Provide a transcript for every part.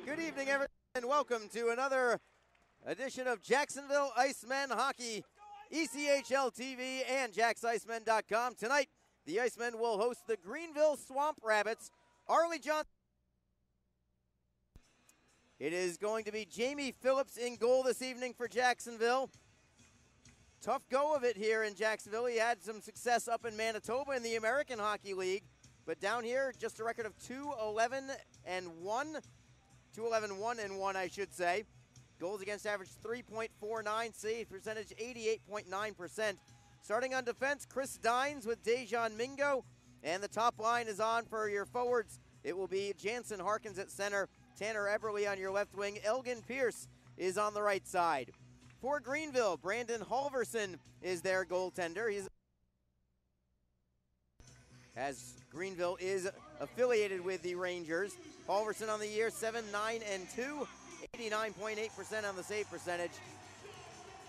Good evening, everyone, and welcome to another edition of Jacksonville Icemen Hockey, ECHL TV and JacksIcemen.com. Tonight, the Icemen will host the Greenville Swamp Rabbits. Arlie Johnson. It is going to be Jamie Phillips in goal this evening for Jacksonville. Tough go of it here in Jacksonville. He had some success up in Manitoba in the American Hockey League, but down here, just a record of 2-11-1. 2-11-1-1, I should say. Goals against average 3.49, save percentage 88.9%. Starting on defense, Chris Dines with Dejan Mingo, and the top line is on for your forwards. It will be Jansen Harkins at center, Tanner Eberle on your left wing, Elgin Pierce is on the right side. For Greenville, Brandon Halverson is their goaltender. As Greenville is affiliated with the Rangers. Halverson on the year, 7-9-2, 89.8% on the save percentage.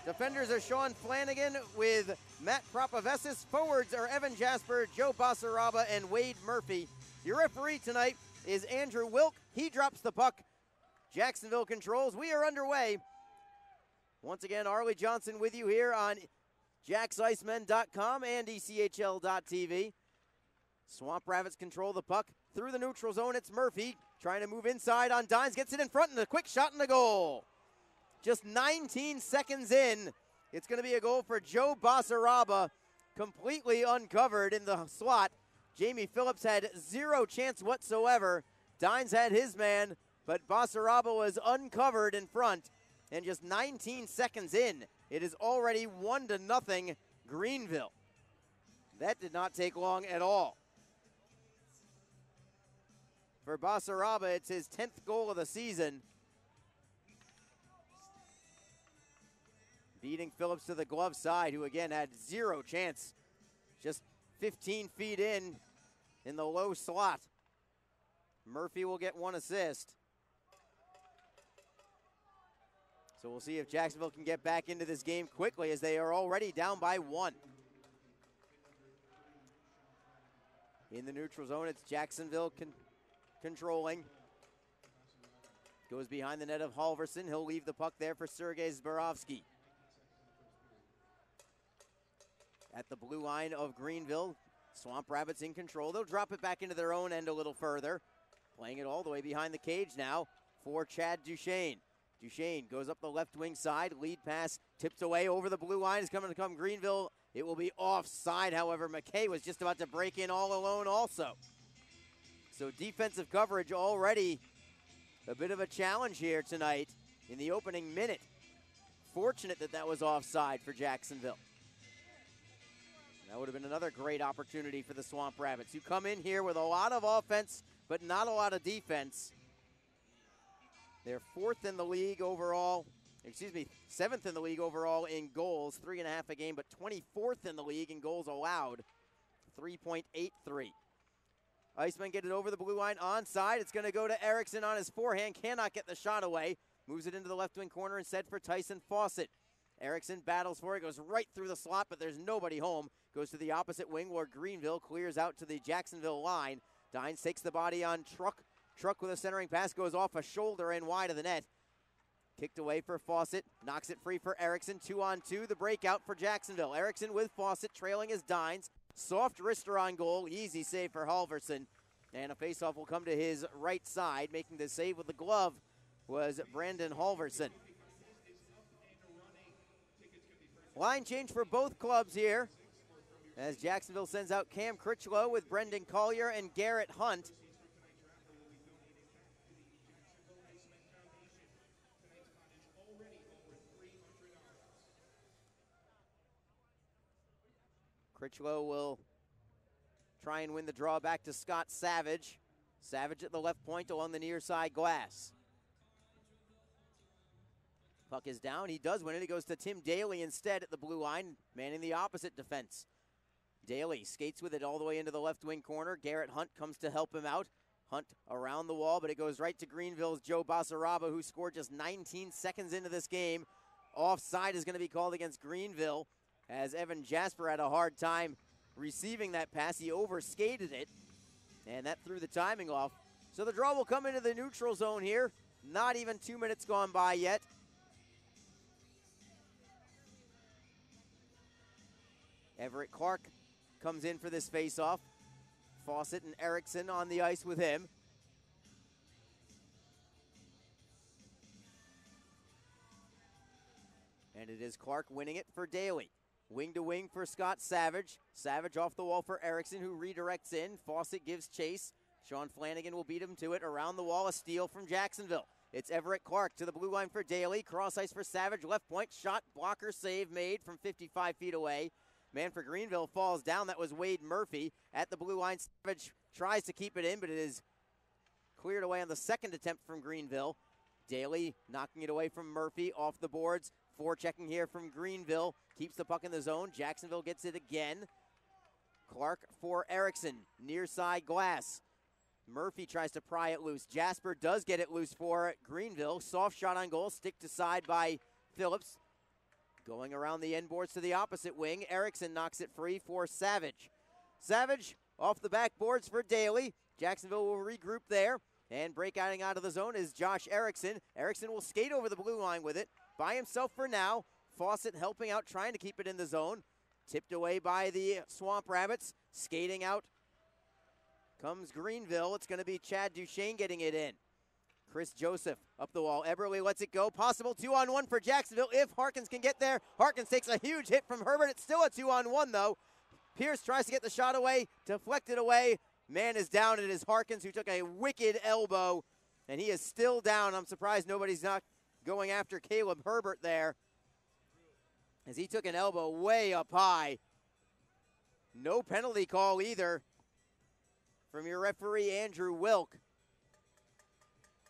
Defenders are Sean Flanagan with Matt Propavesis. Forwards are Evan Jasper, Joe Basaraba, and Wade Murphy. Your referee tonight is Andrew Wilk. He drops the puck. Jacksonville controls. We are underway. Once again, Arlie Johnson with you here on JacksIcemen.com and ECHL.tv. Swamp Rabbits control the puck through the neutral zone. It's Murphy trying to move inside on Dines. Gets it in front and a quick shot in the goal. Just 19 seconds in, it's going to be a goal for Joe Basaraba, completely uncovered in the slot. Jamie Phillips had zero chance whatsoever. Dines had his man, but Basaraba was uncovered in front. And just 19 seconds in, it is already 1-0 Greenville. That did not take long at all. For Basaraba, it's his 10th goal of the season. Beating Phillips to the glove side, who again had zero chance. Just 15 feet in the low slot. Murphy will get one assist. So we'll see if Jacksonville can get back into this game quickly, as they are already down by 1. In the neutral zone, it's Jacksonville controlling. Goes behind the net of Halverson. He'll leave the puck there for Sergei Zborovsky. At the blue line of Greenville, Swamp Rabbits in control. They'll drop it back into their own end a little further. Playing it all the way behind the cage now for Chad Duchesne. Duchesne goes up the left wing side. Lead pass tipped away over the blue line. Is coming to come Greenville. It will be offside. However, McKay was just about to break in all alone also. So defensive coverage already a bit of a challenge here tonight in the opening minute. Fortunate that that was offside for Jacksonville. That would have been another great opportunity for the Swamp Rabbits, who come in here with a lot of offense but not a lot of defense. They're 4th in the league overall, seventh in the league overall in goals, 3.5 a game, but 24th in the league in goals allowed, 3.83. Icemen get it over the blue line onside. It's going to go to Erickson on his forehand. Cannot get the shot away. Moves it into the left wing corner instead for Tyson Fawcett. Erickson battles for it. Goes right through the slot, but there's nobody home. Goes to the opposite wing where Greenville clears out to the Jacksonville line. Dines takes the body on Truck. Truck with a centering pass goes off a shoulder and wide of the net. Kicked away for Fawcett. Knocks it free for Erickson. 2-on-2. The breakout for Jacksonville. Erickson with Fawcett trailing his Dines. Soft wrister on goal. Easy save for Halverson. And a faceoff will come to his right side. Making the save with the glove was Brandon Halverson. Line change for both clubs here, as Jacksonville sends out Cam Critchlow with Brendan Collier and Garrett Hunt. Critchlow will try and win the draw back to Scott Savage. Savage at the left point along the near side glass. Puck is down. He does win it. It goes to Tim Daly instead at the blue line, manning the opposite defense. Daly skates with it all the way into the left wing corner. Garrett Hunt comes to help him out. Hunt around the wall, but it goes right to Greenville's Joe Basaraba, who scored just 19 seconds into this game. Offside is going to be called against Greenville, as Evan Jasper had a hard time receiving that pass. He overskated it, and that threw the timing off. So the draw will come into the neutral zone here. Not even 2 minutes gone by yet. Everett Clark comes in for this face-off. Fawcett and Erickson on the ice with him. And it is Clark winning it for Daly. Wing to wing for Scott Savage. Savage off the wall for Erickson, who redirects in. Fawcett gives chase. Sean Flanagan will beat him to it. Around the wall, a steal from Jacksonville. It's Everett Clark to the blue line for Daly. Cross ice for Savage. Left point shot. Blocker save made from 55 feet away. Man for Greenville falls down. That was Wade Murphy at the blue line. Savage tries to keep it in, but it is cleared away on the second attempt from Greenville. Daly knocking it away from Murphy off the boards. Forechecking here from Greenville. Keeps the puck in the zone. Jacksonville gets it again. Clark for Erickson. Near side glass. Murphy tries to pry it loose. Jasper does get it loose for Greenville. Soft shot on goal. Stick to side by Phillips. Going around the end boards to the opposite wing. Erickson knocks it free for Savage. Savage off the backboards for Daly. Jacksonville will regroup there. And breaking out of the zone is Josh Erickson. Erickson will skate over the blue line with it. By himself for now. Fawcett helping out, trying to keep it in the zone. Tipped away by the Swamp Rabbits. Skating out comes Greenville. It's going to be Chad Duchesne getting it in. Chris Joseph up the wall. Eberle lets it go. Possible 2-on-1 for Jacksonville if Harkins can get there. Harkins takes a huge hit from Herbert. It's still a 2-on-1 though. Pierce tries to get the shot away, deflected away. Man is down. It is Harkins who took a wicked elbow, and he is still down. I'm surprised nobody's not going after Caleb Herbert there, as he took an elbow way up high. No penalty call either from your referee, Andrew Wilk.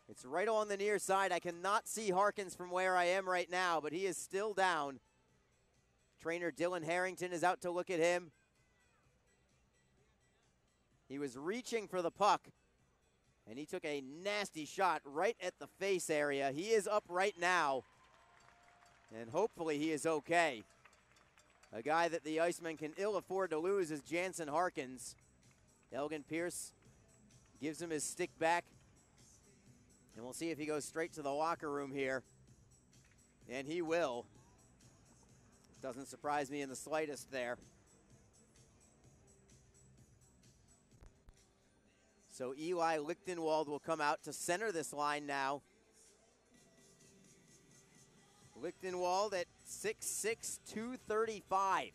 It's right on the near side. I cannot see Harkins from where I am right now, but he is still down. Trainer Dylan Harrington is out to look at him. He was reaching for the puck, and he took a nasty shot right at the face area. He is up right now, and hopefully he is okay. A guy that the Icemen can ill afford to lose is Jansen Harkins. Elgin Pierce gives him his stick back, and we'll see if he goes straight to the locker room here. And he will. Doesn't surprise me in the slightest there. So Eli Lichtenwald will come out to center this line now. Lichtenwald at 6'6", 235.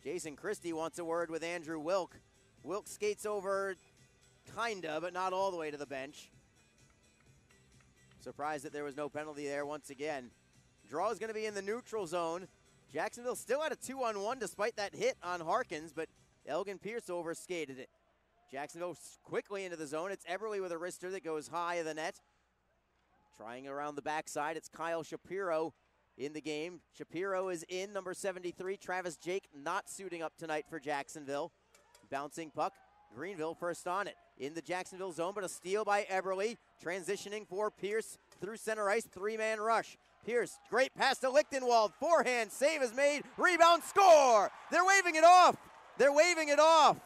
Jason Christie wants a word with Andrew Wilk. Wilk skates over, kinda, but not all the way to the bench. Surprised that there was no penalty there once again. Draw is going to be in the neutral zone. Jacksonville still had a 2-on-1 despite that hit on Harkins, but Elgin Pierce overskated it. Jacksonville quickly into the zone. It's Eberle with a wrister that goes high of the net. Trying around the backside, it's Kyle Shapiro in the game. Shapiro is in, number 73. Travis Jake not suiting up tonight for Jacksonville. Bouncing puck. Greenville first on it. In the Jacksonville zone, but a steal by Eberle. Transitioning for Pierce through center ice. Three-man rush. Pierce, great pass to Lichtenwald. Forehand save is made. Rebound, score! They're waving it off. They're waving it off.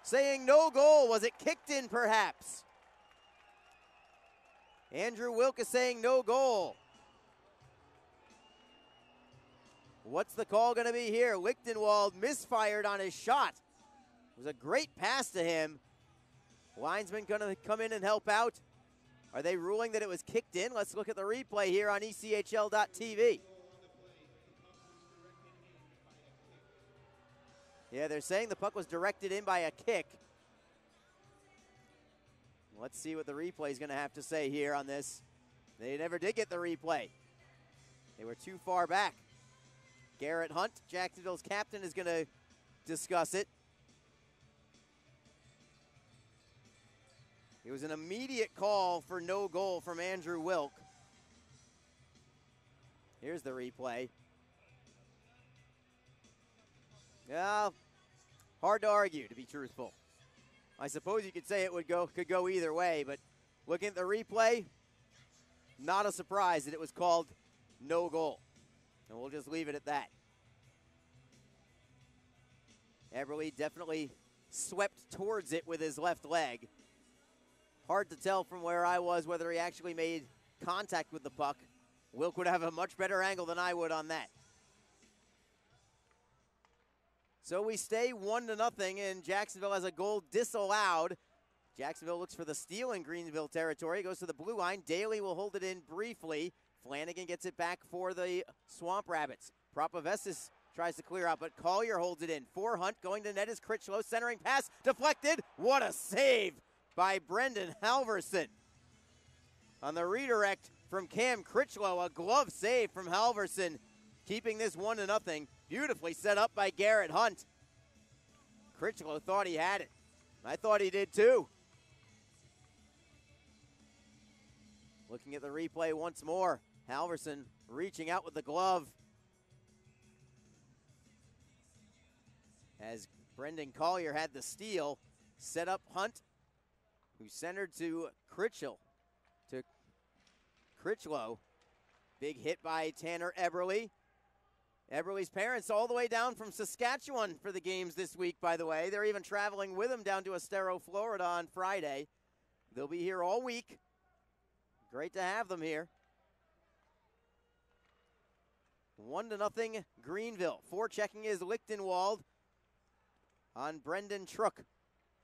Saying no goal. Was it kicked in perhaps? Andrew Wilk is saying no goal. What's the call going to be here? Lichtenwald misfired on his shot. It was a great pass to him. Linesman going to come in and help out. Are they ruling that it was kicked in? Let's look at the replay here on ECHL.TV. Yeah, they're saying the puck was directed in by a kick. Let's see what the replay is going to have to say here on this. They never did get the replay. They were too far back. Garrett Hunt, Jacksonville's captain, is going to discuss it. It was an immediate call for no goal from Andrew Wilk. Here's the replay. Yeah, hard to argue, to be truthful. I suppose you could say it could go either way, but looking at the replay, not a surprise that it was called no goal. And we'll just leave it at that. Eberle definitely swept towards it with his left leg. Hard to tell from where I was whether he actually made contact with the puck. Wilk would have a much better angle than I would on that. So we stay 1-0, and Jacksonville has a goal disallowed. Jacksonville looks for the steal in Greenville territory. Goes to the blue line. Daly will hold it in briefly. Flanagan gets it back for the Swamp Rabbits. Propovestis tries to clear out, but Collier holds it in. For Hunt, going to net is Critchlow. Centering pass, deflected. What a save by Brendan Halverson. On the redirect from Cam Critchlow, a glove save from Halverson, keeping this 1-0. Beautifully set up by Garrett Hunt. Critchlow thought he had it. I thought he did too. Looking at the replay once more. Halverson reaching out with the glove. As Brendan Collier had the steal, set up Hunt, who centered to Critchlow. Big hit by Tanner Eberle. Eberle's parents all the way down from Saskatchewan for the games this week, by the way. They're even traveling with him down to Estero, Florida on Friday. They'll be here all week. Great to have them here. 1-0 Greenville. Forechecking is Lichtenwald on Brendan Truck.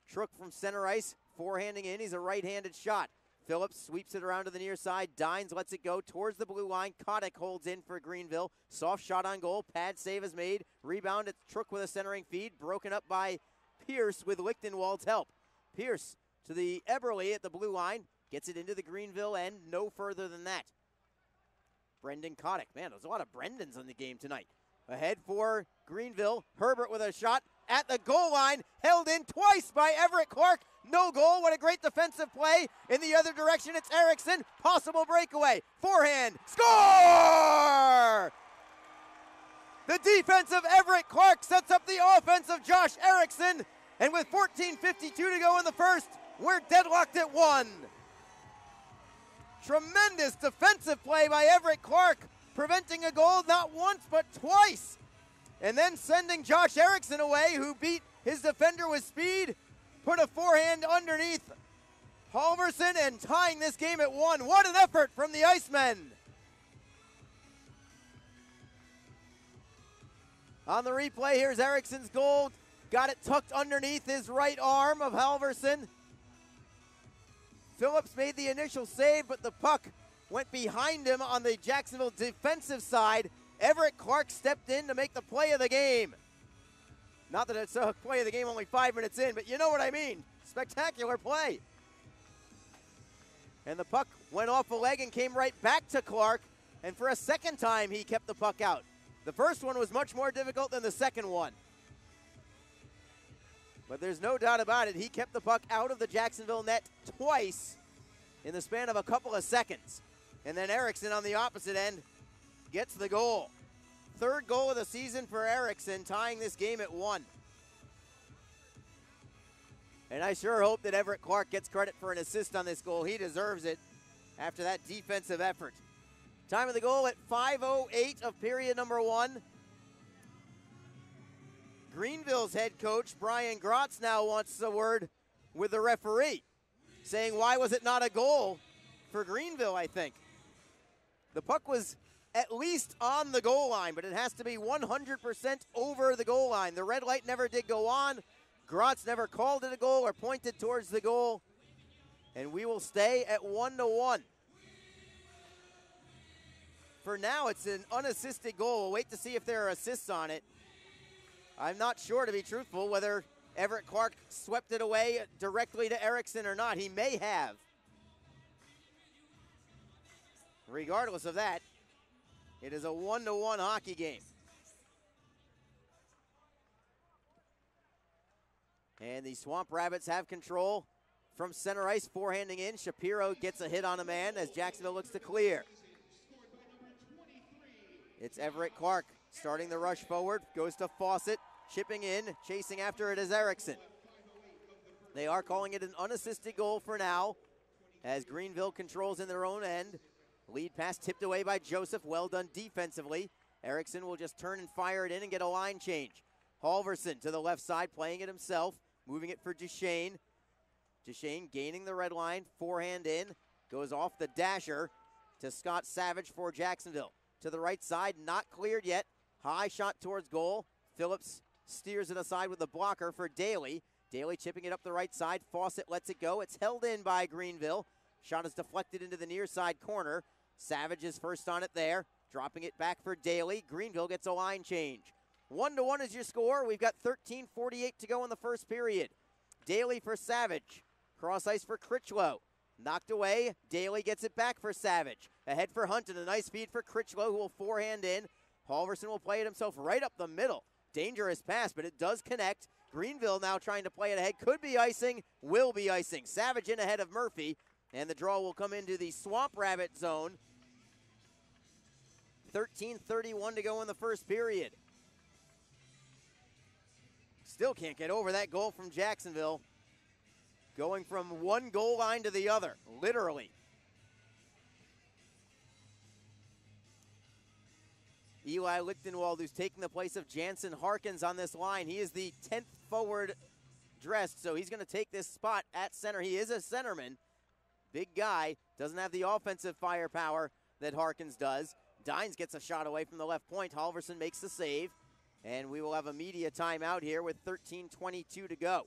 Truck from center ice, forehanding in. He's a right-handed shot. Phillips sweeps it around to the near side. Dines lets it go towards the blue line. Kotick holds in for Greenville. Soft shot on goal. Pad save is made. Rebound at Truck with a centering feed. Broken up by Pierce with Lichtenwald's help. Pierce to the Eberle at the blue line. Gets it into the Greenville end. No further than that. Brendan Kotick. Man, there's a lot of Brendans in the game tonight. Ahead for Greenville. Herbert with a shot at the goal line. Held in twice by Everett Clark. No goal. What a great defensive play. In the other direction, it's Erickson. Possible breakaway. Forehand. Score! The defense of Everett Clark sets up the offense of Josh Erickson. And with 14:52 to go in the first, we're deadlocked at 1. Tremendous defensive play by Everett Clark, preventing a goal not once but twice. And then sending Josh Erickson away, who beat his defender with speed, put a forehand underneath Halverson and tying this game at 1. What an effort from the Icemen. On the replay, here's Erickson's goal. Got it tucked underneath his right arm of Halverson. Phillips made the initial save, but the puck went behind him on the Jacksonville defensive side. Everett Clark stepped in to make the play of the game. Not that it's a play of the game only 5 minutes in, but you know what I mean. Spectacular play. And the puck went off a leg and came right back to Clark. And for a second time, he kept the puck out. The first one was much more difficult than the second one. But there's no doubt about it, he kept the puck out of the Jacksonville net twice in the span of a couple of seconds. And then Erickson on the opposite end gets the goal. Third goal of the season for Erickson, tying this game at 1. And I sure hope that Everett Clark gets credit for an assist on this goal. He deserves it after that defensive effort. Time of the goal at 5:08 of period number 1. Greenville's head coach, Brian Grotz, now wants a word with the referee, saying, why was it not a goal for Greenville, I think. The puck was at least on the goal line, but it has to be 100% over the goal line. The red light never did go on. Grotz never called it a goal or pointed towards the goal. And we will stay at 1-1. For now, it's an unassisted goal. We'll wait to see if there are assists on it. I'm not sure, to be truthful, whether Everett Clark swept it away directly to Erickson or not. He may have. Regardless of that, it is a 1-1 hockey game. And the Swamp Rabbits have control from center ice, forehanding in. Shapiro gets a hit on a man as Jacksonville looks to clear. It's Everett Clark starting the rush forward, goes to Fawcett, chipping in, chasing after it is Erickson. They are calling it an unassisted goal for now as Greenville controls in their own end. Lead pass tipped away by Joseph, well done defensively. Erickson will just turn and fire it in and get a line change. Halverson to the left side, playing it himself, moving it for Duchesne. Duchesne gaining the red line, forehand in, goes off the dasher to Scott Savage for Jacksonville. To the right side, not cleared yet. High shot towards goal. Phillips steers it aside with the blocker for Daly. Daly chipping it up the right side. Fawcett lets it go. It's held in by Greenville. Shot is deflected into the near side corner. Savage is first on it there. Dropping it back for Daly. Greenville gets a line change. 1-1 is your score. We've got 13:48 to go in the first period. Daly for Savage. Cross ice for Critchlow. Knocked away. Daly gets it back for Savage. Ahead for Hunt and a nice feed for Critchlow, who will forehand in. Halverson will play it himself right up the middle. Dangerous pass, but it does connect. Greenville now trying to play it ahead. Could be icing. Will be icing. Savage in ahead of Murphy. And the draw will come into the Swamp Rabbit zone. 13:31 to go in the first period. Still can't get over that goal from Jacksonville. Going from one goal line to the other, literally. Eli Lichtenwald, who's taking the place of Jansen Harkins on this line. He is the 10th forward dressed, so he's going to take this spot at center. He is a centerman. Big guy, doesn't have the offensive firepower that Harkins does. Dines gets a shot away from the left point. Halverson makes the save. And we will have a media timeout here with 13:22 to go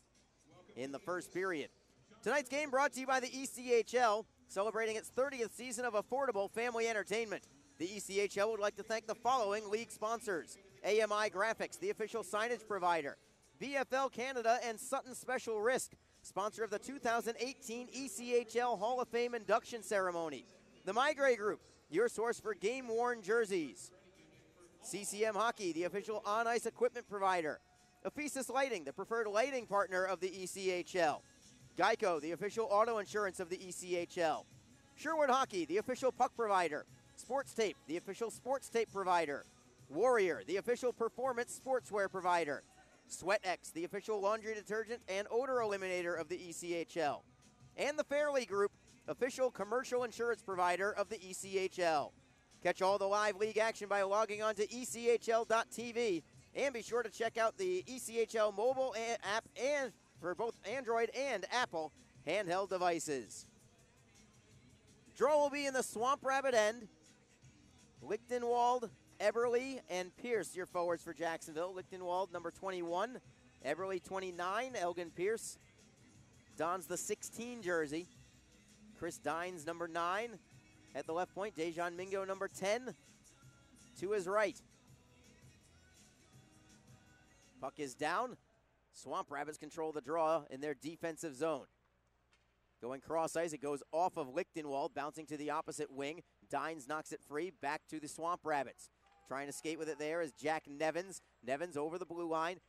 in the first period. Tonight's game brought to you by the ECHL, celebrating its 30th season of affordable family entertainment. The ECHL would like to thank the following league sponsors: AMI Graphics, the official signage provider; VFL Canada and Sutton Special Risk, sponsor of the 2018 ECHL Hall of Fame induction ceremony; the Migray Group, your source for game-worn jerseys; CCM Hockey, the official on-ice equipment provider; Ephesus Lighting, the preferred lighting partner of the ECHL; Geico, the official auto insurance of the ECHL; Sherwood Hockey, the official puck provider; Sports Tape, the official sports tape provider; Warrior, the official performance sportswear provider; SweatX, the official laundry detergent and odor eliminator of the ECHL; and the Fairley Group, official commercial insurance provider of the ECHL. Catch all the live league action by logging on to ECHL.tv, and be sure to check out the ECHL mobile app and for both Android and Apple handheld devices. Draw will be in the Swamp Rabbit end. Lichtenwald, Eberly, and Pierce, your forwards for Jacksonville. Lichtenwald, number 21. Eberly, 29. Elgin Pierce dons the 16 jersey. Chris Dines, number 9. At the left point, Dejan Mingo, number 10. To his right. Puck is down. Swamp Rabbits control the draw in their defensive zone. Going cross ice, it goes off of Lichtenwald, bouncing to the opposite wing. Dines knocks it free, back to the Swamp Rabbits. Trying to skate with it there is Jack Nevins. Nevins over the blue line.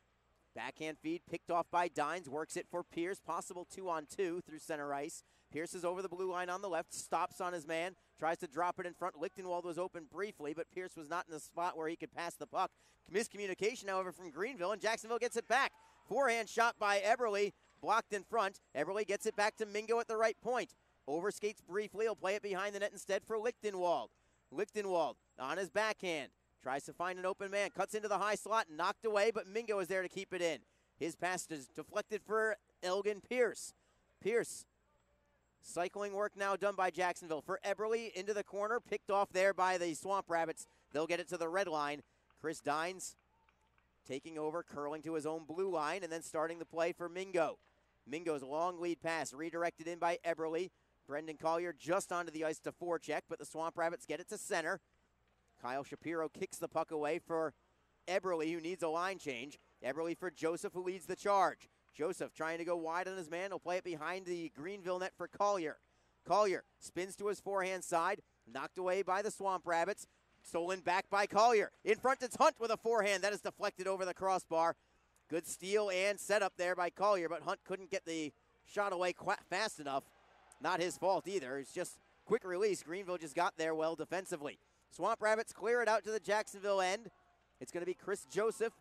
Backhand feed picked off by Dines, works it for Pierce. Possible 2-on-2 through center ice. Pierce is over the blue line on the left, stops on his man, tries to drop it in front. Lichtenwald was open briefly, but Pierce was not in the spot where he could pass the puck. Miscommunication, however, from Greenville, and Jacksonville gets it back. Forehand shot by Eberly, blocked in front. Eberly gets it back to Mingo at the right point. Overskates briefly, he'll play it behind the net instead for Lichtenwald. Lichtenwald on his backhand, tries to find an open man, cuts into the high slot, knocked away, but Mingo is there to keep it in. His pass is deflected for Elgin Pierce. Pierce, cycling work now done by Jacksonville. For Eberly, into the corner, picked off there by the Swamp Rabbits. They'll get it to the red line. Chris Dines taking over, curling to his own blue line, and then starting the play for Mingo. Mingo's long lead pass redirected in by Eberly. Brendan Collier just onto the ice to forecheck, but the Swamp Rabbits get it to center. Kyle Shapiro kicks the puck away for Eberly, who needs a line change. Eberly for Joseph, who leads the charge. Joseph trying to go wide on his man. He'll play it behind the Greenville net for Collier. Collier spins to his forehand side. Knocked away by the Swamp Rabbits. Stolen back by Collier. In front, it's Hunt with a forehand. That is deflected over the crossbar. Good steal and setup there by Collier, but Hunt couldn't get the shot away fast enough. Not his fault either. It's just quick release. Greenville just got there well defensively. Swamp Rabbits clear it out to the Jacksonville end. It's going to be Chris Joseph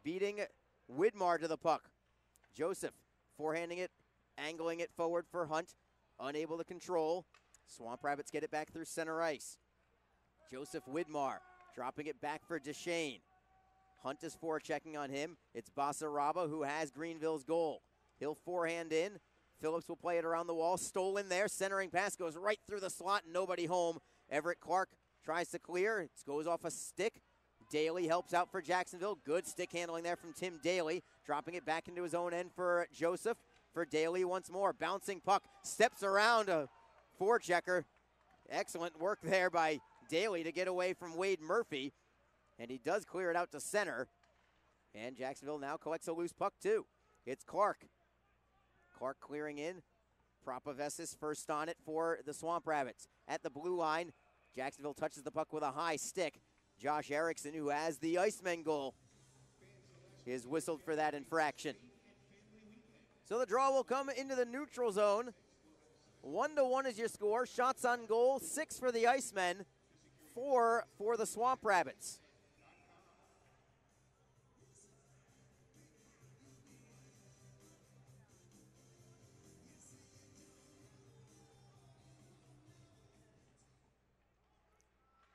beating Widmar to the puck. Joseph forehanding it, angling it forward for Hunt. Unable to control. Swamp Rabbits get it back through center ice. Joseph Widmar dropping it back for Duchesne. Hunt is forechecking on him. It's Basaraba who has Greenville's goal. He'll forehand in. Phillips will play it around the wall. Stolen there. Centering pass goes right through the slot. Nobody home. Everett Clark tries to clear. It goes off a stick. Daly helps out for Jacksonville. Good stick handling there from Tim Daly. Dropping it back into his own end for Joseph. For Daly once more. Bouncing puck. Steps around a forechecker. Excellent work there by Daly to get away from Wade Murphy. And he does clear it out to center. And Jacksonville now collects a loose puck too. It's Clark. Clark clearing in. Propavesis first on it for the Swamp Rabbits. At the blue line, Jacksonville touches the puck with a high stick. Josh Erickson, who has the Icemen goal, is whistled for that infraction. So the draw will come into the neutral zone. 1-1 is your score. Shots on goal, 6 for the Icemen, 4 for the Swamp Rabbits.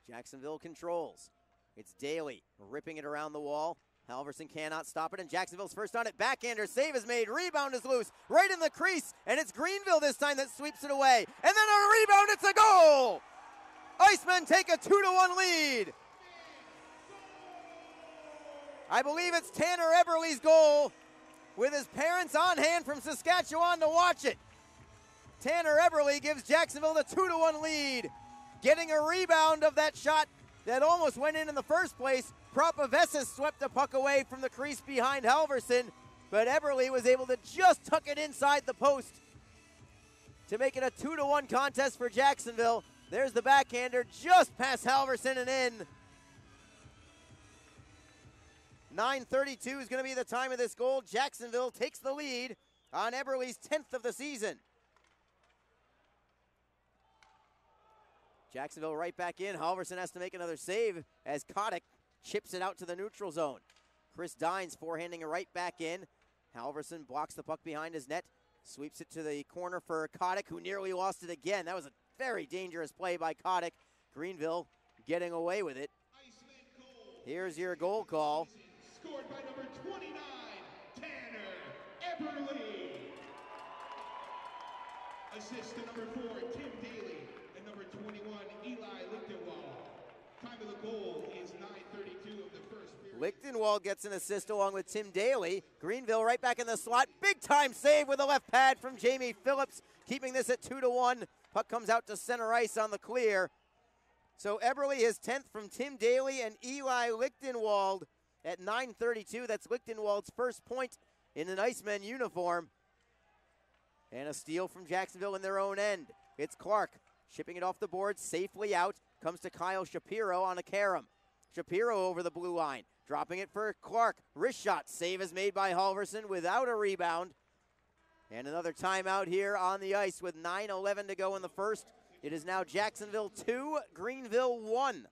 Jacksonville controls. It's Daly ripping it around the wall. Halverson cannot stop it, and Jacksonville's first on it. Backhander, save is made, rebound is loose, right in the crease, and it's Greenville this time that sweeps it away. And then a rebound, it's a goal! Icemen take a 2-1 lead. I believe it's Tanner Eberle's goal, with his parents on hand from Saskatchewan to watch it. Tanner Eberle gives Jacksonville the 2-1 lead. Getting a rebound of that shot that almost went in the first place. Propavesis swept the puck away from the crease behind Halverson, but Eberle was able to just tuck it inside the post to make it a 2-1 contest for Jacksonville. There's the backhander just past Halverson and in. 9:32 is going to be the time of this goal. Jacksonville takes the lead on Eberle's 10th of the season. Jacksonville right back in. Halverson has to make another save as Kotick chips it out to the neutral zone. Chris Dines forehanding it right back in. Halverson blocks the puck behind his net. Sweeps it to the corner for Kotick, who nearly lost it again. That was a very dangerous play by Kotick. Greenville getting away with it. Here's your goal call. Scored by number 29, Tanner Eberle. Assist to number 4, Tim Daly. And number 21, Eli Lichtenwald. Time of the goal is 9:32 of the first period. Lichtenwald gets an assist along with Tim Daly. Greenville right back in the slot. Big time save with a left pad from Jamie Phillips, keeping this at 2-1. Puck comes out to center ice on the clear. So Eberle his 10th from Tim Daly and Eli Lichtenwald at 9:32. That's Lichtenwald's first point in an Iceman uniform. And a steal from Jacksonville in their own end. It's Clark shipping it off the board safely out. Comes to Kyle Shapiro on a carom. Shapiro over the blue line. Dropping it for Clark. Wrist shot. Save is made by Halverson without a rebound. And another timeout here on the ice with 9:11 to go in the first. It is now Jacksonville 2, Greenville 1.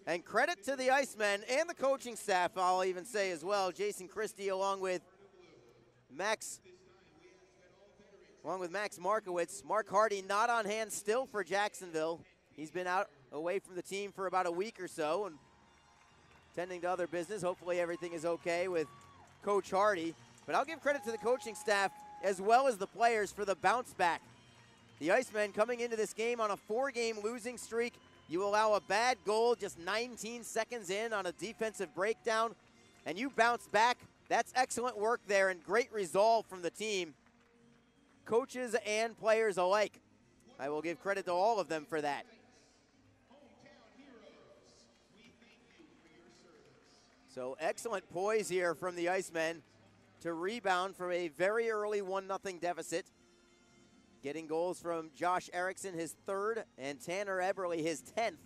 And credit to the Icemen and the coaching staff, I'll even say as well. Jason Christie along with Max Markowitz. Mark Hardy not on hand still for Jacksonville. He's been out away from the team for about a week or so and tending to other business. Hopefully everything is okay with Coach Hardy. But I'll give credit to the coaching staff as well as the players for the bounce back. The Icemen coming into this game on a 4-game losing streak. You allow a bad goal just 19 seconds in on a defensive breakdown, and you bounce back. That's excellent work there and great resolve from the team. Coaches and players alike. I will give credit to all of them for that. So excellent poise here from the Icemen to rebound from a very early 1-0 deficit. Getting goals from Josh Erickson, his 3rd, and Tanner Eberle, his 10th.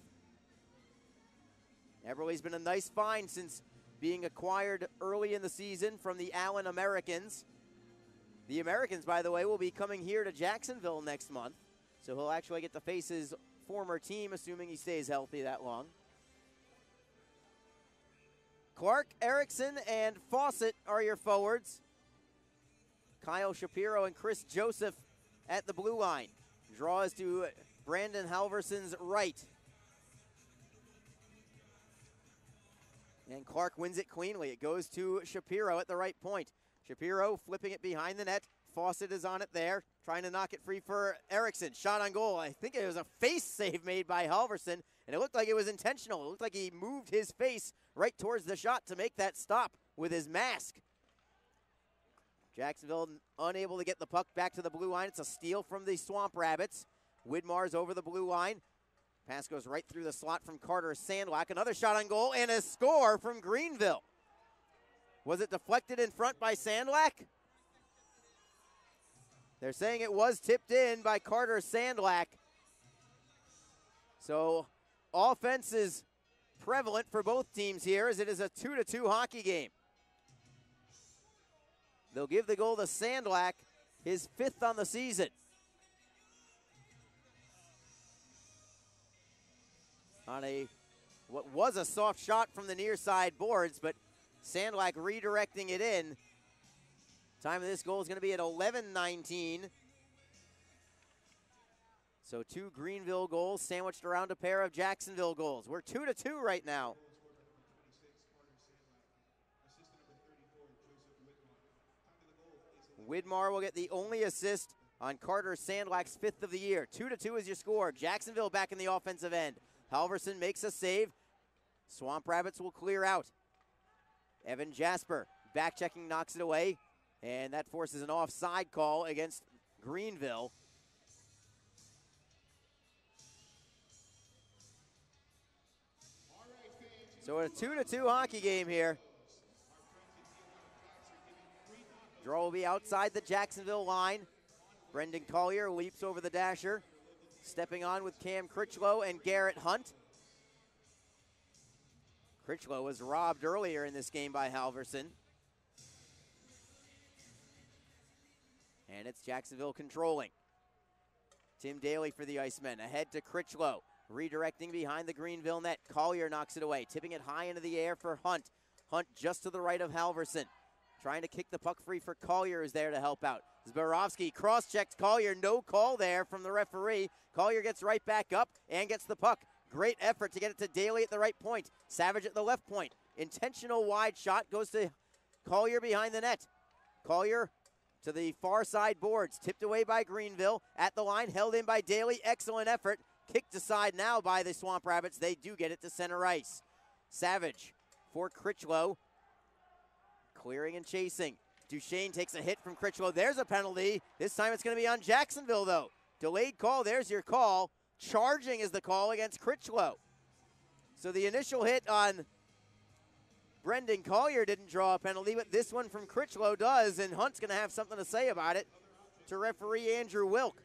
Eberle's been a nice find since being acquired early in the season from the Allen Americans. The Americans, by the way, will be coming here to Jacksonville next month, so he'll actually get to face his former team, assuming he stays healthy that long. Clark, Erickson, and Fawcett are your forwards. Kyle Shapiro and Chris Joseph at the blue line. Draws to Brandon Halverson's right. And Clark wins it cleanly. It goes to Shapiro at the right point. Shapiro flipping it behind the net. Fawcett is on it there, trying to knock it free for Erickson. Shot on goal. I think it was a face save made by Halverson, and it looked like it was intentional. It looked like he moved his face right towards the shot to make that stop with his mask. Jacksonville unable to get the puck back to the blue line. It's a steal from the Swamp Rabbits. Widmar's over the blue line. Pass goes right through the slot from Carter Sandlack. Another shot on goal and a score from Greenville. Was it deflected in front by Sandlack? They're saying it was tipped in by Carter Sandlack. So offense is prevalent for both teams here as it is a 2-2 hockey game. They'll give the goal to Sandlack, his 5th on the season. On what was a soft shot from the near side boards, but Sandlack redirecting it in. Time of this goal is going to be at 11:19. So 2 Greenville goals sandwiched around a pair of Jacksonville goals. We're 2-2 right now. Widmar will get the only assist on Carter Sandlack's 5th of the year. 2-2 is your score. Jacksonville back in the offensive end. Halverson makes a save. Swamp Rabbits will clear out. Evan Jasper back checking, knocks it away, and that forces an offside call against Greenville. So a 2-2 hockey game here. Draw will be outside the Jacksonville line. Brendan Collier leaps over the dasher, stepping on with Cam Critchlow and Garrett Hunt. Critchlow was robbed earlier in this game by Halverson. And it's Jacksonville controlling. Tim Daly for the Icemen, ahead to Critchlow. Redirecting behind the Greenville net. Collier knocks it away, tipping it high into the air for Hunt. Hunt just to the right of Halverson. Trying to kick the puck free for Collier, is there to help out. Zborowski cross-checks Collier, no call there from the referee. Collier gets right back up and gets the puck. Great effort to get it to Daly at the right point. Savage at the left point. Intentional wide shot goes to Collier behind the net. Collier to the far side boards, tipped away by Greenville. At the line, held in by Daly, excellent effort. Kicked aside now by the Swamp Rabbits. They do get it to center ice. Savage for Critchlow. Clearing and chasing. Duchesne takes a hit from Critchlow. There's a penalty. This time it's going to be on Jacksonville, though. Delayed call. There's your call. Charging is the call against Critchlow. So the initial hit on Brendan Collier didn't draw a penalty, but this one from Critchlow does, and Hunt's going to have something to say about it to referee Andrew Wilk.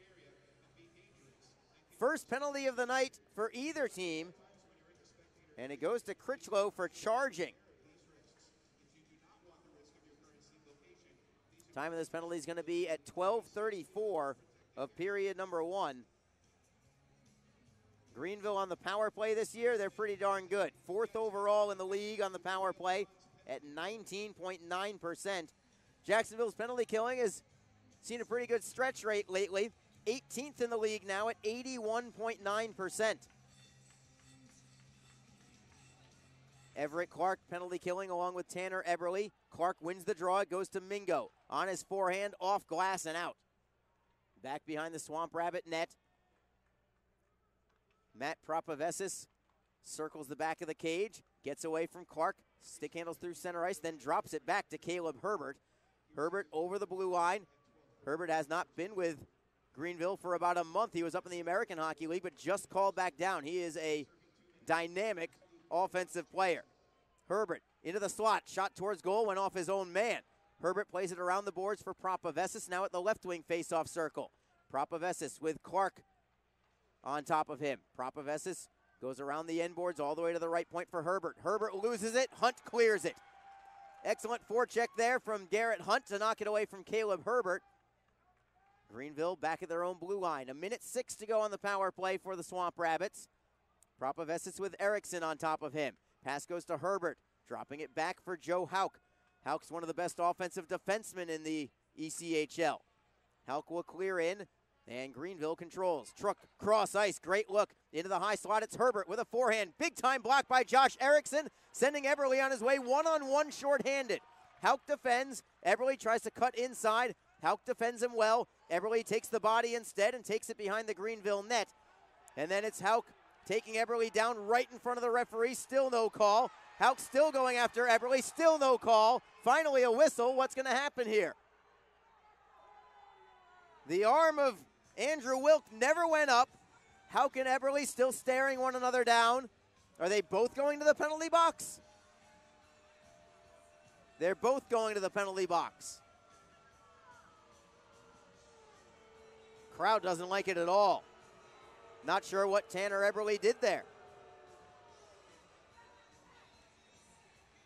First penalty of the night for either team, and it goes to Critchlow for charging. Time of this penalty is going to be at 12:34 of period number 1. Greenville on the power play this year, they're pretty darn good. 4th overall in the league on the power play at 19.9%. Jacksonville's penalty killing has seen a pretty good stretch rate lately. 18th in the league now at 81.9%. Everett Clark penalty killing along with Tanner Eberle. Clark wins the draw. It goes to Mingo. On his forehand, off glass and out. Back behind the Swamp Rabbit net. Matt Propavesis circles the back of the cage. Gets away from Clark. Stick handles through center ice, then drops it back to Caleb Herbert. Herbert over the blue line. Herbert has not been with Greenville for about a month. He was up in the American Hockey League, but just called back down. He is a dynamic offensive player. Herbert into the slot, shot towards goal, went off his own man. Herbert plays it around the boards for Propavesis, now at the left wing faceoff circle. Propavesis with Clark on top of him. Propavesis goes around the end boards all the way to the right point for Herbert. Herbert loses it, Hunt clears it. Excellent forecheck there from Garrett Hunt to knock it away from Caleb Herbert. Greenville back at their own blue line. 1:06 to go on the power play for the Swamp Rabbits. Propavesis with Erickson on top of him. Pass goes to Herbert, dropping it back for Joe Hauk. Hauk's one of the best offensive defensemen in the ECHL. Hauk will clear in, And Greenville controls. Truck cross ice. Great look into the high slot. It's Herbert with a forehand. Big time block by Josh Erickson, sending Eberly on his way one-on-one shorthanded. Hauk defends. Eberly tries to cut inside. Hauk defends him well. Eberly takes the body instead and takes it behind the Greenville net. And then it's Hauk taking Eberly down right in front of the referee. Still no call. Hauk still going after Eberly. Still no call. Finally a whistle. What's going to happen here? The arm of Andrew Wilk never went up. Hauk and Eberly still staring one another down. Are they both going to the penalty box? They're both going to the penalty box. Crowd doesn't like it at all. Not sure what Tanner Eberly did there.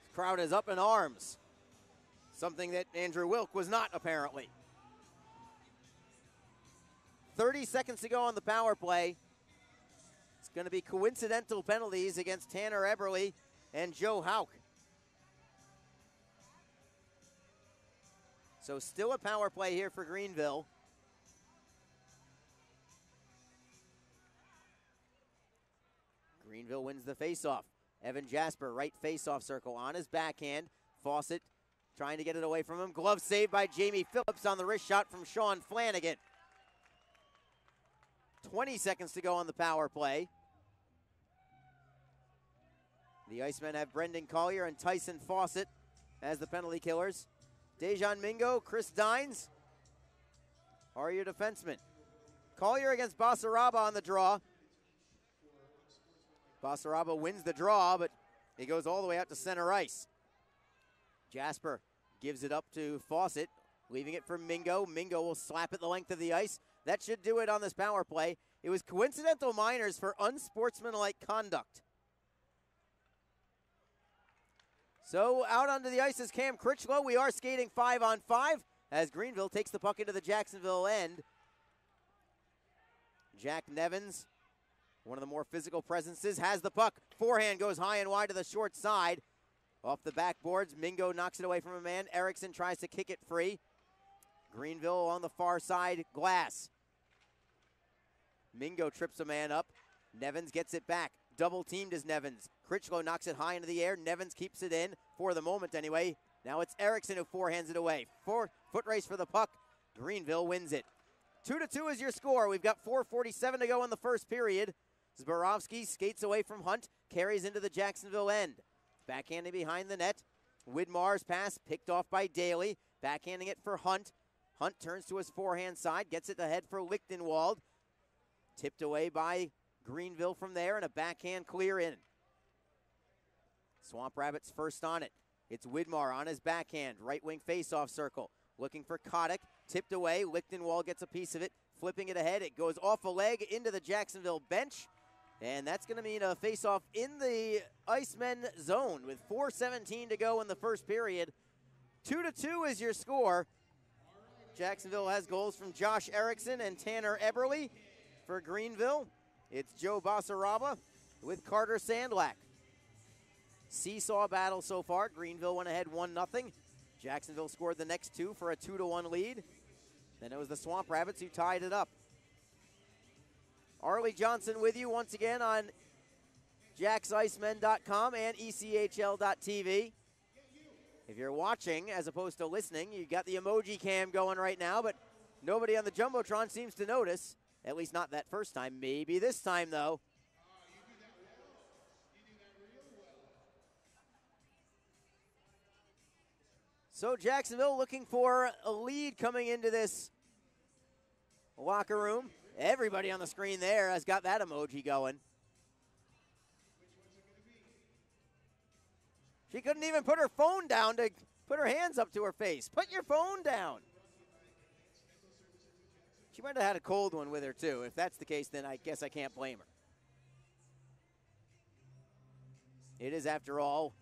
This crowd is up in arms. Something that Andrew Wilk was not, apparently. 30 seconds to go on the power play. It's going to be coincidental penalties against Tanner Eberly and Joe Hauk. So still a power play here for Greenville. Greenville wins the faceoff. Evan Jasper, right faceoff circle on his backhand. Fawcett trying to get it away from him. Glove saved by Jamie Phillips on the wrist shot from Sean Flanagan. 20 seconds to go on the power play. The Icemen have Brendan Collier and Tyson Fawcett as the penalty killers. Dejan Mingo, Chris Dines are your defensemen. Collier against Basaraba on the draw. Basaraba wins the draw, but he goes all the way out to center ice. Jasper gives it up to Fawcett, leaving it for Mingo. Mingo will slap it the length of the ice. That should do it on this power play. It was coincidental minors for unsportsmanlike conduct. So out onto the ice is Cam Critchlow. We are skating 5-on-5 as Greenville takes the puck into the Jacksonville end. Jack Nevins, one of the more physical presences, has the puck. Forehand goes high and wide to the short side. Off the backboards, Mingo knocks it away from a man. Erickson tries to kick it free. Greenville on the far side glass. Mingo trips a man up. Nevins gets it back. Double teamed is Nevins. Critchlow knocks it high into the air. Nevins keeps it in, for the moment anyway. Now it's Erickson who forehands it away. Foot race for the puck. Greenville wins it. 2-2 is your score. We've got 4:47 to go in the first period. Zborowski skates away from Hunt, carries into the Jacksonville end. Backhanding behind the net. Widmar's pass picked off by Daly. Backhanding it for Hunt. Hunt turns to his forehand side, gets it ahead for Lichtenwald. Tipped away by Greenville from there, and a backhand clear in. Swamp Rabbits first on it. It's Widmar on his backhand, right wing faceoff circle. Looking for Kotick, tipped away. Lichtenwald gets a piece of it, flipping it ahead. It goes off a leg into the Jacksonville bench, and that's going to mean a faceoff in the Icemen zone with 4:17 to go in the first period. 2-2 is your score. Jacksonville has goals from Josh Erickson and Tanner Eberly. For Greenville, it's Joe Basaraba with Carter Sandlack. Seesaw battle so far. Greenville went ahead 1-0. Jacksonville scored the next two for a 2-1 lead. Then it was the Swamp Rabbits who tied it up. Arlie Johnson with you once again on JacksIcemen.com and ECHL.tv. If you're watching as opposed to listening, you got the emoji cam going right now, but nobody on the Jumbotron seems to notice. At least not that first time. Maybe this time, though. So Jacksonville looking for a lead coming into this locker room. Everybody on the screen there has got that emoji going. She couldn't even put her phone down to put her hands up to her face. Put your phone down. She might have had a cold one with her, too. If that's the case, then I guess I can't blame her. It is, after all,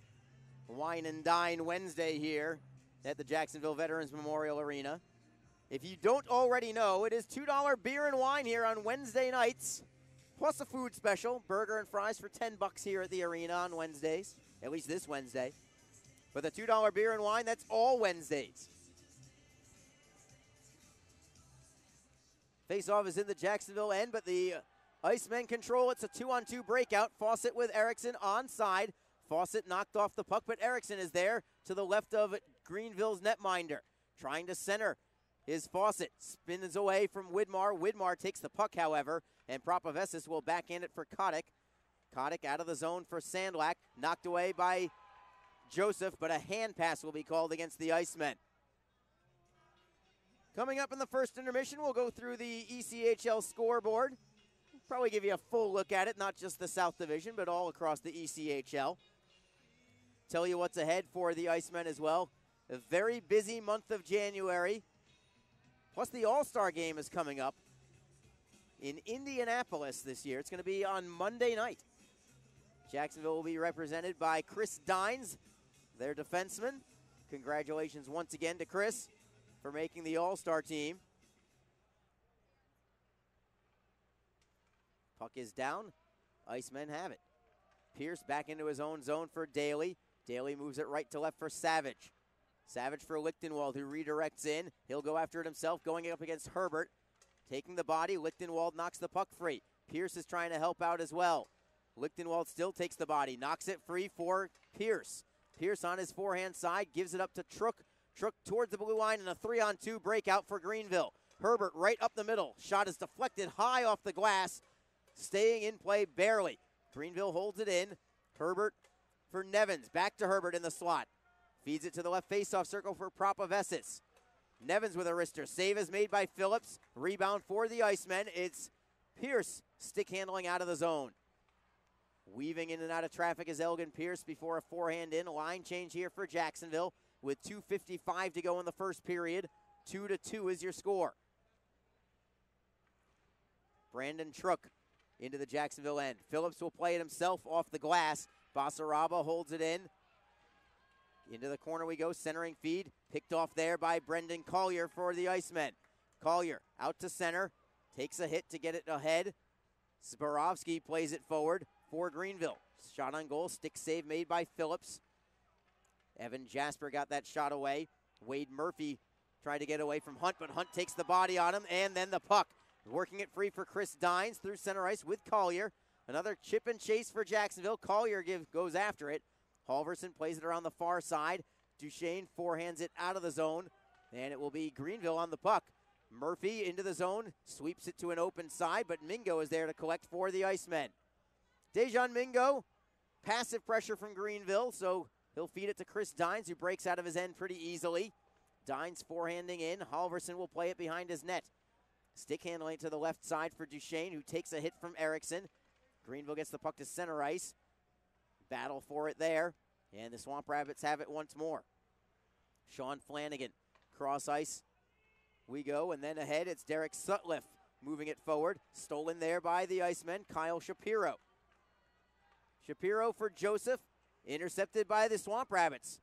Wine and Dine Wednesday here at the Jacksonville Veterans Memorial Arena. If you don't already know, it is $2 beer and wine here on Wednesday nights, plus a food special, burger and fries for $10 here at the arena on Wednesdays, at least this Wednesday. But the $2 beer and wine, that's all Wednesdays. Face-off is in the Jacksonville end, but the Icemen control. It's a 2-on-2 breakout. Fawcett with Erickson onside. Fawcett knocked off the puck, but Erickson is there to the left of Greenville's netminder. Trying to center is Fawcett. Spins away from Widmar. Widmar takes the puck, however, and Propavesis will backhand it for Kotick. Kotick out of the zone for Sandlak. Knocked away by Joseph, but a hand pass will be called against the Icemen. Coming up in the first intermission, we'll go through the ECHL scoreboard. Probably give you a full look at it, not just the South Division, but all across the ECHL. Tell you what's ahead for the Icemen as well. A very busy month of January. Plus the All-Star game is coming up in Indianapolis this year. It's going to be on Monday night. Jacksonville will be represented by Chris Dines, their defenseman. Congratulations once again to Chris for making the All-Star team. Puck is down. Icemen have it. Pierce back into his own zone for Daly. Daly moves it right to left for Savage. Savage for Lichtenwald, who redirects in. He'll go after it himself, going up against Herbert. Taking the body, Lichtenwald knocks the puck free. Pierce is trying to help out as well. Lichtenwald still takes the body, knocks it free for Pierce. Pierce on his forehand side, gives it up to Truk. Truk towards the blue line, and a 3-on-2 breakout for Greenville. Herbert right up the middle. Shot is deflected high off the glass. Staying in play barely. Greenville holds it in. Herbert for Nevins. Back to Herbert in the slot. Feeds it to the left faceoff circle for Propavesis. Nevins with a wrister. Save is made by Phillips. Rebound for the Icemen. It's Pierce stick handling out of the zone. Weaving in and out of traffic is Elgin Pierce before a forehand in. Line change here for Jacksonville with 2:55 to go in the first period. 2-2 is your score. Brandon Truk into the Jacksonville end. Phillips will play it himself off the glass. Basaraba holds it in. Into the corner we go, centering feed. Picked off there by Brendan Collier for the Icemen. Collier out to center. Takes a hit to get it ahead. Zborowski plays it forward for Greenville. Shot on goal, stick save made by Phillips. Evan Jasper got that shot away. Wade Murphy tried to get away from Hunt, but Hunt takes the body on him, and then the puck. Working it free for Chris Dines through center ice with Collier. Another chip and chase for Jacksonville. Collier goes after it. Halverson plays it around the far side. Duchesne forehands it out of the zone, and it will be Greenville on the puck. Murphy into the zone, sweeps it to an open side, but Mingo is there to collect for the Icemen. Dejan Mingo, passive pressure from Greenville, so he'll feed it to Chris Dines, who breaks out of his end pretty easily. Dines forehanding in. Halverson will play it behind his net. Stick handling to the left side for Duchesne, who takes a hit from Erickson. Greenville gets the puck to center ice. Battle for it there, and the Swamp Rabbits have it once more. Sean Flanagan, cross ice we go, and then ahead it's Derek Sutliff moving it forward. Stolen there by the Icemen, Kyle Shapiro. Shapiro for Joseph, intercepted by the Swamp Rabbits.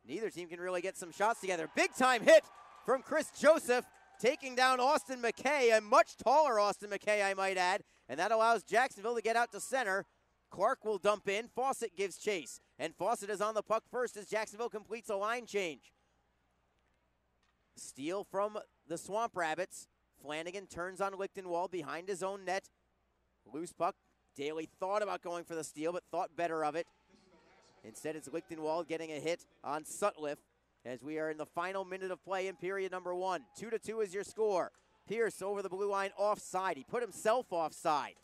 Neither team can really get some shots together. Big time hit from Chris Joseph, taking down Austin McKay, a much taller Austin McKay, I might add, and that allows Jacksonville to get out to center. Clark will dump in. Fawcett gives chase, and Fawcett is on the puck first as Jacksonville completes a line change. Steal from the Swamp Rabbits. Flanagan turns on Lichtenwald behind his own net. Loose puck. Daly thought about going for the steal, but thought better of it. Instead, it's Lichtenwald getting a hit on Sutliff as we are in the final minute of play in period number 1. 2-2 is your score. Pierce over the blue line offside. He put himself offside.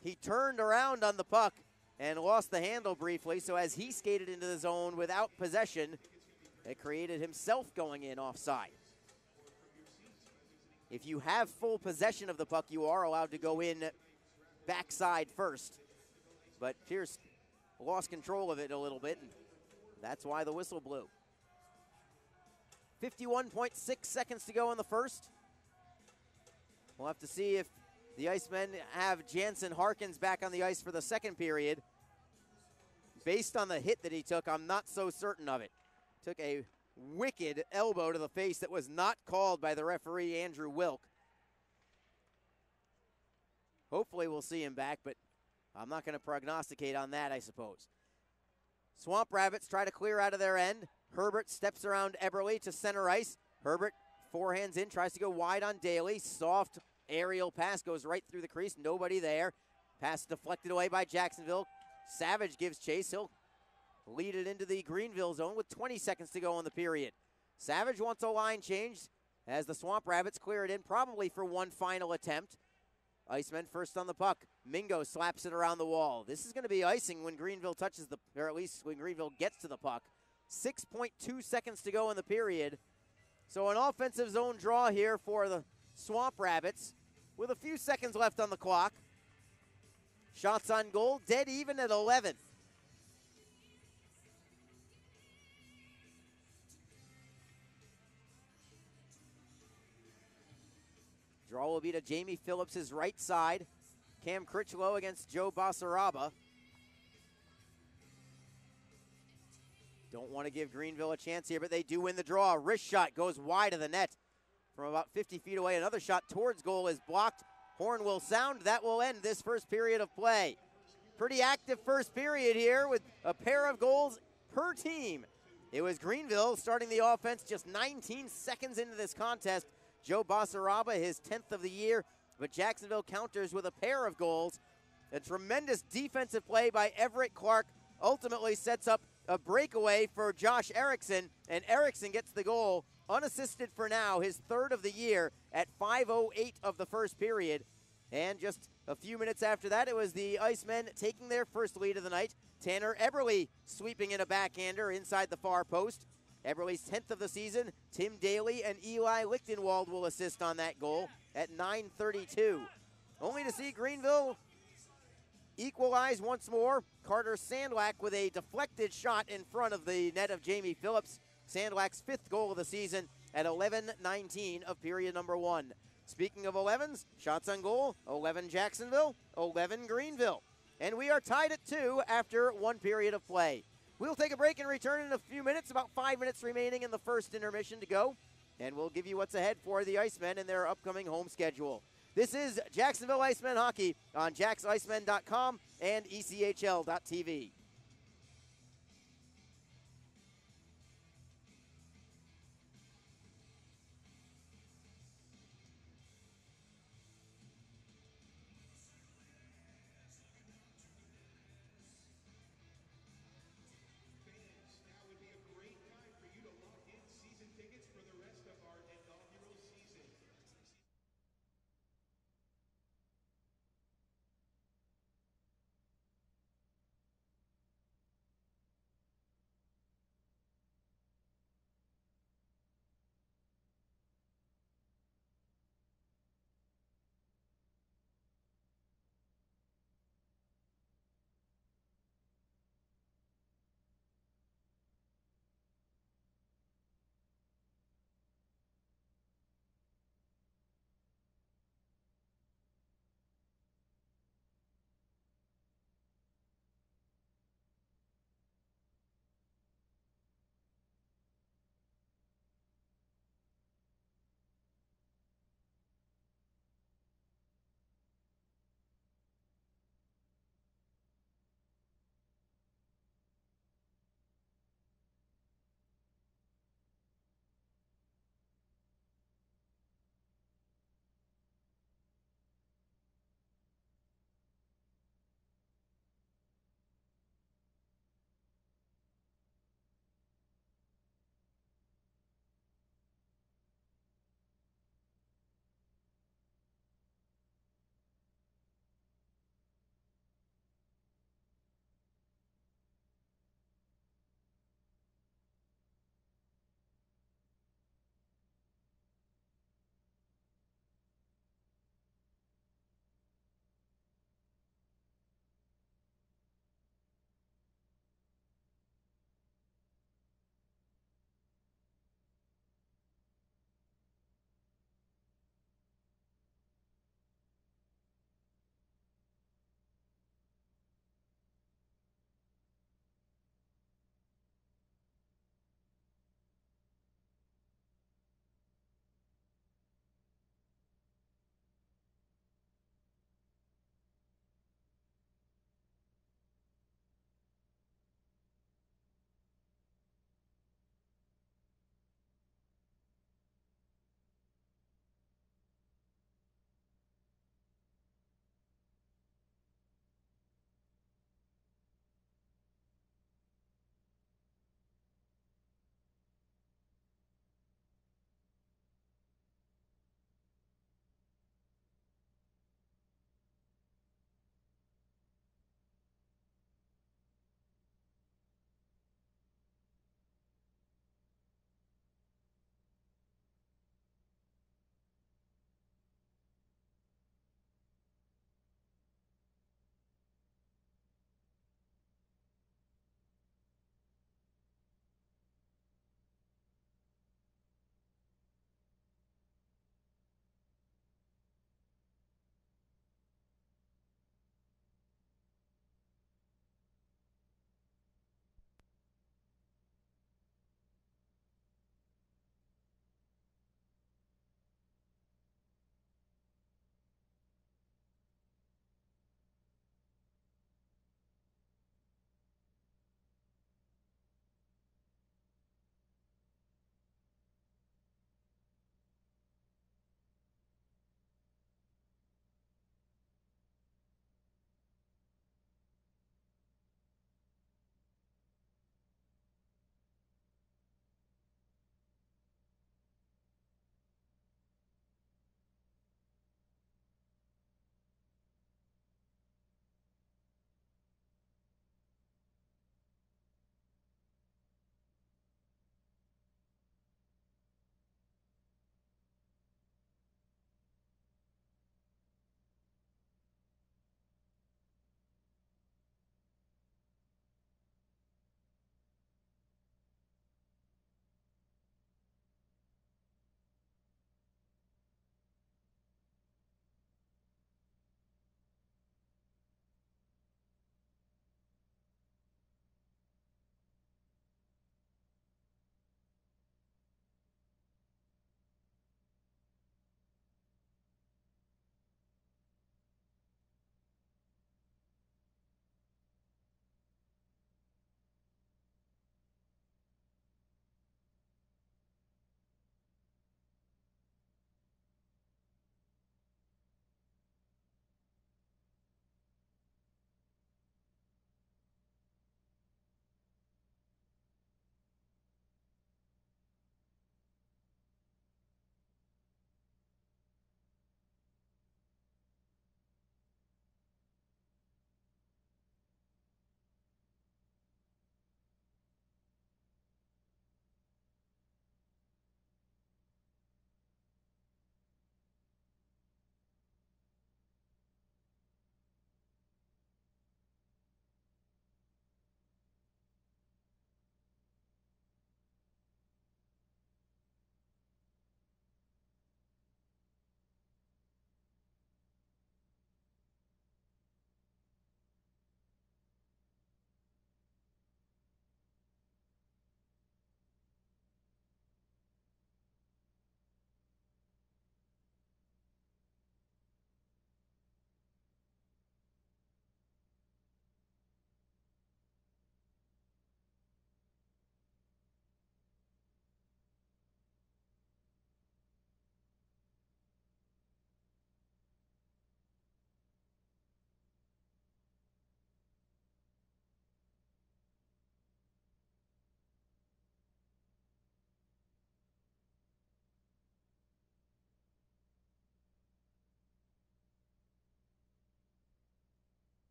He turned around on the puck and lost the handle briefly, so as he skated into the zone without possession, it created himself going in offside. If you have full possession of the puck, you are allowed to go in backside first, but Pierce lost control of it a little bit, and that's why the whistle blew. 51.6 seconds to go in the first. We'll have to see if the Icemen have Jansen Harkins back on the ice for the second period. Based on the hit that he took, I'm not so certain of it. Took a wicked elbow to the face that was not called by the referee, Andrew Wilk. Hopefully we'll see him back, but I'm not going to prognosticate on that, I suppose. Swamp Rabbits try to clear out of their end. Herbert steps around Eberle to center ice. Herbert forehands in, tries to go wide on Daly. Soft aerial pass goes right through the crease. Nobody there. Pass deflected away by Jacksonville. Savage gives chase. He'll lead it into the Greenville zone with 20 seconds to go in the period. Savage wants a line change as the Swamp Rabbits clear it in, probably for one final attempt. Icemen first on the puck. Mingo slaps it around the wall. This is going to be icing when Greenville touches the, or at least when Greenville gets to the puck. 6.2 seconds to go in the period. So an offensive zone draw here for the Swamp Rabbits with a few seconds left on the clock. Shots on goal, dead even at 11. Draw will be to Jamie Phillips' right side. Cam Critchlow against Joe Basaraba. Don't want to give Greenville a chance here, but they do win the draw. Wrist shot goes wide of the net from about 50 feet away. Another shot towards goal is blocked. Horn will sound. That will end this first period of play. Pretty active first period here with a pair of goals per team. It was Greenville starting the offense just 19 seconds into this contest. Joe Basaraba, his 10th of the year, but Jacksonville counters with a pair of goals. A tremendous defensive play by Everett Clark ultimately sets up a breakaway for Josh Erickson, and Erickson gets the goal unassisted for now, his third of the year at 5:08 of the first period. And just a few minutes after that, it was the Icemen taking their first lead of the night. Tanner Eberle sweeping in a backhander inside the far post. Eberle's 10th of the season. Tim Daly and Eli Lichtenwald will assist on that goal at 9:32. Only to see Greenville equalize once more. Carter Sandlack with a deflected shot in front of the net of Jamie Phillips. Sandlack's 5th goal of the season at 11:19 of period number 1. Speaking of 11s, shots on goal, 11 Jacksonville, 11 Greenville. And we are tied at 2 after one period of play. We'll take a break and return in a few minutes, about 5 minutes remaining in the first intermission to go. And we'll give you what's ahead for the Icemen in their upcoming home schedule. This is Jacksonville Icemen Hockey on JacksIcemen.com and ECHL.tv.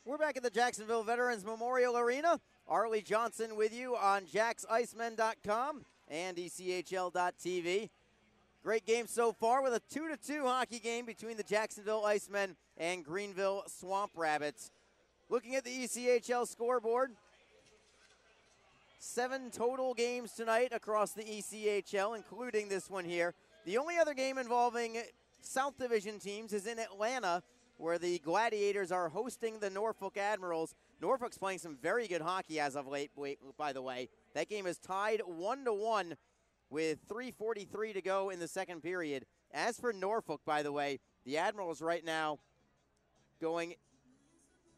We're back at the Jacksonville Veterans Memorial Arena. Arlie Johnson with you on JacksIcemen.com and ECHL.tv. Great game so far with a 2-2 hockey game between the Jacksonville Icemen and Greenville Swamp Rabbits. Looking at the ECHL scoreboard, 7 total games tonight across the ECHL, including this one here. The only other game involving South Division teams is in Atlanta, where the Gladiators are hosting the Norfolk Admirals. Norfolk's playing some very good hockey as of late, by the way. That game is tied 1-1 with 3:43 to go in the second period. As for Norfolk, by the way, the Admirals right now going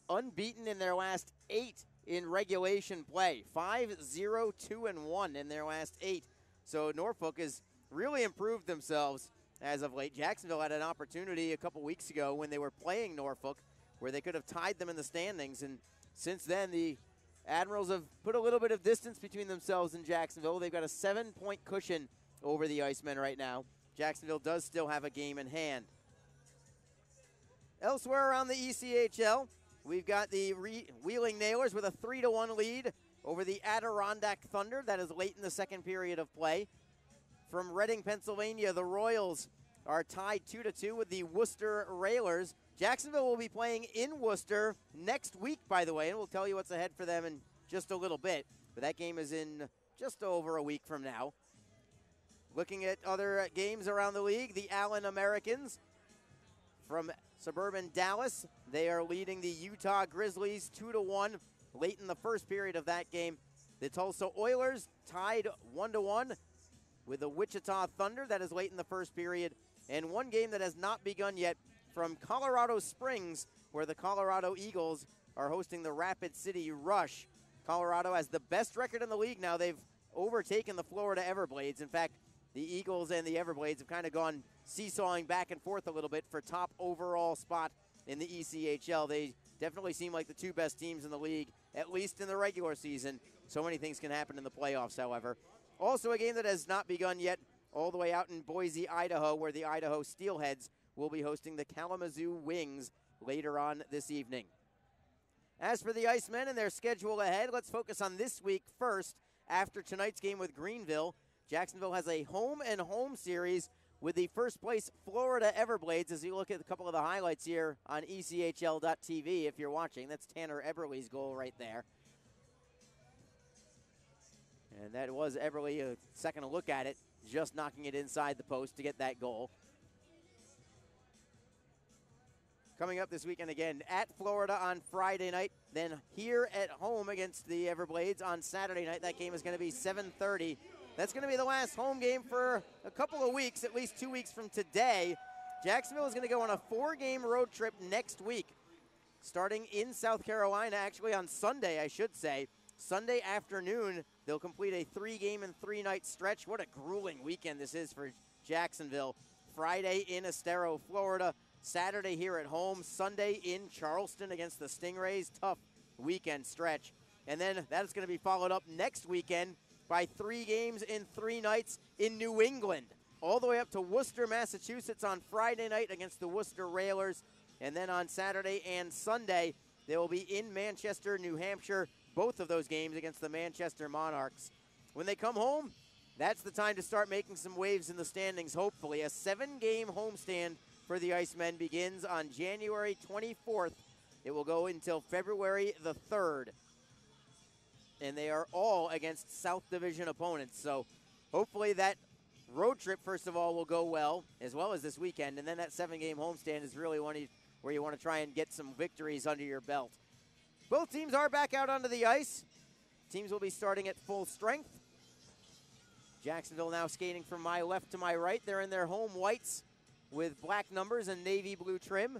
unbeaten in their last 8 in regulation play. 5-0-2-1 in their last 8. So Norfolk has really improved themselves as of late. Jacksonville had an opportunity a couple weeks ago when they were playing Norfolk where they could have tied them in the standings, and since then the Admirals have put a little bit of distance between themselves and Jacksonville. They've got a 7-point cushion over the Icemen right now. Jacksonville does still have a game in hand. Elsewhere around the ECHL, we've got the Wheeling Nailers with a 3-1 lead over the Adirondack Thunder. That is late in the second period of play. From Reading, Pennsylvania, the Royals are tied 2-2 with the Worcester Railers. Jacksonville will be playing in Worcester next week, by the way, and we'll tell you what's ahead for them in just a little bit. But that game is in just over a week from now. Looking at other games around the league, the Allen Americans from suburban Dallas, they are leading the Utah Grizzlies 2-1 late in the first period of that game. The Tulsa Oilers tied 1-1 with the Wichita Thunder. That is late in the first period. And one game that has not begun yet from Colorado Springs, where the Colorado Eagles are hosting the Rapid City Rush. Colorado has the best record in the league now. They've overtaken the Florida Everblades. In fact, the Eagles and the Everblades have kind of gone seesawing back and forth a little bit for top overall spot in the ECHL. They definitely seem like the two best teams in the league, at least in the regular season. So many things can happen in the playoffs, however. Also a game that has not begun yet, all the way out in Boise, Idaho, where the Idaho Steelheads will be hosting the Kalamazoo Wings later on this evening. As for the Icemen and their schedule ahead, let's focus on this week first. After tonight's game with Greenville, Jacksonville has a home-and-home series with the first-place Florida Everblades. As you look at a couple of the highlights here on ECHL.tv, if you're watching, that's Tanner Eberle's goal right there. And that was Eberle, a second look at it, just knocking it inside the post to get that goal. Coming up this weekend again at Florida on Friday night, then here at home against the Everblades on Saturday night. That game is going to be 7:30. That's going to be the last home game for a couple of weeks, at least 2 weeks from today. Jacksonville is going to go on a 4-game road trip next week, starting in South Carolina, actually on Sunday, I should say. Sunday afternoon, they'll complete a 3-game and 3-night stretch. What a grueling weekend this is for Jacksonville. Friday in Estero, Florida. Saturday here at home. Sunday in Charleston against the Stingrays. Tough weekend stretch. And then that is going to be followed up next weekend by 3 games in 3 nights in New England. All the way up to Worcester, Massachusetts on Friday night against the Worcester Railers. And then on Saturday and Sunday, they will be in Manchester, New Hampshire. Both of those games against the Manchester Monarchs. When they come home, that's the time to start making some waves in the standings, hopefully. A 7-game homestand for the Icemen begins on January 24th. It will go until February the 3rd. And they are all against South Division opponents. So hopefully that road trip, first of all, will go well as this weekend. And then that 7-game homestand is really where you want to try and get some victories under your belt. Both teams are back out onto the ice. Teams will be starting at full strength. Jacksonville now skating from my left to my right. They're in their home whites with black numbers and navy blue trim.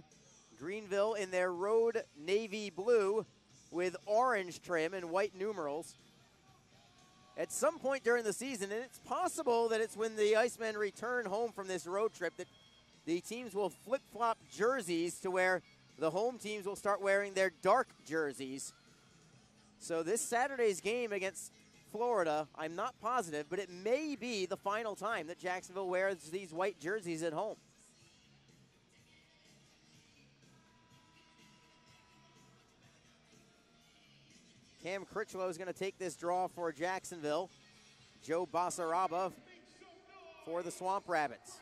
Greenville in their road navy blue with orange trim and white numerals. At some point during the season, and it's possible that it's when the Icemen return home from this road trip, that the teams will flip-flop jerseys to where the home teams will start wearing their dark jerseys. So this Saturday's game against Florida, I'm not positive, but it may be the final time that Jacksonville wears these white jerseys at home. Cam Critchlow is going to take this draw for Jacksonville. Joe Basaraba for the Swamp Rabbits.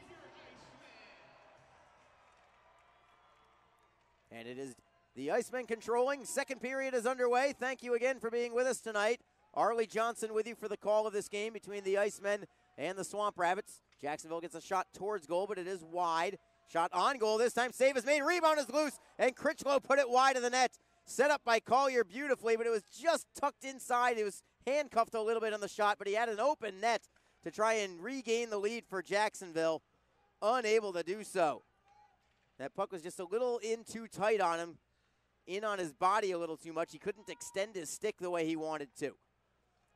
And it is the Icemen controlling. Second period is underway. Thank you again for being with us tonight. Arlie Johnson with you for the call of this game between the Icemen and the Swamp Rabbits. Jacksonville gets a shot towards goal, but it is wide. Shot on goal this time. Save is made. Rebound is loose, and Critchlow put it wide of the net. Set up by Collier beautifully, but it was just tucked inside. It was handcuffed a little bit on the shot, but he had an open net to try and regain the lead for Jacksonville. Unable to do so. That puck was just a little in too tight on him, in on his body a little too much. He couldn't extend his stick the way he wanted to.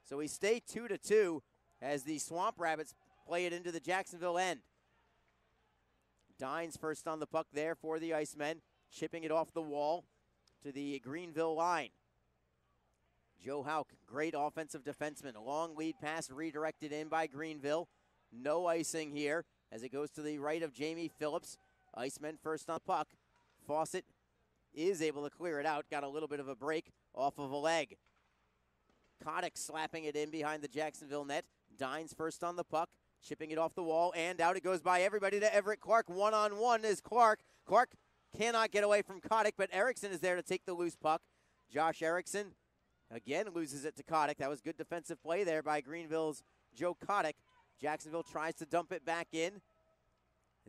So we stay 2-2 as the Swamp Rabbits play it into the Jacksonville end. Dine's first on the puck there for the Icemen, chipping it off the wall to the Greenville line. Joe Hauk, great offensive defenseman. A long lead pass redirected in by Greenville. No icing here as it goes to the right of Jamie Phillips. Icemen first on puck. Fawcett is able to clear it out. Got a little bit of a break off of a leg. Kotick slapping it in behind the Jacksonville net. Dine's first on the puck. Chipping it off the wall and out it goes by everybody to Everett Clark. One-on-one is Clark. Clark cannot get away from Kotick, but Erickson is there to take the loose puck. Josh Erickson again loses it to Kotick. That was good defensive play there by Greenville's Joe Kotick. Jacksonville tries to dump it back in.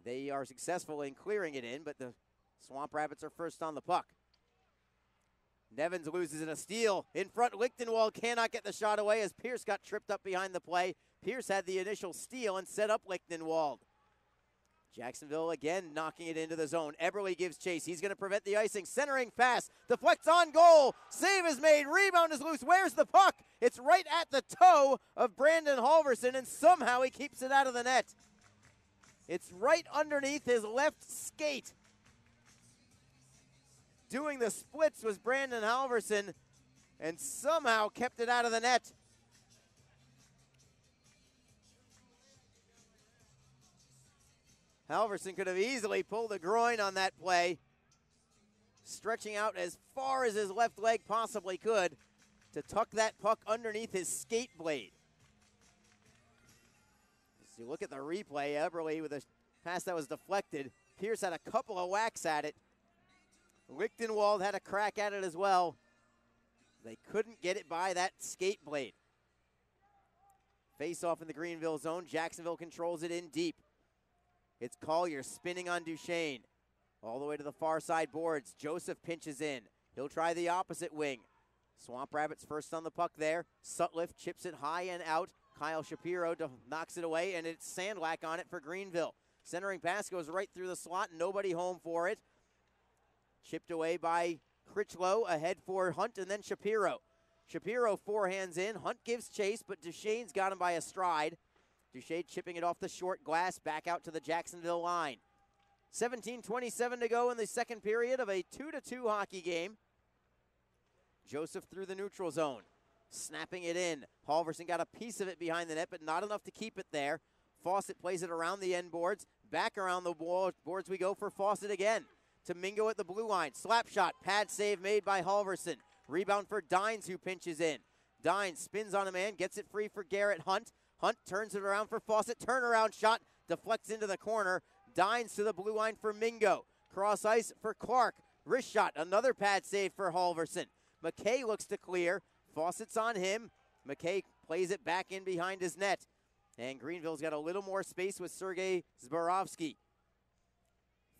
They are successful in clearing it in, but the Swamp Rabbits are first on the puck. Nevins loses in a steal. In front, Lichtenwald cannot get the shot away as Pierce got tripped up behind the play. Pierce had the initial steal and set up Lichtenwald. Jacksonville again knocking it into the zone. Eberle gives chase. He's going to prevent the icing. Centering pass. Deflects on goal. Save is made. Rebound is loose. Where's the puck? It's right at the toe of Brandon Halverson, and somehow he keeps it out of the net. It's right underneath his left skate. Doing the splits was Brandon Halverson, and somehow kept it out of the net. Halverson could have easily pulled a groin on that play, stretching out as far as his left leg possibly could to tuck that puck underneath his skate blade. As you look at the replay, Eberle with a pass that was deflected. Pierce had a couple of whacks at it. Lichtenwald had a crack at it as well. They couldn't get it by that skate blade. Face off in the Greenville zone. Jacksonville controls it in deep. It's Collier spinning on Duchesne. All the way to the far side boards. Joseph pinches in. He'll try the opposite wing. Swamp Rabbits first on the puck there. Sutliff chips it high and out. Kyle Shapiro knocks it away, and it's Sandlack on it for Greenville. Centering pass goes right through the slot. Nobody home for it. Chipped away by Critchlow. Ahead for Hunt and then Shapiro. Shapiro forehands in. Hunt gives chase, but Duchesne's got him by a stride. Duchesne chipping it off the short glass back out to the Jacksonville line. 17:27 to go in the second period of a 2-2 hockey game. Joseph through the neutral zone. Snapping it in. Halverson got a piece of it behind the net, but not enough to keep it there. Fawcett plays it around the end boards. Back around the boards we go for Fawcett again. To Mingo at the blue line. Slap shot. Pad save made by Halverson. Rebound for Dines, who pinches in. Dines spins on a man. Gets it free for Garrett Hunt. Hunt turns it around for Fawcett. Turnaround shot. Deflects into the corner. Dines to the blue line for Mingo. Cross ice for Clark. Wrist shot. Another pad save for Halverson. McKay looks to clear. Fawcett's on him. McKay plays it back in behind his net. And Greenville's got a little more space with Sergei Zborovsky.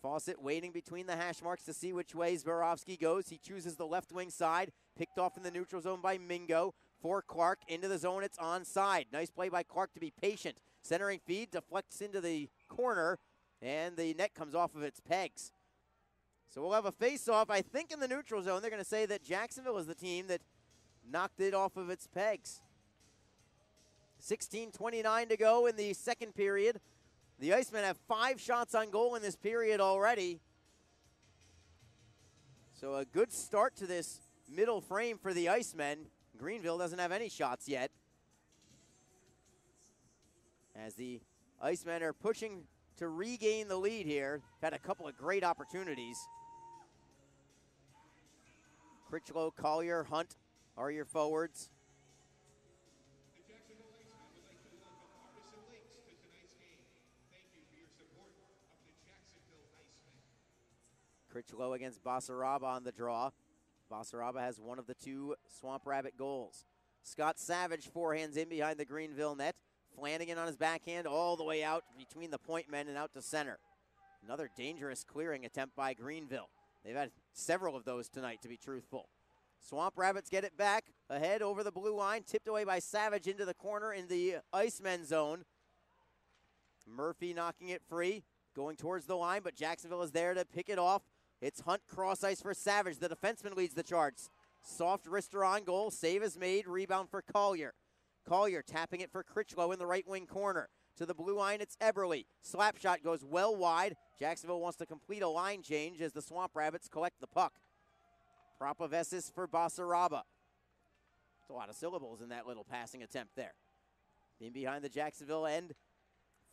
Fawcett waiting between the hash marks to see which way Zborovsky goes. He chooses the left wing side. Picked off in the neutral zone by Mingo. For Clark, into the zone, it's onside. Nice play by Clark to be patient. Centering feed, deflects into the corner, and the net comes off of its pegs. So we'll have a face-off. I think in the neutral zone, they're going to say that Jacksonville is the team that knocked it off of its pegs. 16:29 to go in the second period. The Icemen have 5 shots on goal in this period already. So a good start to this middle frame for the Icemen. Greenville doesn't have any shots yet. As the Icemen are pushing to regain the lead here. Had a couple of great opportunities. Critchlow, Collier, Hunt are your forwards. The Jacksonville Icemen would like to welcome Artisan Lakes to tonight's game. Thank you for your support of the Jacksonville Icemen. Critchlow against Basaraba on the draw. Basaraba has one of the two Swamp Rabbit goals. Scott Savage forehands in behind the Greenville net. Flanagan on his backhand all the way out between the point men and out to center. Another dangerous clearing attempt by Greenville. They've had several of those tonight, to be truthful. Swamp Rabbits get it back ahead over the blue line, tipped away by Savage into the corner in the Icemen zone. Murphy knocking it free, going towards the line, but Jacksonville is there to pick it off. It's Hunt cross ice for Savage. The defenseman leads the charts. Soft wrister on goal. Save is made. Rebound for Collier. Collier tapping it for Critchlow in the right wing corner. To the blue line, it's Eberle. Slap shot goes well wide. Jacksonville wants to complete a line change as the Swamp Rabbits collect the puck. Propavesis for Basaraba. There's a lot of syllables in that little passing attempt there. In behind the Jacksonville end,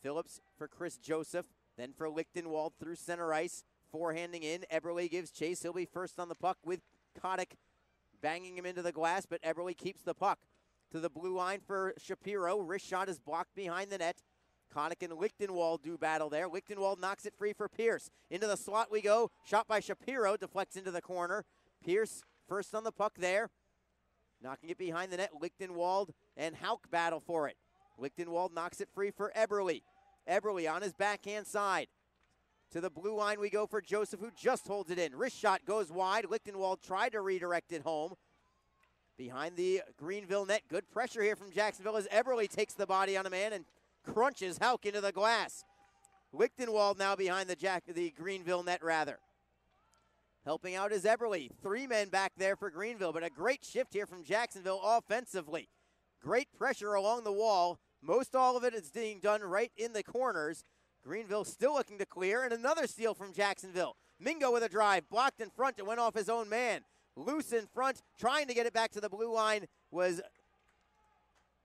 Phillips for Chris Joseph. Then for Lichtenwald through center ice. Forehanding in. Eberle gives chase. He'll be first on the puck with Kotick banging him into the glass, but Eberle keeps the puck. To the blue line for Shapiro. Wrist shot is blocked behind the net. Kotick and Lichtenwald do battle there. Lichtenwald knocks it free for Pierce. Into the slot we go. Shot by Shapiro. Deflects into the corner. Pierce first on the puck there. Knocking it behind the net. Lichtenwald and Hauk battle for it. Lichtenwald knocks it free for Eberle. Eberle on his backhand side. To the blue line we go for Joseph, who just holds it in. Wrist shot goes wide. Lichtenwald tried to redirect it home. Behind the Greenville net. Good pressure here from Jacksonville as Eberle takes the body on a man and crunches Hauk into the glass. Lichtenwald now behind the Greenville net rather. Helping out is Eberle. 3 men back there for Greenville, but a great shift here from Jacksonville offensively. Great pressure along the wall. Most all of it is being done right in the corners. Greenville still looking to clear, and another steal from Jacksonville. Mingo with a drive, blocked in front, it went off his own man. Loose in front, trying to get it back to the blue line was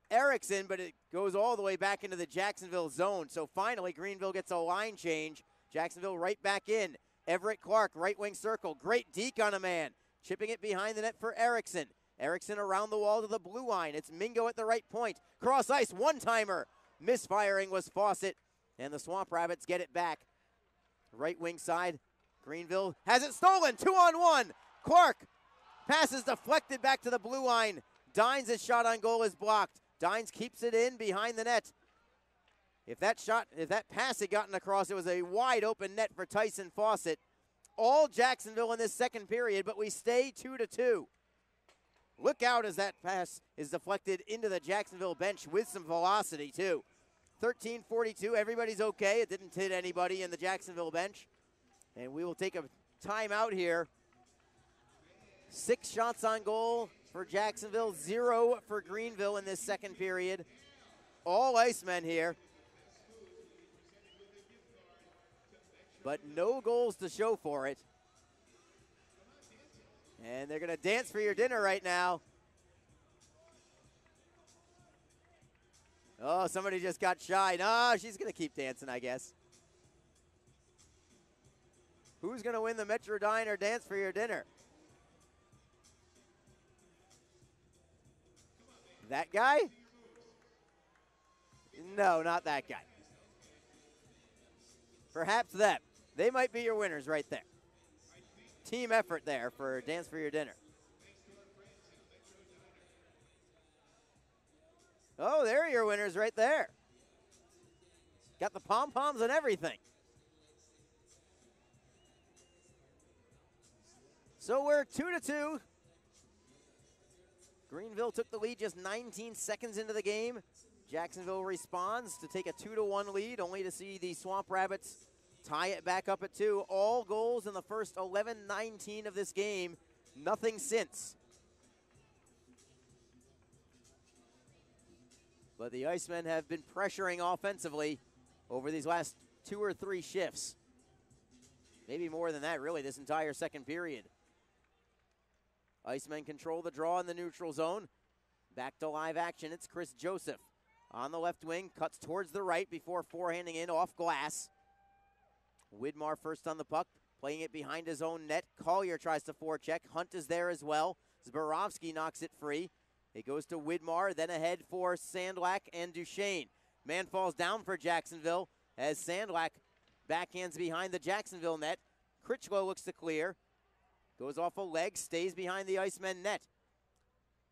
Erickson, but it goes all the way back into the Jacksonville zone. So finally, Greenville gets a line change. Jacksonville right back in. Everett Clark, right wing circle. Great deke on a man. Chipping it behind the net for Erickson. Erickson around the wall to the blue line. It's Mingo at the right point. Cross ice, one-timer. Misfiring was Fawcett, and the Swamp Rabbits get it back. Right wing side, Greenville has it stolen. 2-on-1. Clark passes deflected back to the blue line. Dines' shot on goal is blocked. Dines keeps it in behind the net. If that pass had gotten across, it was a wide open net for Tyson Fawcett. All Jacksonville in this second period, but we stay 2-2. Look out as that pass is deflected into the Jacksonville bench with some velocity too. 13:42, everybody's okay. It didn't hit anybody in the Jacksonville bench. And we will take a timeout here. 6 shots on goal for Jacksonville, 0 for Greenville in this second period. All Icemen here. But no goals to show for it. And they're going to dance for your dinner right now. Oh, somebody just got shy. No, she's going to keep dancing, I guess. Who's going to win the Metro Dine or dance for your dinner? That guy? No, not that guy. Perhaps them. They might be your winners right there. Team effort there for Dance for Your Dinner. Oh, there are your winners right there. Got the pom-poms and everything. So we're 2-2. Greenville took the lead just 19 seconds into the game. Jacksonville responds to take a 2-1 lead, only to see the Swamp Rabbits tie it back up at 2. All goals in the first 11-19 of this game. Nothing since. But the Icemen have been pressuring offensively over these last 2 or 3 shifts. Maybe more than that, really, this entire second period. Icemen control the draw in the neutral zone. Back to live action, it's Chris Joseph. On the left wing, cuts towards the right before forehanding in off glass. Widmar first on the puck, playing it behind his own net. Collier tries to forecheck. Hunt is there as well. Zborowski knocks it free. It goes to Widmar, then ahead for Sandlak and Duchesne. Man falls down for Jacksonville as Sandlak backhands behind the Jacksonville net. Critchlow looks to clear. Goes off a leg, stays behind the Icemen net.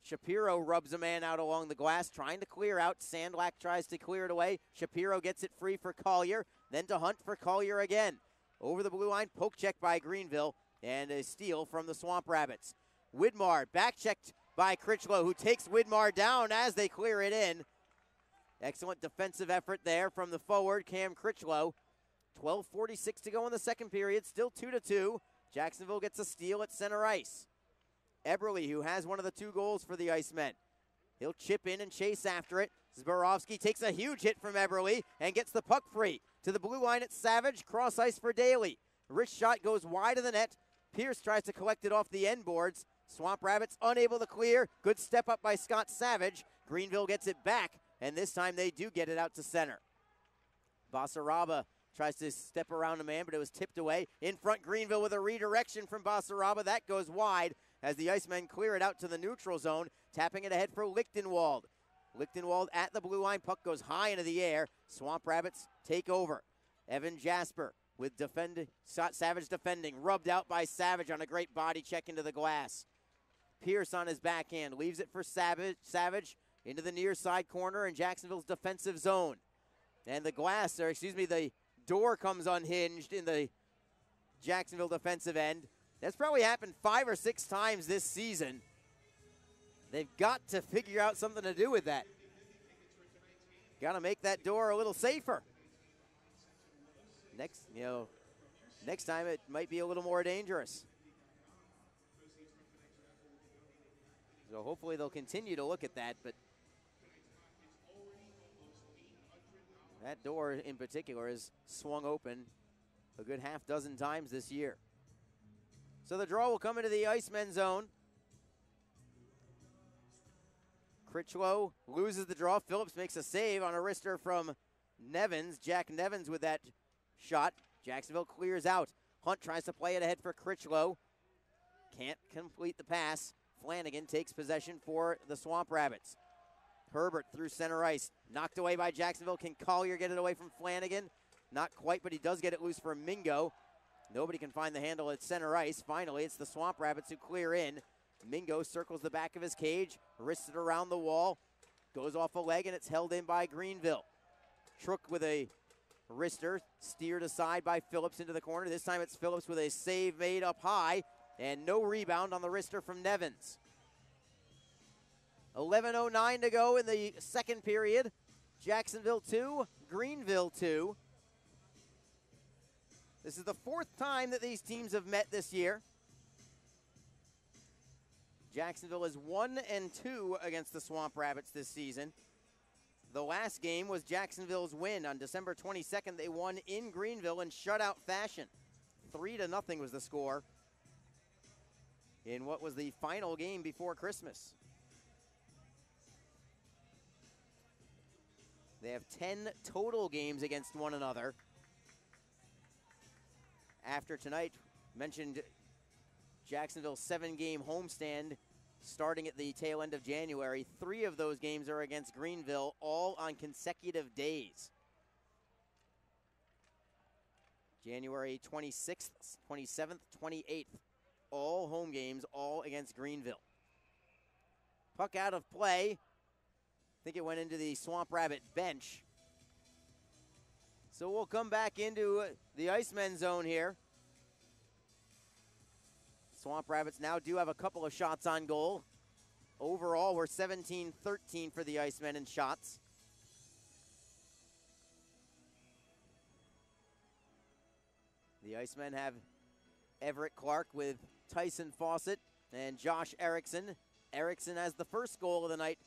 Shapiro rubs a man out along the glass, trying to clear out. Sandlak tries to clear it away. Shapiro gets it free for Collier, then to Hunt for Collier again. Over the blue line, poke check by Greenville, and a steal from the Swamp Rabbits. Widmar, back checked by Critchlow, who takes Widmar down as they clear it in. Excellent defensive effort there from the forward, Cam Critchlow. 12:46 to go in the second period, still 2-2. Jacksonville gets a steal at center ice. Eberle, who has one of the 2 goals for the Icemen. He'll chip in and chase after it. Zborowski takes a huge hit from Eberle and gets the puck free. To the blue line, it's Savage, cross ice for Daly. Wrist shot goes wide of the net. Pierce tries to collect it off the end boards. Swamp Rabbits unable to clear. Good step up by Scott Savage. Greenville gets it back, and this time they do get it out to center. Basaraba tries to step around a man, but it was tipped away. In front, Greenville with a redirection from Basaraba. That goes wide as the Icemen clear it out to the neutral zone, tapping it ahead for Lichtenwald. Lichtenwald at the blue line. Puck goes high into the air. Swamp Rabbits take over. Evan Jasper with Savage defending. Rubbed out by Savage on a great body check into the glass. Pierce on his backhand. Leaves it for Savage into the near side corner in Jacksonville's defensive zone. And the door comes unhinged in the Jacksonville defensive end. That's probably happened 5 or 6 times this season. They've got to figure out something to do with that. Got to make that door a little safer. Next time it might be a little more dangerous. So hopefully they'll continue to look at that, but that door in particular is swung open a good half dozen times this year. So the draw will come into the Icemen zone. Critchlow loses the draw. Phillips makes a save on a wrister from Nevins. Jack Nevins with that shot. Jacksonville clears out. Hunt tries to play it ahead for Critchlow. Can't complete the pass. Flanagan takes possession for the Swamp Rabbits. Herbert through center ice. Knocked away by Jacksonville. Can Collier get it away from Flanagan? Not quite, but he does get it loose for Mingo. Nobody can find the handle at center ice. Finally, it's the Swamp Rabbits who clear in. Mingo circles the back of his cage, wrists it around the wall, goes off a leg, and it's held in by Greenville. Trook with a wrister, steered aside by Phillips into the corner. This time it's Phillips with a save made up high, and no rebound on the wrister from Nevins. 11:09 to go in the second period. Jacksonville 2, Greenville 2. This is the 4th time that these teams have met this year. Jacksonville is 1-2 against the Swamp Rabbits this season. The last game was Jacksonville's win on December 22nd. They won in Greenville in shutout fashion. 3-0 was the score in what was the final game before Christmas. They have 10 total games against one another. After tonight, mentioned Jacksonville's 7-game homestand starting at the tail end of January. 3 of those games are against Greenville, all on consecutive days. January 26th, 27th, 28th, all home games, all against Greenville. Puck out of play. I think it went into the Swamp Rabbit bench. So we'll come back into the Icemen zone here. Swamp Rabbits now do have a couple of shots on goal. Overall, we're 17-13 for the Icemen in shots. The Icemen have Everett Clark with Tyson Fawcett and Josh Erickson. Erickson has the first goal of the night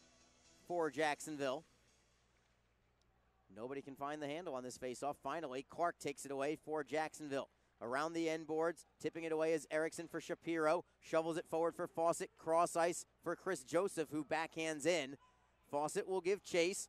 for Jacksonville. Nobody can find the handle on this faceoff. Finally, Clark takes it away for Jacksonville. Around the end boards, tipping it away is Erickson for Shapiro. Shovels it forward for Fawcett. Cross ice for Chris Joseph, who backhands in. Fawcett will give chase.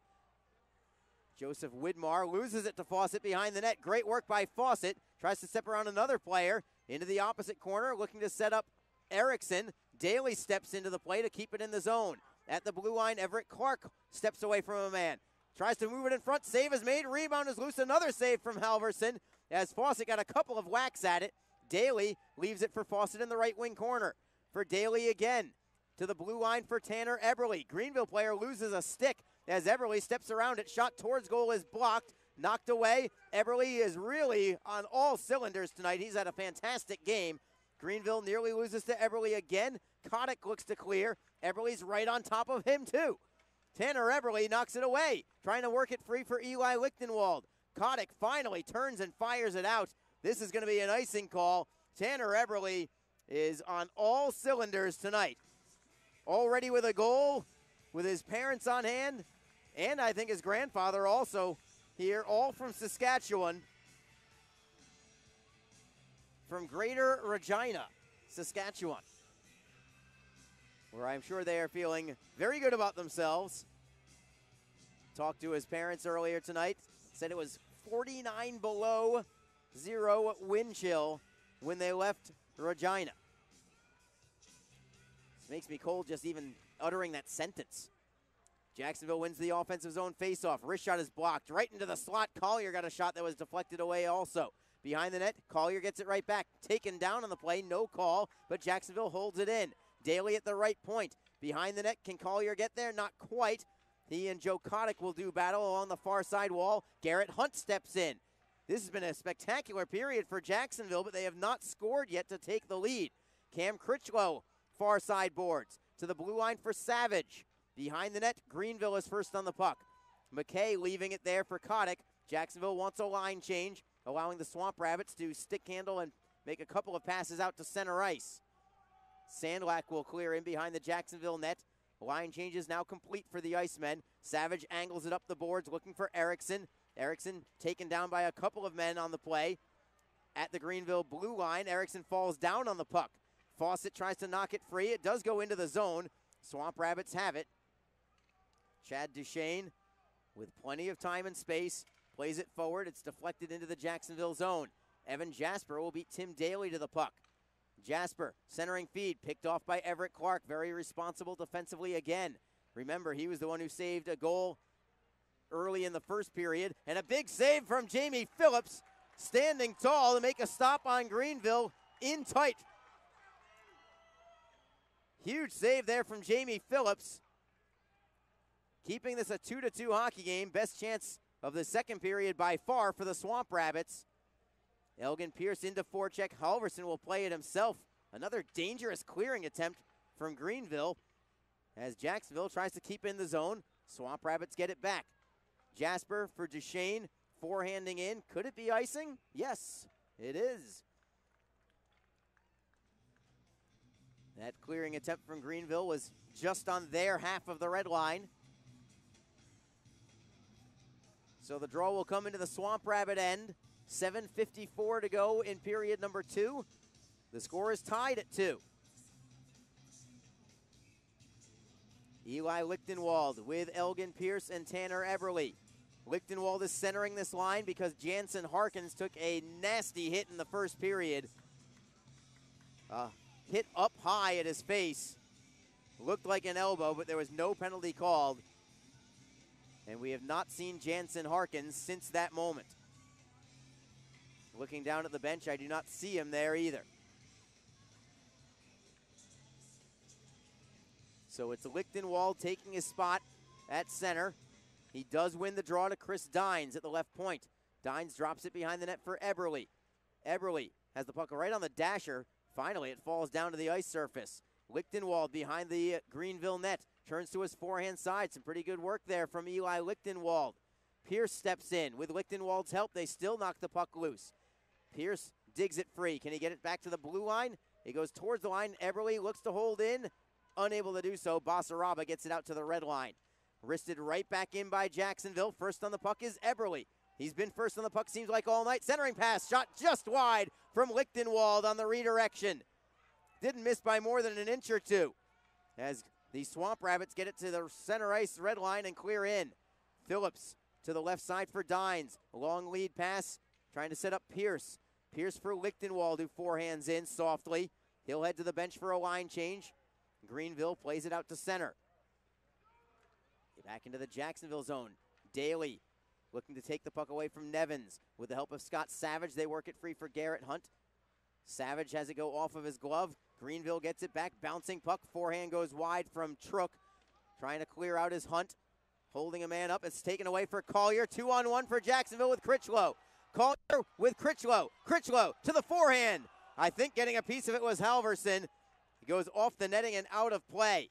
Joseph Widmar loses it to Fawcett behind the net. Great work by Fawcett. Tries to step around another player into the opposite corner, looking to set up Erickson. Daly steps into the play to keep it in the zone. At the blue line, Everett Clark steps away from a man. Tries to move it in front. Save is made. Rebound is loose. Another save from Halverson as Fawcett got a couple of whacks at it. Daly leaves it for Fawcett in the right wing corner. For Daly again. To the blue line for Tanner Eberle. Greenville player loses a stick as Eberle steps around it. Shot towards goal is blocked. Knocked away. Eberle is really on all cylinders tonight. He's had a fantastic game. Greenville nearly loses to Eberle again. Kotick looks to clear. Eberle's right on top of him too. Tanner Eberle knocks it away. Trying to work it free for Eli Lichtenwald. Kotick finally turns and fires it out. This is going to be an icing call. Tanner Eberle is on all cylinders tonight. Already with a goal, with his parents on hand, and I think his grandfather also here, all from Saskatchewan. From Greater Regina, Saskatchewan, where I'm sure they are feeling very good about themselves. Talked to his parents earlier tonight. Said it was 49 below zero wind chill when they left Regina. This makes me cold just even uttering that sentence. Jacksonville wins the offensive zone faceoff. Wrist shot is blocked right into the slot. Collier got a shot that was deflected away also. Behind the net, Collier gets it right back. Taken down on the play, no call, but Jacksonville holds it in. Daly at the right point. Behind the net, can Collier get there? Not quite. He and Joe Kotick will do battle along the far side wall. Garrett Hunt steps in. This has been a spectacular period for Jacksonville, but they have not scored yet to take the lead. Cam Critchlow, far side boards. To the blue line for Savage. Behind the net, Greenville is first on the puck. McKay leaving it there for Kotick. Jacksonville wants a line change, allowing the Swamp Rabbits to stick handle and make a couple of passes out to center ice. Sandlack will clear in behind the Jacksonville net. Line change is now complete for the Icemen. Savage angles it up the boards looking for Erickson. Erickson taken down by a couple of men on the play. At the Greenville blue line, Erickson falls down on the puck. Fawcett tries to knock it free. It does go into the zone. Swamp Rabbits have it. Chad Duchesne, with plenty of time and space, plays it forward. It's deflected into the Jacksonville zone. Evan Jasper will beat Tim Daly to the puck. Jasper, centering feed, picked off by Everett Clark. Very responsible defensively again. Remember, he was the one who saved a goal early in the first period. And a big save from Jamie Phillips, standing tall to make a stop on Greenville in tight. Huge save there from Jamie Phillips. Keeping this a 2-2 hockey game. Best chance of the second period by far for the Swamp Rabbits. Elgin Pierce into forecheck. Halverson will play it himself. Another dangerous clearing attempt from Greenville as Jacksonville tries to keep in the zone. Swamp Rabbits get it back. Jasper for Duchesne, forehanding in. Could it be icing? Yes, it is. That clearing attempt from Greenville was just on their half of the red line. So the draw will come into the Swamp Rabbit end. 7:54 to go in period number 2. The score is tied at 2. Eli Lichtenwald with Elgin Pierce and Tanner Eberle. Lichtenwald is centering this line because Jansen Harkins took a nasty hit in the first period. Hit up high at his face. Looked like an elbow, but there was no penalty called. And we have not seen Jansen Harkins since that moment. Looking down at the bench, I do not see him there either. So it's Lichtenwald taking his spot at center. He does win the draw to Chris Dines at the left point. Dines drops it behind the net for Eberle. Eberle has the puck right on the dasher. Finally, it falls down to the ice surface. Lichtenwald behind the Greenville net. Turns to his forehand side. Some pretty good work there from Eli Lichtenwald. Pierce steps in. With Lichtenwald's help, they still knock the puck loose. Pierce digs it free. Can he get it back to the blue line? He goes towards the line. Eberle looks to hold in. Unable to do so. Basaraba gets it out to the red line. Wristed right back in by Jacksonville. First on the puck is Eberle. He's been first on the puck, seems like all night. Centering pass, shot just wide from Lichtenwald on the redirection. Didn't miss by more than an inch or two. As the Swamp Rabbits get it to the center ice red line and clear in. Phillips to the left side for Dines. A long lead pass, trying to set up Pierce. Pierce for Lichtenwald, who forehands in softly. He'll head to the bench for a line change. Greenville plays it out to center. Back into the Jacksonville zone. Daly looking to take the puck away from Nevins. With the help of Scott Savage, they work it free for Garrett Hunt. Savage has it go off of his glove. Greenville gets it back. Bouncing puck. Forehand goes wide from Trook. Trying to clear out his Hunt. Holding a man up. It's taken away for Collier. 2-on-1 for Jacksonville with Critchlow. Collier with Critchlow. Critchlow to the forehand. I think getting a piece of it was Halverson. He goes off the netting and out of play.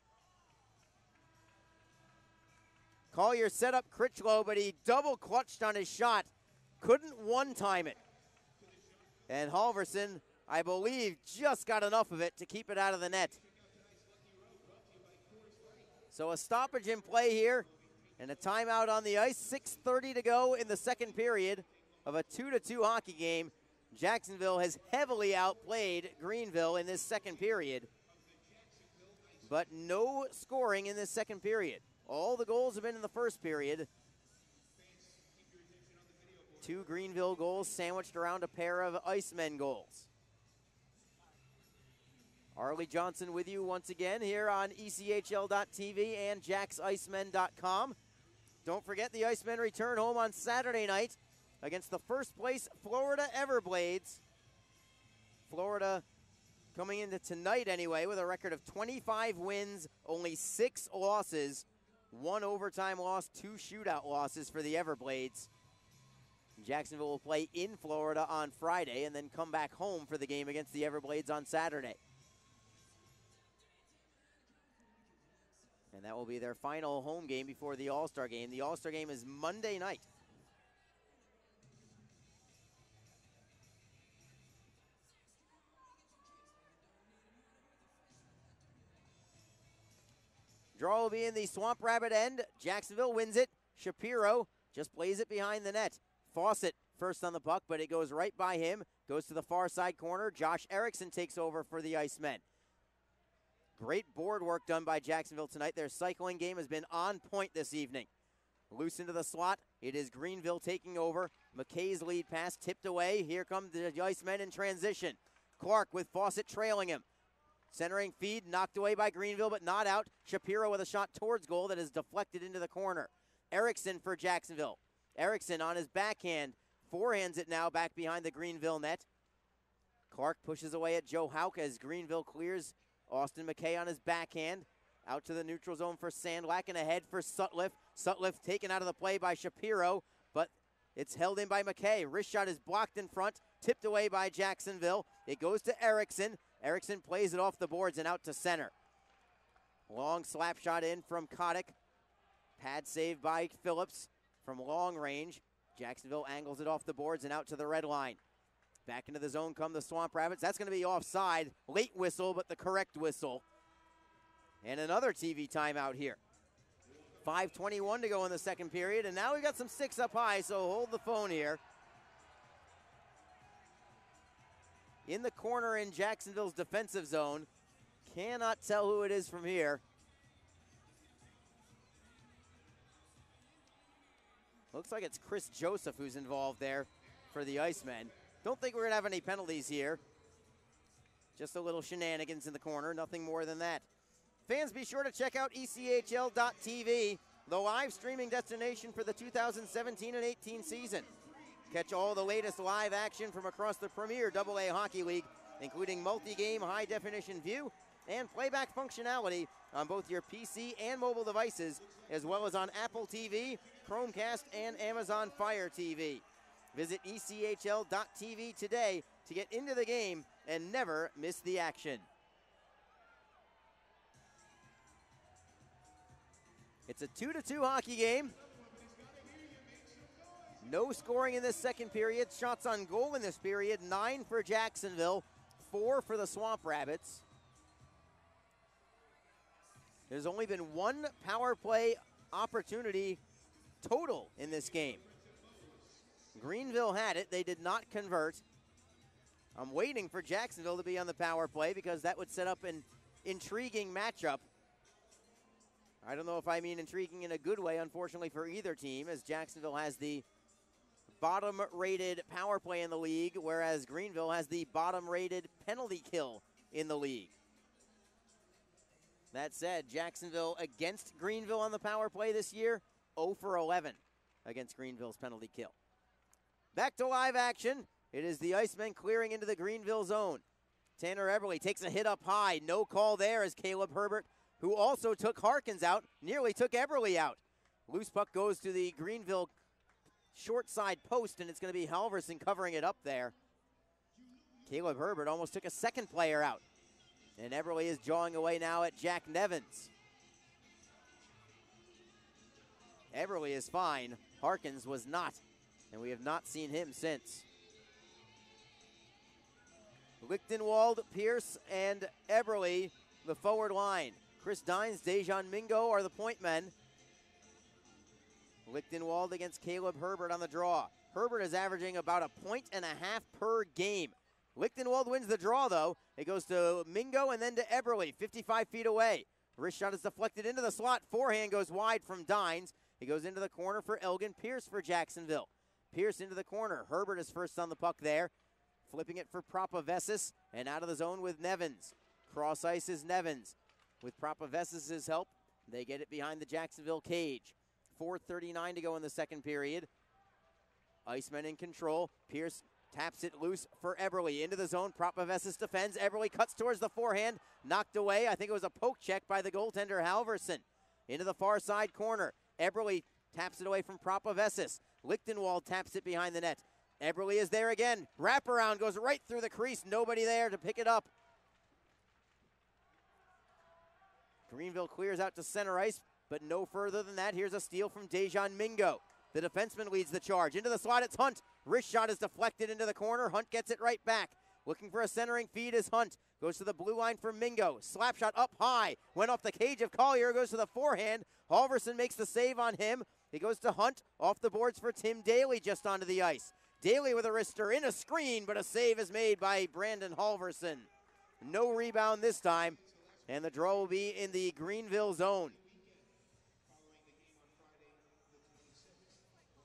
Collier set up Critchlow, but he double clutched on his shot. Couldn't one-time it. And Halverson, I believe, just got enough of it to keep it out of the net. So a stoppage in play here and a timeout on the ice. 6:30 to go in the second period of a 2-2 hockey game. Jacksonville has heavily outplayed Greenville in this second period, but no scoring in this second period. All the goals have been in the first period. 2 Greenville goals sandwiched around a pair of Icemen goals. Arlie Johnson with you once again here on ECHL.TV and JacksIcemen.com. Don't forget the Icemen return home on Saturday night against the first place Florida Everblades. Florida coming into tonight anyway with a record of 25 wins, only 6 losses, 1 overtime loss, 2 shootout losses for the Everblades. Jacksonville will play in Florida on Friday and then come back home for the game against the Everblades on Saturday. And that will be their final home game before the All-Star game. The All-Star game is Monday night. Draw will be in the Swamp Rabbit end. Jacksonville wins it. Shapiro just plays it behind the net. Fawcett first on the puck, but it goes right by him. Goes to the far side corner. Josh Erickson takes over for the Icemen. Great board work done by Jacksonville tonight. Their cycling game has been on point this evening. Loose into the slot. It is Greenville taking over. McKay's lead pass tipped away. Here come the Icemen in transition. Clark with Fawcett trailing him. Centering feed knocked away by Greenville, but not out. Shapiro with a shot towards goal that is deflected into the corner. Erickson for Jacksonville. Erickson on his backhand. Forehands it now back behind the Greenville net. Clark pushes away at Joe Houck as Greenville clears Austin McKay on his backhand. Out to the neutral zone for Sandlack and ahead for Sutliff. Sutliff taken out of the play by Shapiro, but it's held in by McKay. Wrist shot is blocked in front, tipped away by Jacksonville. It goes to Erickson. Erickson plays it off the boards and out to center. Long slap shot in from Kotick. Pad save by Phillips from long range. Jacksonville angles it off the boards and out to the red line. Back into the zone come the Swamp Rabbits. That's going to be offside. Late whistle, but the correct whistle. And another TV timeout here. 5:21 to go in the second period, and now we've got some sticks up high, so hold the phone here. In the corner in Jacksonville's defensive zone. Cannot tell who it is from here. Looks like it's Chris Joseph who's involved there for the Icemen. Don't think we're going to have any penalties here. Just a little shenanigans in the corner, nothing more than that. Fans, be sure to check out ECHL.TV, the live streaming destination for the 2017 and 18 season. Catch all the latest live action from across the Premier AA Hockey League, including multi-game high-definition view and playback functionality on both your PC and mobile devices, as well as on Apple TV, Chromecast, and Amazon Fire TV. Visit ECHL.TV today to get into the game and never miss the action. It's a 2-2 hockey game. No scoring in this second period. Shots on goal in this period, 9 for Jacksonville, 4 for the Swamp Rabbits. There's only been 1 power play opportunity total in this game. Greenville had it. They did not convert. I'm waiting for Jacksonville to be on the power play because that would set up an intriguing matchup. I don't know if I mean intriguing in a good way, unfortunately, for either team, as Jacksonville has the bottom-rated power play in the league, whereas Greenville has the bottom-rated penalty kill in the league. That said, Jacksonville against Greenville on the power play this year, 0 for 11 against Greenville's penalty kill. Back to live action. It is the Icemen clearing into the Greenville zone. Tanner Eberle takes a hit up high. No call there as Caleb Herbert, who also took Harkins out, nearly took Eberle out. Loose puck goes to the Greenville short side post, and it's going to be Halverson covering it up there. Caleb Herbert almost took a second player out. And Eberle is jawing away now at Jack Nevins. Eberle is fine. Harkins was not, and we have not seen him since. Lichtenwald, Pierce, and Eberle, the forward line. Chris Dines, Dejan Mingo are the point men. Lichtenwald against Caleb Herbert on the draw. Herbert is averaging about 1.5 points per game. Lichtenwald wins the draw, though. It goes to Mingo and then to Eberle, 55 feet away. Wrist shot is deflected into the slot. Forehand goes wide from Dines. He goes into the corner for Elgin. Pierce for Jacksonville. Pierce into the corner. Herbert is first on the puck there. Flipping it for Propavesis and out of the zone with Nevins. Cross ice is Nevins. With Propavesis' help, they get it behind the Jacksonville cage. 4:39 to go in the second period. Icemen in control. Pierce taps it loose for Eberle. Into the zone. Propavesis defends. Eberle cuts towards the forehand. Knocked away. I think it was a poke check by the goaltender Halverson. Into the far side corner. Eberle taps it away from Propavesis. Lichtenwald taps it behind the net. Eberle is there again. Wraparound goes right through the crease. Nobody there to pick it up. Greenville clears out to center ice, but no further than that. Here's a steal from Dejan Mingo. The defenseman leads the charge. Into the slot, it's Hunt. Wrist shot is deflected into the corner. Hunt gets it right back. Looking for a centering feed is Hunt. Goes to the blue line for Mingo. Slap shot up high. Went off the cage of Collier. Goes to the forehand. Halverson makes the save on him. He goes to Hunt. Off the boards for Tim Daly just onto the ice. Daly with a wrister in a screen, but a save is made by Brandon Halverson. No rebound this time, and the draw will be in the Greenville zone.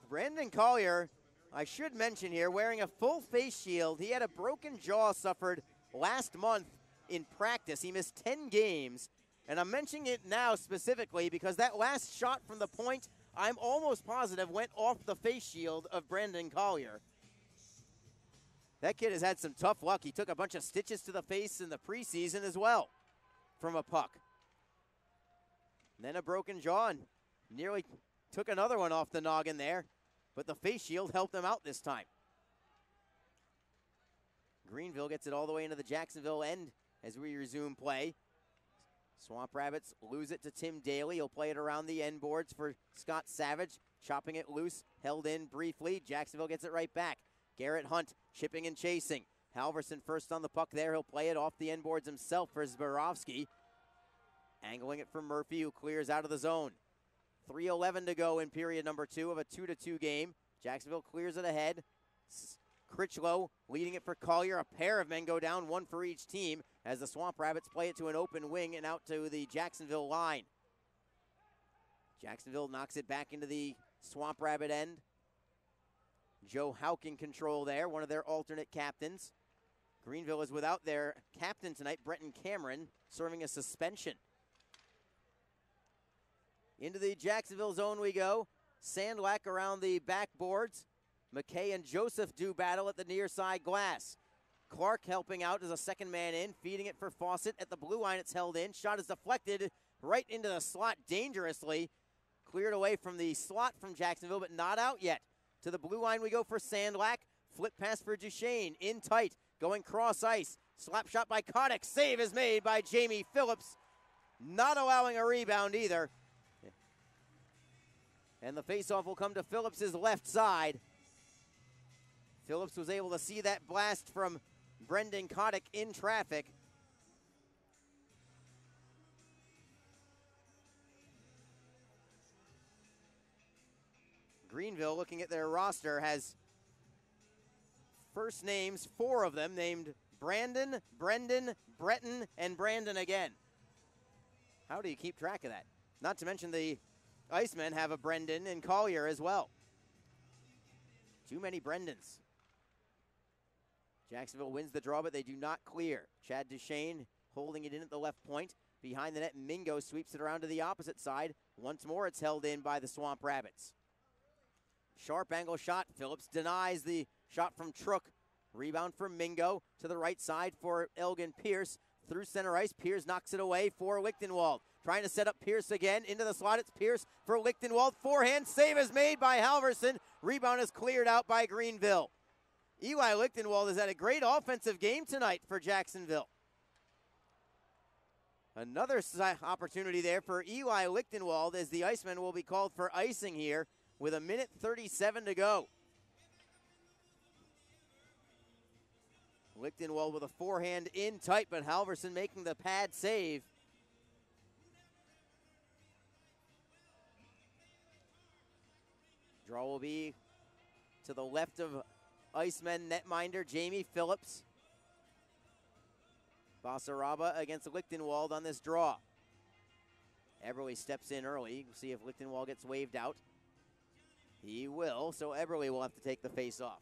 Brandon Collier, I should mention here, wearing a full face shield. He had a broken jaw suffered last month in practice. He missed 10 games, and I'm mentioning it now specifically because that last shot from the point, I'm almost positive, went off the face shield of Brandon Collier. That kid has had some tough luck. He took a bunch of stitches to the face in the preseason as well from a puck. And then a broken jaw and nearly took another one off the noggin there, but the face shield helped him out this time. Greenville gets it all the way into the Jacksonville end as we resume play. Swamp Rabbits lose it to Tim Daly. He'll play it around the end boards for Scott Savage. Chopping it loose, held in briefly. Jacksonville gets it right back. Garrett Hunt chipping and chasing. Halverson first on the puck there. He'll play it off the end boards himself for Zborowski. Angling it for Murphy, who clears out of the zone. 3:11 to go in period number 2 of a 2-2 game. Jacksonville clears it ahead. Critchlow leading it for Collier. A pair of men go down, one for each team, as the Swamp Rabbits play it to an open wing and out to the Jacksonville line. Jacksonville knocks it back into the Swamp Rabbit end. Joe Hauk in control there, one of their alternate captains. Greenville is without their captain tonight, Bretton Cameron, serving a suspension. Into the Jacksonville zone we go. Sandlack around the backboards. McKay and Joseph do battle at the near side glass. Clark helping out as a second man in, feeding it for Fawcett. At the blue line, it's held in. Shot is deflected right into the slot dangerously. Cleared away from the slot from Jacksonville, but not out yet. To the blue line we go for Sandlack. Flip pass for Duchesne. In tight. Going cross ice. Slap shot by Kotick. Save is made by Jamie Phillips. Not allowing a rebound either. And the faceoff will come to Phillips' left side. Phillips was able to see that blast from Brendan Kotick in traffic. Greenville, looking at their roster, has first names, 4 of them, named Brandon, Brendan, Breton, and Brandon again. How do you keep track of that? Not to mention the Icemen have a Brendan and Collier as well. Too many Brendans. Jacksonville wins the draw, but they do not clear. Chad Duchesne holding it in at the left point. behind the net. Mingo sweeps it around to the opposite side. Once more, it's held in by the Swamp Rabbits. Sharp angle shot. Phillips denies the shot from Trook. Rebound for Mingo to the right side for Elgin Pierce. Through center ice, Pierce knocks it away for Lichtenwald. Trying to set up Pierce again. Into the slot, it's Pierce for Lichtenwald. Forehand save is made by Halverson. Rebound is cleared out by Greenville. Eli Lichtenwald has had a great offensive game tonight for Jacksonville. Another opportunity there for Eli Lichtenwald as the Icemen will be called for icing here with 1:37 to go. Lichtenwald with a forehand in tight, but Halverson making the pad save. Draw will be to the left of Icemen netminder Jamie Phillips. Basaraba against Lichtenwald on this draw. Eberle steps in early. We'll see if Lichtenwald gets waved out. He will, so Eberle will have to take the face off.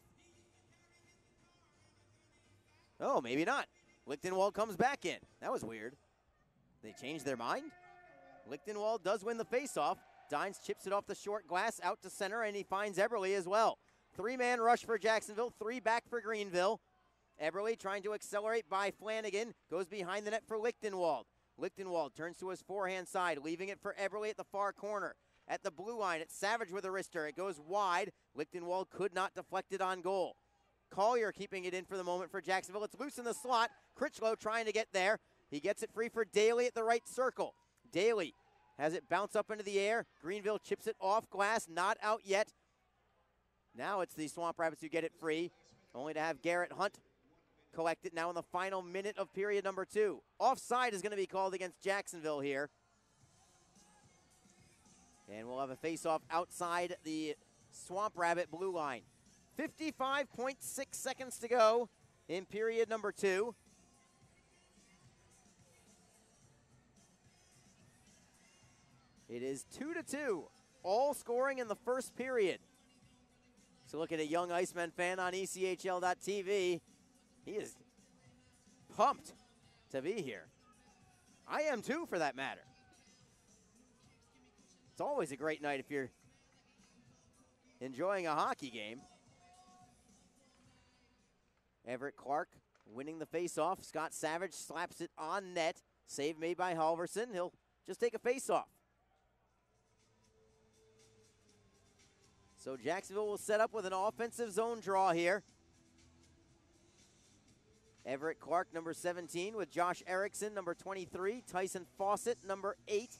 Oh, maybe not. Lichtenwald comes back in. That was weird. They changed their mind? Lichtenwald does win the faceoff. Dines chips it off the short glass out to center, and he finds Eberle as well. Three-man rush for Jacksonville, three back for Greenville. Eberle trying to accelerate by Flanagan, goes behind the net for Lichtenwald. Lichtenwald turns to his forehand side, leaving it for Eberle at the far corner. At the blue line, it's Savage with a wrister. It goes wide. Lichtenwald could not deflect it on goal. Collier keeping it in for the moment for Jacksonville. It's loose in the slot. Critchlow trying to get there. He gets it free for Daly at the right circle. Daly has it bounce up into the air. Greenville chips it off glass, not out yet. Now it's the Swamp Rabbits who get it free, only to have Garrett Hunt collect it now in the final minute of period number 2. Offside is going to be called against Jacksonville here. And we'll have a face-off outside the Swamp Rabbit blue line. 55.6 seconds to go in period number 2. It is 2-2, all scoring in the first period. So look at a young Icemen fan on ECHL.TV. He is pumped to be here. I am too, for that matter. It's always a great night if you're enjoying a hockey game. Everett Clark winning the faceoff. Scott Savage slaps it on net. Save made by Halverson. He'll just take a faceoff. So Jacksonville will set up with an offensive zone draw here. Everett Clark, number 17, with Josh Erickson, number 23. Tyson Fawcett, number 8.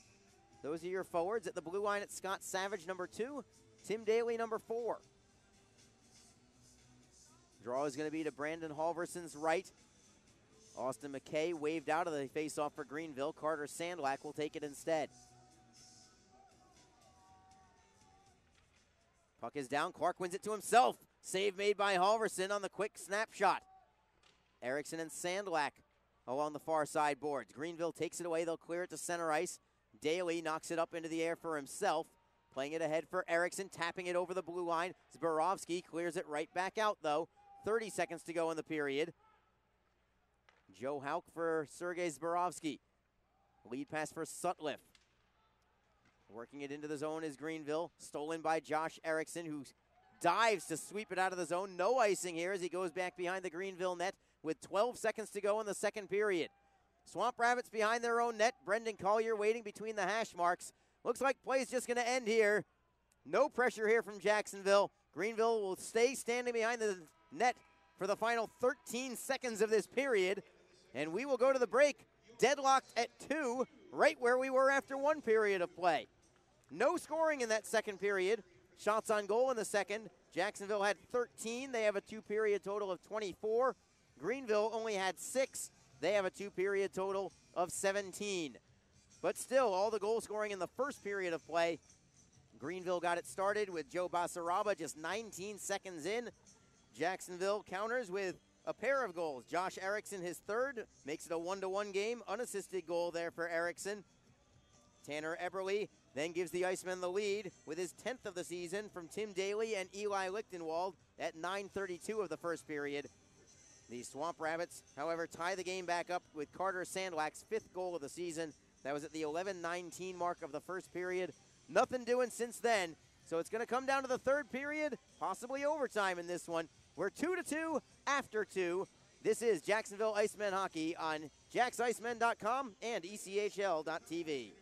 Those are your forwards. At the blue line, it's Scott Savage, number 2. Tim Daly, number 4. Draw is going to be to Brandon Halverson's right. Austin McKay waved out of the faceoff for Greenville. Carter Sandlack will take it instead. Puck is down. Clark wins it to himself. Save made by Halverson on the quick snapshot. Erickson and Sandlack along the far side boards. Greenville takes it away. They'll clear it to center ice. Daly knocks it up into the air for himself. Playing it ahead for Erickson, tapping it over the blue line. Zborowski clears it right back out, though. 30 seconds to go in the period. Joe Hauk for Sergei Zborowski. Lead pass for Sutliff. Working it into the zone is Greenville. Stolen by Josh Erickson, who dives to sweep it out of the zone. No icing here as he goes back behind the Greenville net with 12 seconds to go in the second period. Swamp Rabbits behind their own net. Brendan Collier waiting between the hash marks. Looks like play's just going to end here. No pressure here from Jacksonville. Greenville will stay standing behind the net for the final 13 seconds of this period. And we will go to the break, deadlocked at 2, right where we were after 1 period of play. No scoring in that second period. Shots on goal in the second. Jacksonville had 13. They have a 2-period total of 24. Greenville only had 6. They have a 2-period total of 17. But still, all the goal scoring in the first period of play. Greenville got it started with Joe Basaraba just 19 seconds in. Jacksonville counters with a pair of goals. Josh Erickson, his third, makes it a 1-1 game. Unassisted goal there for Erickson. Tanner Eberle then gives the Icemen the lead with his 10th of the season from Tim Daly and Eli Lichtenwald at 9:32 of the first period. The Swamp Rabbits, however, tie the game back up with Carter Sandlack's 5th goal of the season. That was at the 11:19 mark of the first period. Nothing doing since then. So it's going to come down to the third period, possibly overtime in this one. We're 2-2 after 2. This is Jacksonville Icemen hockey on JacksIcemen.com and ECHL.tv.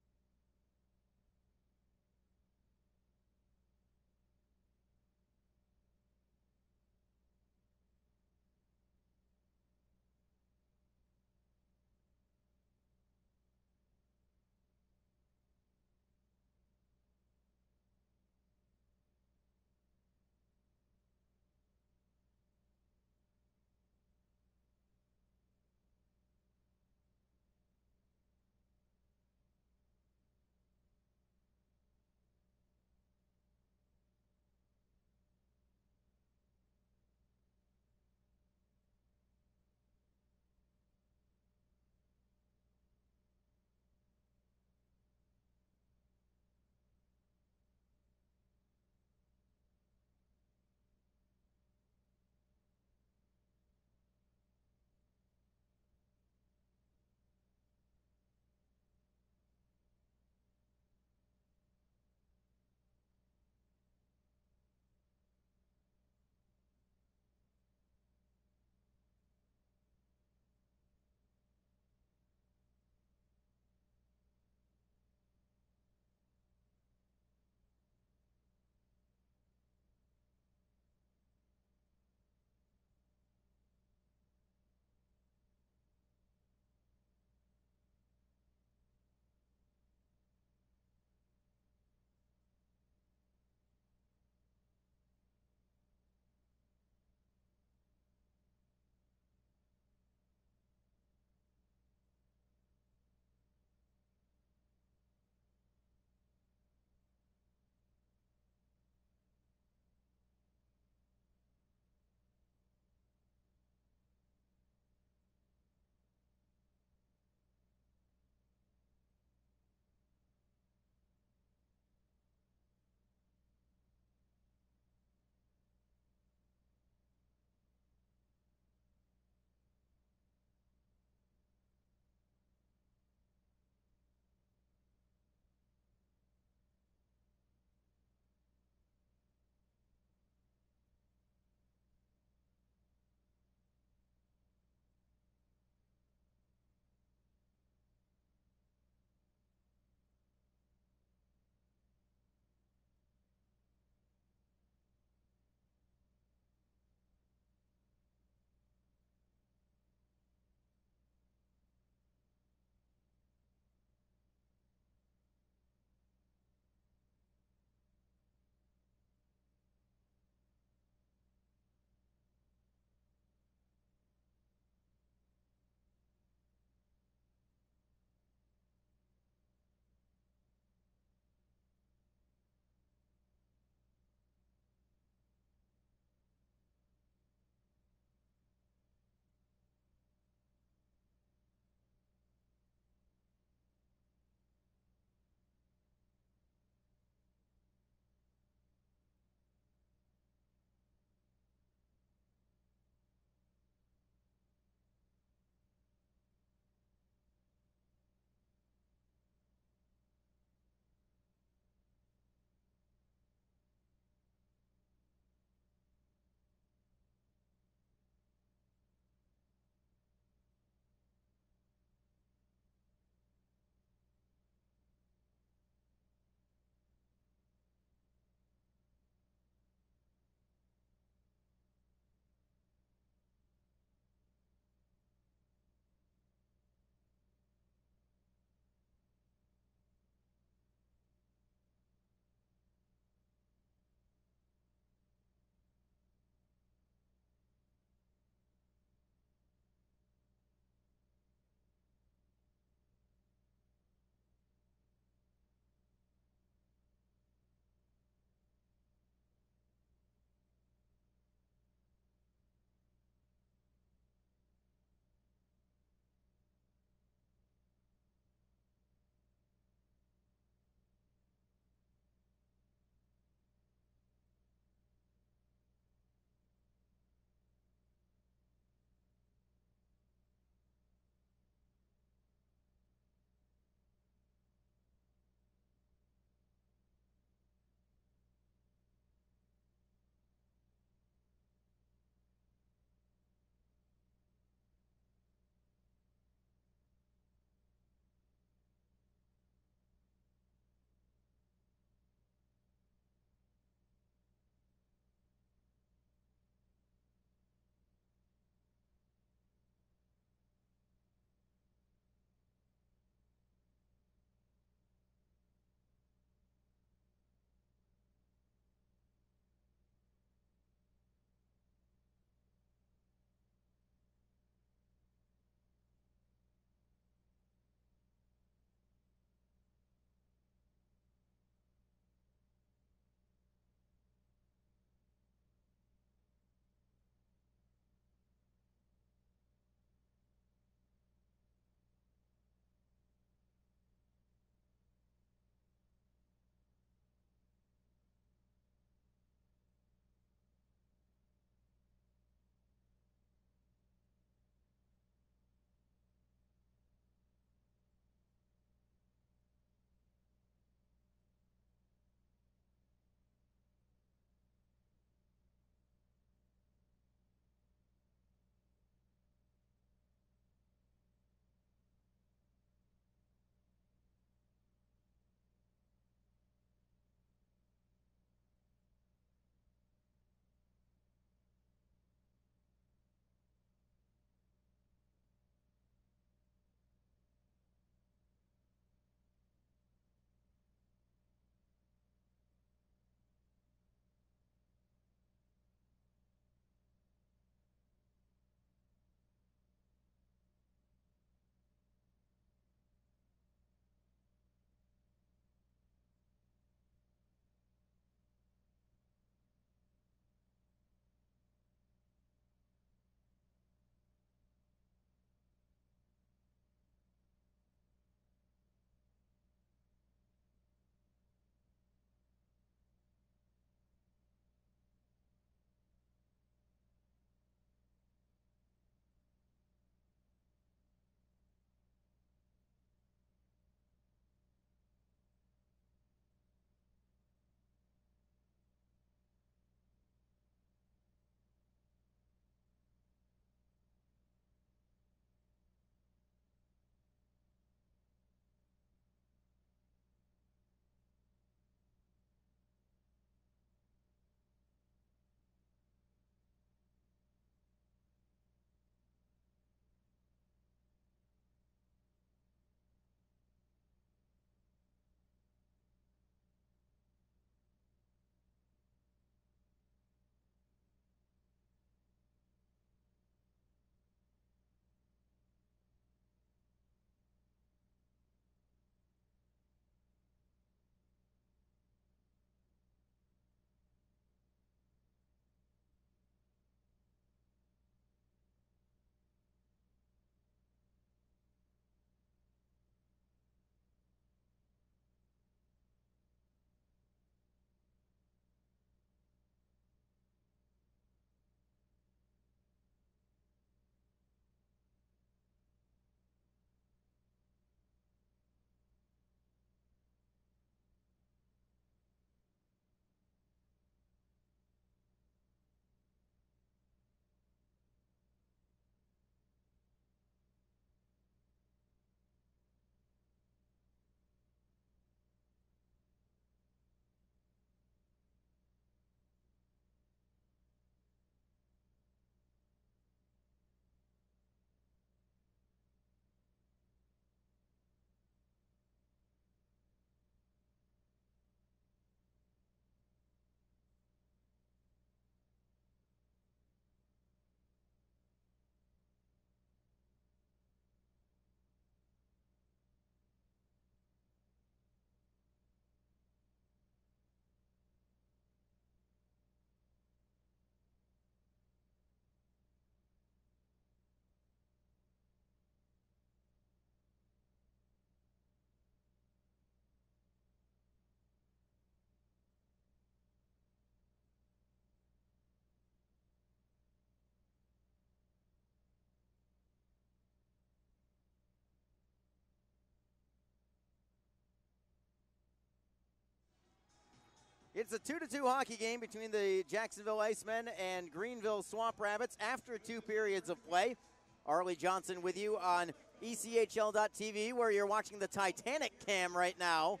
It's a 2-2 hockey game between the Jacksonville Icemen and Greenville Swamp Rabbits after 2 periods of play. Arlie Johnson with you on ECHL.TV, where you're watching the Titanic cam right now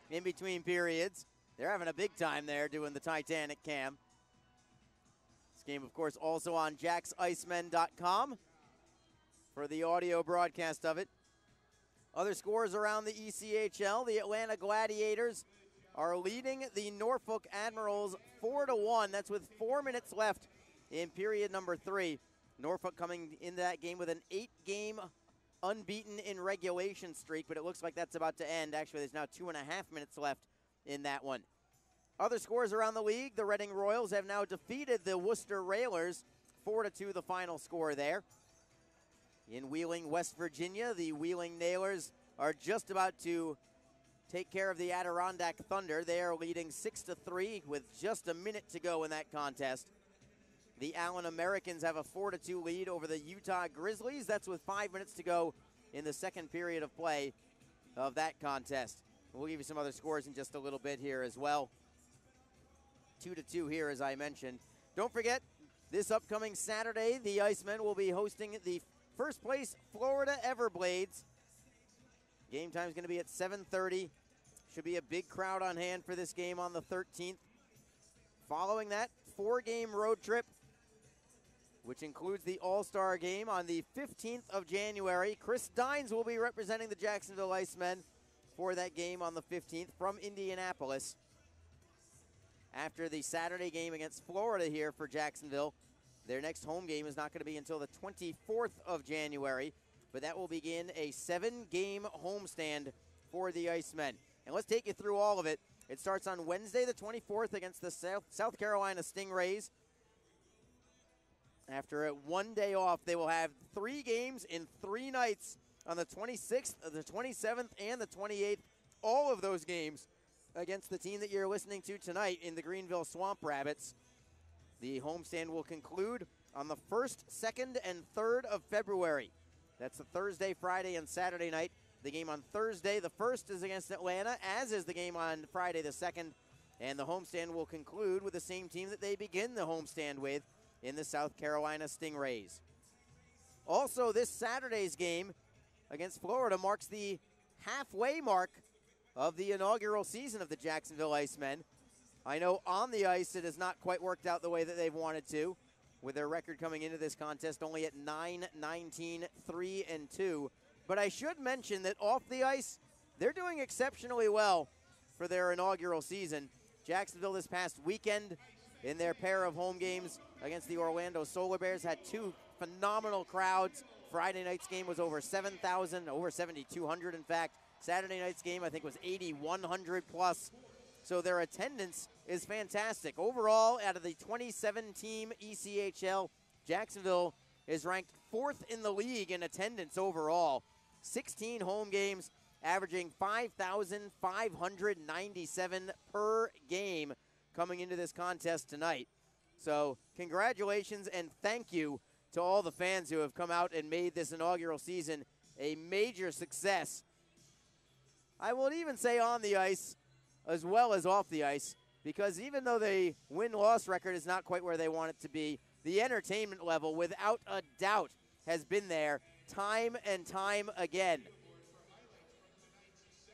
in between periods. They're having a big time there doing the Titanic cam. This game, of course, also on JacksIcemen.com for the audio broadcast of it. Other scores around the ECHL, the Atlanta Gladiators are leading the Norfolk Admirals 4-1. That's with 4 minutes left in period number 3. Norfolk coming into that game with an 8-game unbeaten in regulation streak, but it looks like that's about to end. Actually, there's now 2.5 minutes left in that one. Other scores around the league, the Reading Royals have now defeated the Worcester Railers, 4-2 the final score there. In Wheeling, West Virginia, the Wheeling Nailers are just about to take care of the Adirondack Thunder. They are leading 6-3 with just a minute to go in that contest. The Allen Americans have a 4-2 lead over the Utah Grizzlies. That's with 5 minutes to go in the second period of play of that contest. We'll give you some other scores in just a little bit here as well. 2-2 here, as I mentioned. Don't forget, this upcoming Saturday, the Icemen will be hosting the first place Florida Everblades. Game time is going to be at 7:30. Should be a big crowd on hand for this game on the 13th. Following that, 4-game road trip, which includes the All-Star game on the 15th of January. Chris Dines will be representing the Jacksonville Icemen for that game on the 15th from Indianapolis. After the Saturday game against Florida here for Jacksonville, their next home game is not going to be until the 24th of January, but that will begin a 7-game homestand for the Icemen. And let's take you through all of it. It starts on Wednesday the 24th against the South Carolina Stingrays. After a 1 day off, they will have 3 games in 3 nights on the 26th, the 27th, and the 28th. All of those games against the team that you're listening to tonight in the Greenville Swamp Rabbits. The homestand will conclude on the 1st, 2nd, and 3rd of February. That's the Thursday, Friday, and Saturday night. The game on Thursday, the 1st, is against Atlanta, as is the game on Friday, the 2nd. And the homestand will conclude with the same team that they begin the homestand with in the South Carolina Stingrays. Also, this Saturday's game against Florida marks the halfway mark of the inaugural season of the Jacksonville Icemen. I know on the ice it has not quite worked out the way that they've wanted to, with their record coming into this contest only at 9-19-3-2. But I should mention that off the ice, they're doing exceptionally well for their inaugural season. Jacksonville this past weekend in their pair of home games against the Orlando Solar Bears had 2 phenomenal crowds. Friday night's game was over 7,000, over 7,200 in fact. Saturday night's game I think was 8,100 plus. So their attendance is fantastic. Overall, out of the 27-team ECHL, Jacksonville is ranked 4th in the league in attendance overall. 16 home games, averaging 5,597 per game coming into this contest tonight. So congratulations and thank you to all the fans who have come out and made this inaugural season a major success. I will even say on the ice as well as off the ice, because even though the win-loss record is not quite where they want it to be, the entertainment level, without a doubt, has been there time and time again.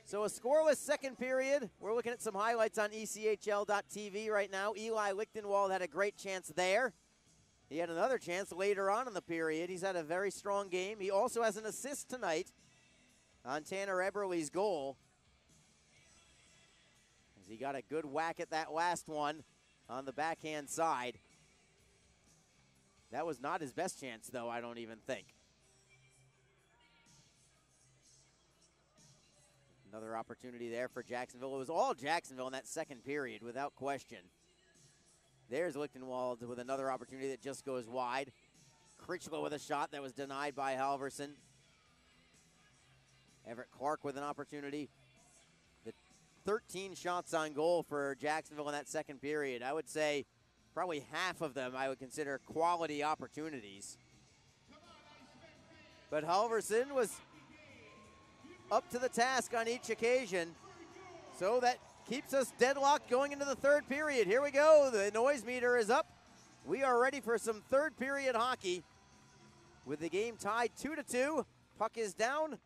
So a scoreless second period. We're looking at some highlights on ECHL.TV right now. Eli Lichtenwald had a great chance there. He had another chance later on in the period. He's had a very strong game. He also has an assist tonight on Tanner Eberle's goal, as he got a good whack at that last one on the backhand side. That was not his best chance, though, I don't even think. Another opportunity there for Jacksonville. It was all Jacksonville in that second period, without question. There's Lichtenwald with another opportunity that just goes wide. Critchlow with a shot that was denied by Halverson. Everett Clark with an opportunity. The 13 shots on goal for Jacksonville in that second period. I would say probably half of them I would consider quality opportunities. But Halverson was up to the task on each occasion. So that keeps us deadlocked going into the third period. Here we go. The noise meter is up. We are ready for some third period hockey with the game tied 2-2. Puck is down.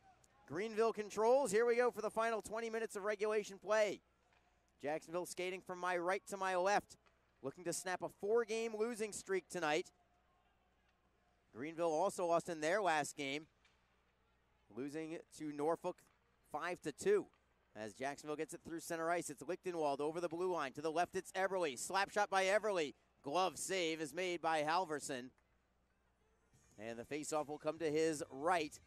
Greenville controls. Here we go for the final 20 minutes of regulation play. Jacksonville skating from my right to my left, looking to snap a 4-game losing streak tonight. Greenville also lost in their last game, losing to Norfolk 5-2. As Jacksonville gets it through center ice, it's Lichtenwald over the blue line. To the left, it's Everly. Slap shot by Everly. Glove save is made by Halverson. And the faceoff will come to his right.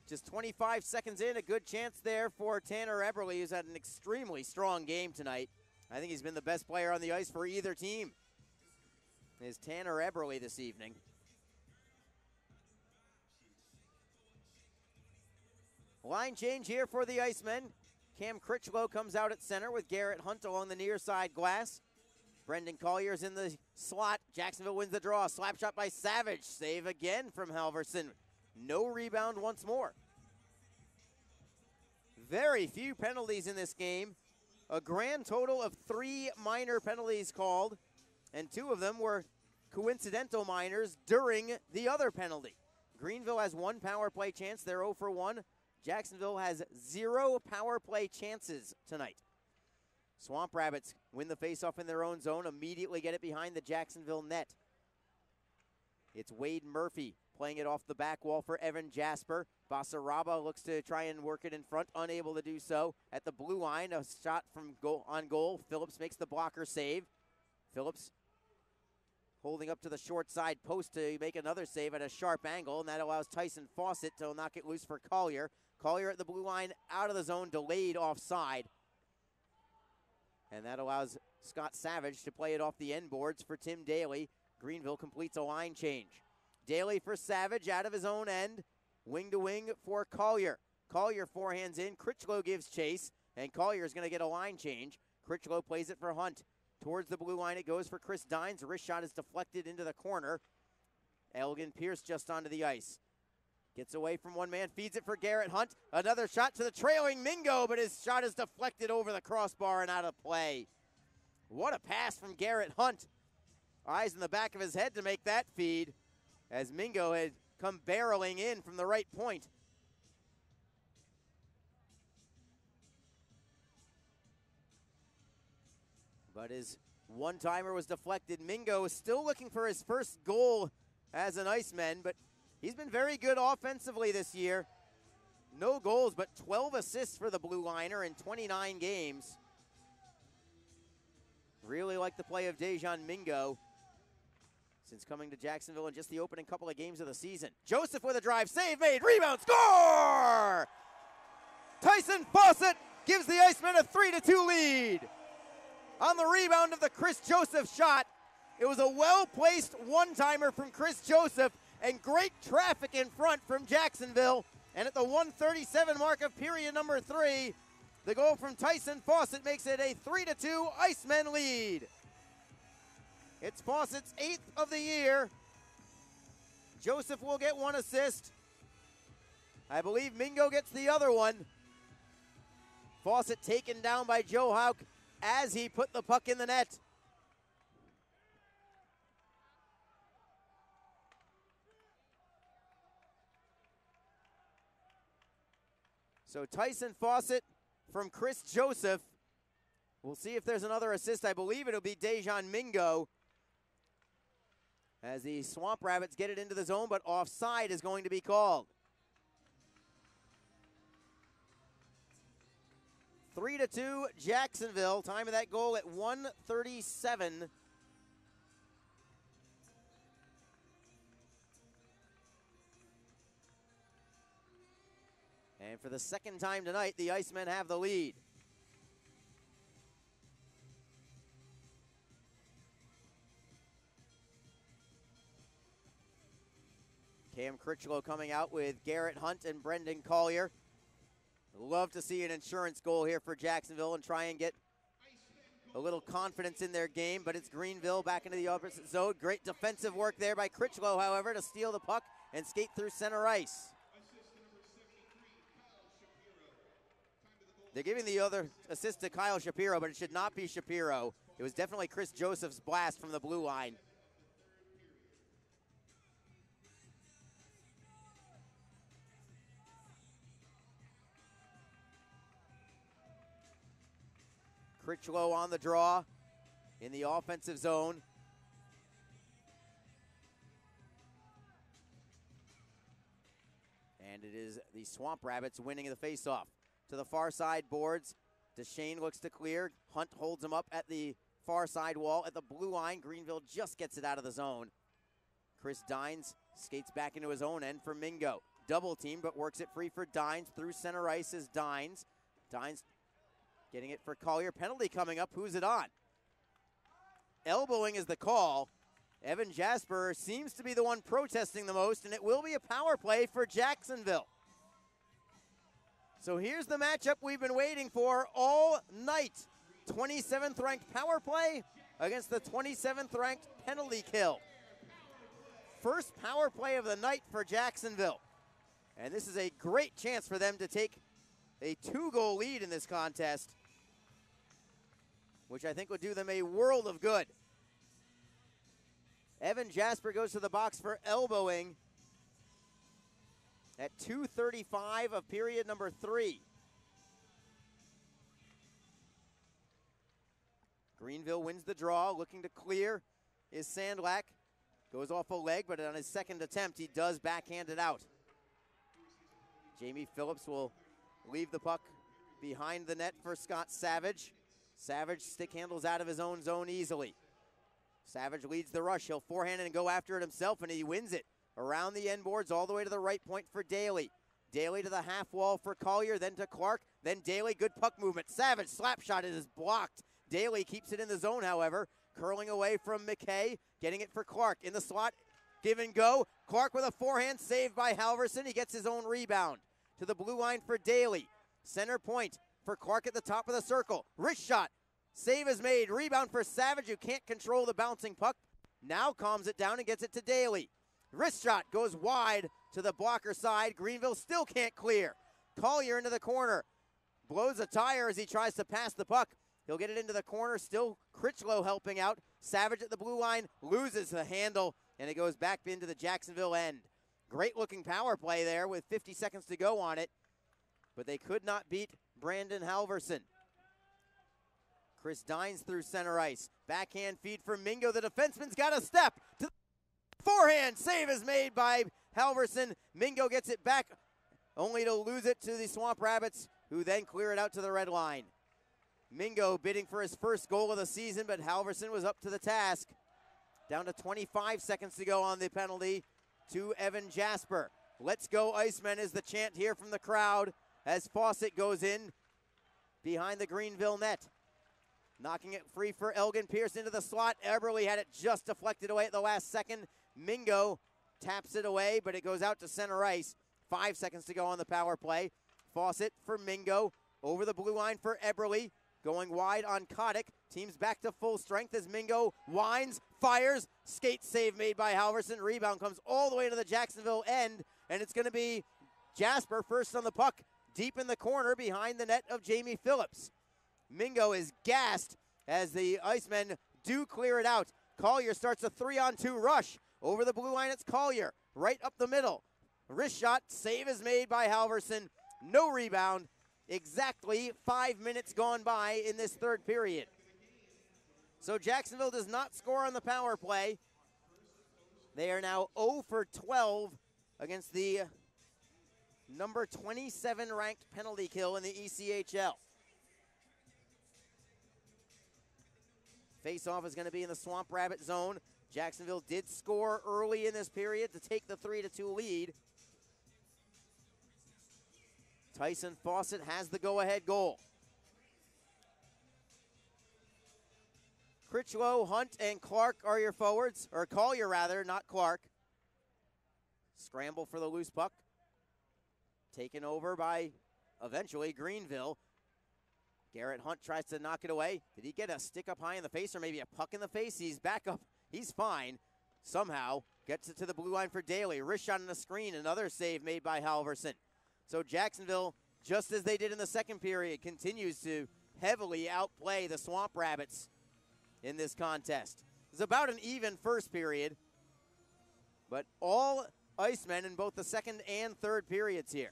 Just 25 seconds in, a good chance there for Tanner Eberle, who's had an extremely strong game tonight. I think he's been the best player on the ice for either team, is Tanner Eberle this evening. Line change here for the Icemen. Cam Critchlow comes out at center with Garrett Hunt along the near side glass. Brendan Collier's in the slot. Jacksonville wins the draw. Slap shot by Savage. Save again from Halverson. No rebound once more. Very few penalties in this game. A grand total of 3 minor penalties called, and 2 of them were coincidental minors during the other penalty. Greenville has 1 power play chance. They're 0 for 1. Jacksonville has 0 power play chances tonight. Swamp Rabbits win the faceoff in their own zone, immediately get it behind the Jacksonville net. It's Wade Murphy playing it off the back wall for Evan Jasper. Basaraba looks to try and work it in front, unable to do so. At the blue line, a shot from on goal. Phillips makes the blocker save. Phillips holding up to the short side post to make another save at a sharp angle, and that allows Tyson Fawcett to knock it loose for Collier. Collier at the blue line, out of the zone, delayed offside. And that allows Scott Savage to play it off the end boards for Tim Daly. Greenville completes a line change. Daly for Savage out of his own end. Wing to wing for Collier. Collier forehands in. Critchlow gives chase, and Collier is going to get a line change. Critchlow plays it for Hunt. Towards the blue line it goes for Chris Dines. Wrist shot is deflected into the corner. Elgin Pierce just onto the ice. Gets away from one man, feeds it for Garrett Hunt. Another shot to the trailing Mingo, but his shot is deflected over the crossbar and out of play. What a pass from Garrett Hunt. Eyes in the back of his head to make that feed, as Mingo had come barreling in from the right point. But his one-timer was deflected. Mingo is still looking for his first goal as an Iceman, but he's been very good offensively this year. No goals, but 12 assists for the blue liner in 29 games. Really like the play of Dejan Mingo since coming to Jacksonville in just the opening couple of games of the season. Joseph with a drive, save made, rebound, score! Tyson Fawcett gives the Icemen a 3-2 lead. On the rebound of the Chris Joseph shot, it was a well-placed one-timer from Chris Joseph and great traffic in front from Jacksonville. And at the 1:37 mark of period number 3, the goal from Tyson Fawcett makes it a 3-2 Icemen lead. It's Fawcett's 8th of the year. Joseph will get 1 assist. I believe Mingo gets the other one. Fawcett taken down by Joe Hauk as he put the puck in the net. So Tyson Fawcett from Chris Joseph. We'll see if there's another assist. I believe it'll be Dejan Mingo, as the Swamp Rabbits get it into the zone, but offside is going to be called. 3-2 Jacksonville. Time of that goal at 1:37. And for the second time tonight, the Icemen have the lead. Cam Critchlow coming out with Garrett Hunt and Brendan Collier. Love to see an insurance goal here for Jacksonville and try and get a little confidence in their game, but it's Greenville back into the opposite zone. Great defensive work there by Critchlow, however, to steal the puck and skate through center ice. They're giving the other assist to Kyle Shapiro, but it should not be Shapiro. It was definitely Chris Joseph's blast from the blue line. Critchlow on the draw in the offensive zone. And it is the Swamp Rabbits winning the faceoff. To the far side boards, Duchesne looks to clear. Hunt holds him up at the far side wall. At the blue line, Greenville just gets it out of the zone. Chris Dines skates back into his own end for Mingo. Double team, but works it free for Dines. Through center ice is Dines. Dines getting it for Collier. Penalty coming up. Who's it on? Elbowing is the call. Evan Jasper seems to be the one protesting the most, and it will be a power play for Jacksonville. So here's the matchup we've been waiting for all night. 27th ranked power play against the 27th ranked penalty kill. First power play of the night for Jacksonville. And this is a great chance for them to take a 2-goal lead in this contest, which I think would do them a world of good. Evan Jasper goes to the box for elbowing at 2:35 of period number 3. Greenville wins the draw, looking to clear is Sandlack. Goes off a leg, but on his second attempt, he does backhand it out. Jamie Phillips will leave the puck behind the net for Scott Savage. Savage stick handles out of his own zone easily. Savage leads the rush. He'll forehand it and go after it himself, and he wins it. Around the end boards, all the way to the right point for Daly. Daly to the half wall for Collier, then to Clark, then Daly. Good puck movement. Savage slap shot. It is blocked. Daly keeps it in the zone, however. Curling away from McKay, getting it for Clark. In the slot, give and go. Clark with a forehand, saved by Halverson. He gets his own rebound. To the blue line for Daly. Center point for Clark at the top of the circle. Wrist shot. Save is made. Rebound for Savage, who can't control the bouncing puck. Now calms it down and gets it to Daly. Wrist shot goes wide to the blocker side. Greenville still can't clear. Collier into the corner. Blows a tire as he tries to pass the puck. He'll get it into the corner. Still Critchlow helping out. Savage at the blue line loses the handle, and it goes back into the Jacksonville end. Great looking power play there with 50 seconds to go on it, but they could not beat Brandon Halverson. Chris Dines through center ice. Backhand feed for Mingo. The defenseman's got a step. To forehand save is made by Halverson. Mingo gets it back, only to lose it to the Swamp Rabbits, who then clear it out to the red line. Mingo bidding for his first goal of the season, but Halverson was up to the task. Down to 25 seconds to go on the penalty to Evan Jasper. Let's go Icemen is the chant here from the crowd as Fawcett goes in behind the Greenville net. Knocking it free for Elgin Pierce into the slot. Eberle had it just deflected away at the last second. Mingo taps it away, but it goes out to center ice. 5 seconds to go on the power play. Fawcett for Mingo. Over the blue line for Eberle. Going wide on Kotick. Team's back to full strength as Mingo winds, fires. Skate save made by Halverson. Rebound comes all the way to the Jacksonville end, and it's going to be Jasper first on the puck. Deep in the corner behind the net of Jamie Phillips. Mingo is gassed as the Icemen do clear it out. Collier starts a 3-on-2 rush. Over the blue line, it's Collier. Right up the middle. Wrist shot. Save is made by Halverson. No rebound. Exactly 5 minutes gone by in this third period. So Jacksonville does not score on the power play. They are now 0 for 12 against the number 27 ranked penalty kill in the ECHL. Face-off is going to be in the Swamp Rabbit zone. Jacksonville did score early in this period to take the 3-2 lead. Tyson Fawcett has the go-ahead goal. Critchlow, Hunt, and Clark are your forwards, or Collier rather, not Clark. Scramble for the loose puck. Taken over by, eventually, Greenville. Garrett Hunt tries to knock it away. Did he get a stick up high in the face or maybe a puck in the face? He's back up. He's fine. Somehow gets it to the blue line for Daly. Wrist shot on the screen. Another save made by Halverson. So Jacksonville just as they did in the second period, continues to heavily outplay the Swamp Rabbits in this contest. It's about an even first period, but all Icemen in both the second and third periods here.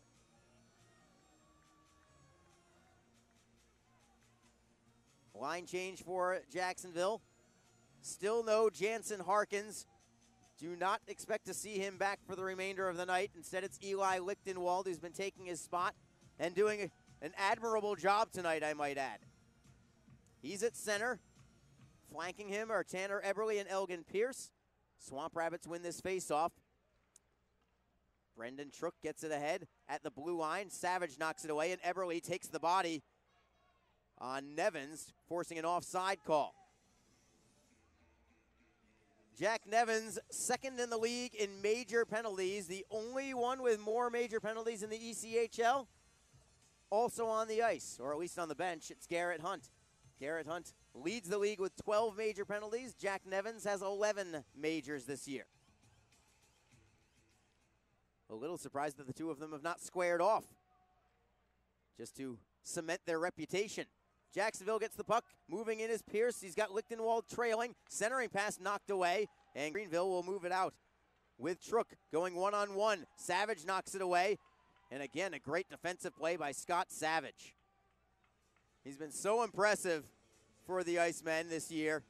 Line change for Jacksonville. Still no Jansen Harkins. Do not expect to see him back for the remainder of the night. Instead, it's Eli Lichtenwald who's been taking his spot and doing an admirable job tonight, I might add. He's at center. Flanking him are Tanner Eberly and Elgin Pierce. Swamp Rabbits win this faceoff. Brendan Trook gets it ahead at the blue line. Savage knocks it away, and Eberly takes the body on Nevins, forcing an offside call. Jack Nevins, second in the league in major penalties, the only one with more major penalties in the ECHL. Also on the ice, or at least on the bench, it's Garrett Hunt. Garrett Hunt leads the league with 12 major penalties. Jack Nevins has 11 majors this year. A little surprised that the two of them have not squared off, just to cement their reputation. Jacksonville gets the puck, moving in is Pierce. He's got Lichtenwald trailing, centering pass knocked away, and Greenville will move it out with Trook going one-on-one. Savage knocks it away, and again, a great defensive play by Scott Savage. He's been so impressive for the Icemen this year.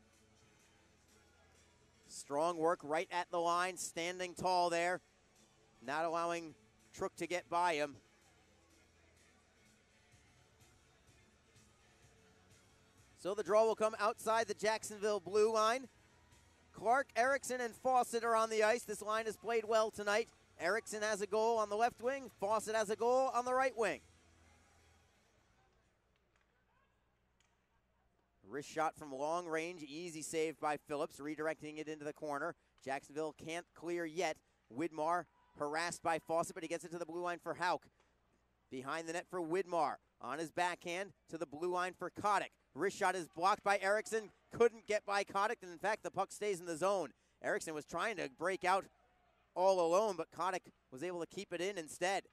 Strong work right at the line, standing tall there, not allowing Trook to get by him. So the draw will come outside the Jacksonville blue line. Clark, Erickson, and Fawcett are on the ice. This line has played well tonight. Erickson has a goal on the left wing. Fawcett has a goal on the right wing. Wrist shot from long range, easy save by Phillips, redirecting it into the corner. Jacksonville can't clear yet. Widmar harassed by Fawcett, but he gets it to the blue line for Hauk. Behind the net for Widmar. On his backhand to the blue line for Kotick. Wrist shot is blocked by Erickson. Couldn't get by Kotick, and in fact, the puck stays in the zone. Erickson was trying to break out all alone, but Kotick was able to keep it in instead.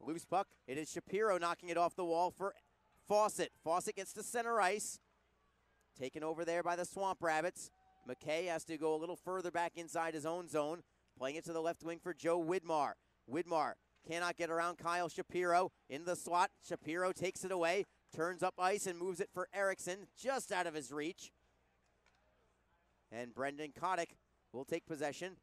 Loose puck. It is Shapiro knocking it off the wall for Fawcett. Fawcett gets to center ice. Taken over there by the Swamp Rabbits. McKay has to go a little further back inside his own zone. Playing it to the left wing for Joe Widmar. Widmar cannot get around Kyle Shapiro. In the slot, Shapiro takes it away. Turns up ice and moves it for Erickson, just out of his reach. And Brendan Kotick will take possession.